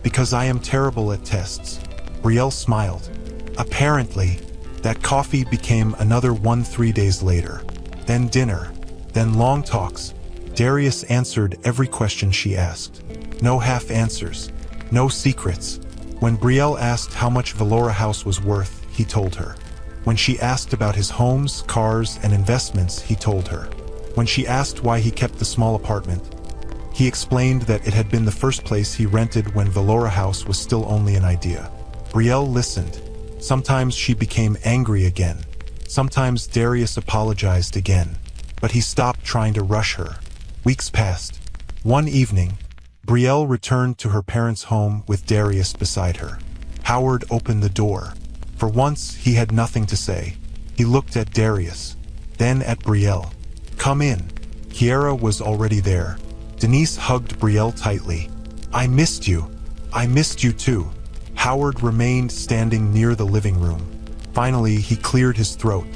A: Because I am terrible at tests. Brielle smiled. Apparently, that coffee became another one 3 days later. Then dinner. Then long talks. Darius answered every question she asked. No half answers. No secrets. When Brielle asked how much Valora House was worth, he told her. When she asked about his homes, cars, and investments, he told her. When she asked why he kept the small apartment, he explained that it had been the first place he rented when Valora House was still only an idea. Brielle listened. Sometimes she became angry again. Sometimes Darius apologized again. But he stopped trying to rush her. Weeks passed. One evening, Brielle returned to her parents' home with Darius beside her. Howard opened the door. For once, he had nothing to say. He looked at Darius, then at Brielle. Come in. Kiera was already there. Denise hugged Brielle tightly. I missed you. I missed you too. Howard remained standing near the living room. Finally, he cleared his throat.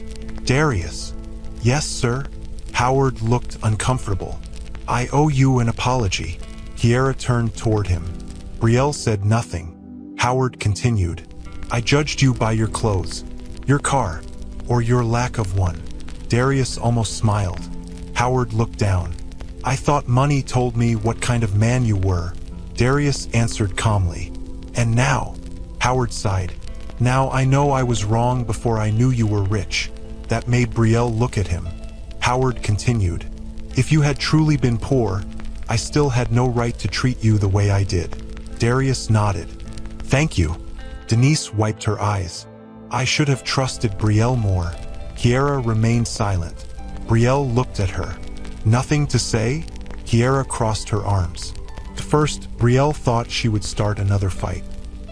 A: Darius. Yes, sir? Howard looked uncomfortable. I owe you an apology. Kiera turned toward him. Brielle said nothing. Howard continued. I judged you by your clothes, your car, or your lack of one. Darius almost smiled. Howard looked down. I thought money told me what kind of man you were. Darius answered calmly. And now? Howard sighed. Now I know I was wrong before I knew you were rich. That made Brielle look at him. Howard continued. If you had truly been poor, I still had no right to treat you the way I did. Darius nodded. Thank you. Denise wiped her eyes. I should have trusted Brielle more. Kiera remained silent. Brielle looked at her. Nothing to say? Kiera crossed her arms. At first, Brielle thought she would start another fight.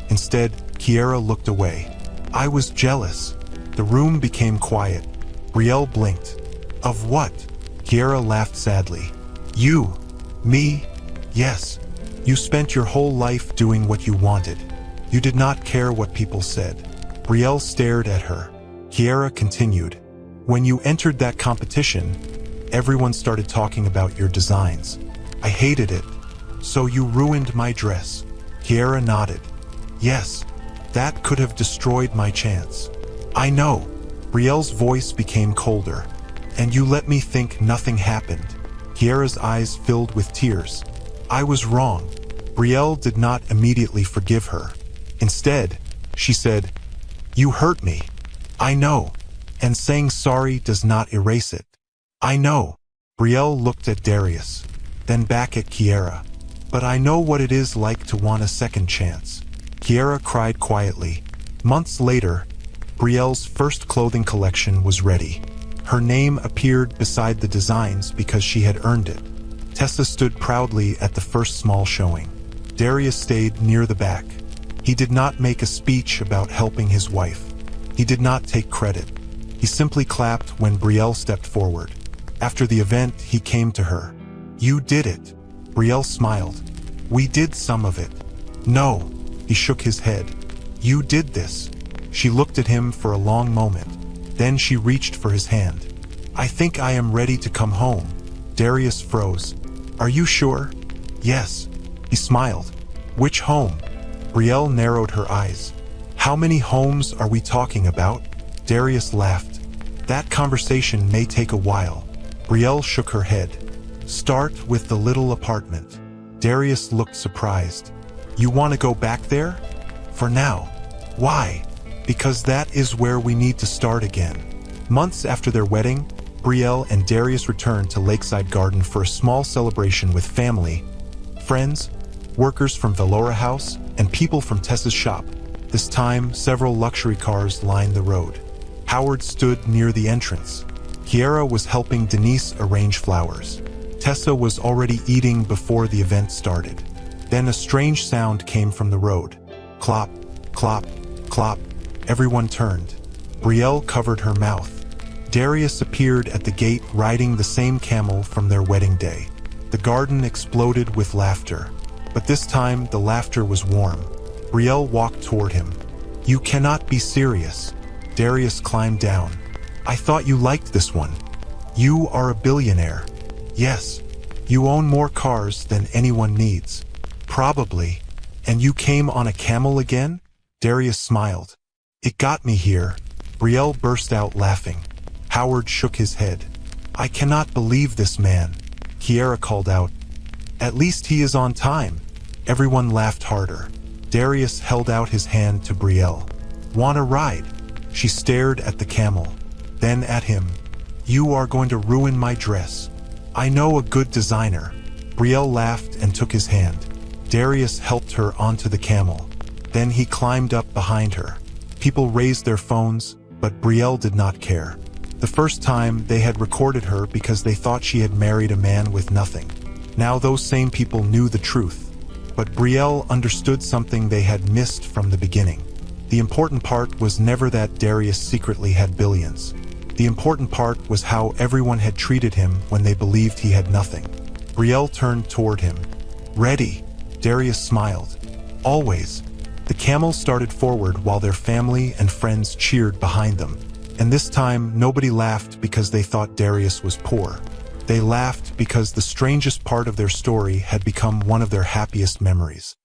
A: Instead, Kiera looked away. I was jealous. The room became quiet. Brielle blinked. Of what? Kiera laughed sadly. You. Me? Yes. You spent your whole life doing what you wanted. You did not care what people said. Brielle stared at her. Kiera continued. When you entered that competition, everyone started talking about your designs. I hated it. So you ruined my dress. Kiera nodded. Yes, that could have destroyed my chance. I know. Brielle's voice became colder. And you let me think nothing happened. Kiera's eyes filled with tears. I was wrong. Brielle did not immediately forgive her. Instead, she said, You hurt me. I know. And saying sorry does not erase it. I know. Brielle looked at Darius, then back at Kiera. But I know what it is like to want a second chance. Kiera cried quietly. Months later, Brielle's first clothing collection was ready. Her name appeared beside the designs because she had earned it. Tessa stood proudly at the first small showing. Darius stayed near the back. He did not make a speech about helping his wife. He did not take credit. He simply clapped when Brielle stepped forward. After the event, he came to her. You did it. Brielle smiled. We did some of it. No. He shook his head. You did this. She looked at him for a long moment. Then she reached for his hand. I think I am ready to come home. Darius froze. Are you sure? Yes. He smiled. Which home? Brielle narrowed her eyes. How many homes are we talking about? Darius laughed. That conversation may take a while. Brielle shook her head. Start with the little apartment. Darius looked surprised. You want to go back there? For now. Why? Because that is where we need to start again. Months after their wedding, Brielle and Darius returned to Lakeside Garden for a small celebration with family, friends, workers from Velora House, and people from Tessa's shop. This time, several luxury cars lined the road. Howard stood near the entrance. Kiara was helping Denise arrange flowers. Tessa was already eating before the event started. Then a strange sound came from the road. Clop, clop, clop. Everyone turned. Brielle covered her mouth. Darius appeared at the gate riding the same camel from their wedding day. The garden exploded with laughter. But this time, the laughter was warm. Brielle walked toward him. "You cannot be serious." Darius climbed down. "I thought you liked this one. You are a billionaire." "Yes. You own more cars than anyone needs." "Probably. And you came on a camel again?" Darius smiled. "It got me here." Brielle burst out laughing. Howard shook his head. "I cannot believe this man." Kiara called out. "At least he is on time." Everyone laughed harder. Darius held out his hand to Brielle. "Want a ride?" She stared at the camel, then at him. "You are going to ruin my dress. I know a good designer." Brielle laughed and took his hand. Darius helped her onto the camel. Then he climbed up behind her. People raised their phones, but Brielle did not care. The first time, they had recorded her because they thought she had married a man with nothing. Now those same people knew the truth. But Brielle understood something they had missed from the beginning. The important part was never that Darius secretly had billions. The important part was how everyone had treated him when they believed he had nothing. Brielle turned toward him. "Ready?" Darius smiled. "Always." The camel started forward while their family and friends cheered behind them. And this time, nobody laughed because they thought Darius was poor. They laughed because the strangest part of their story had become one of their happiest memories.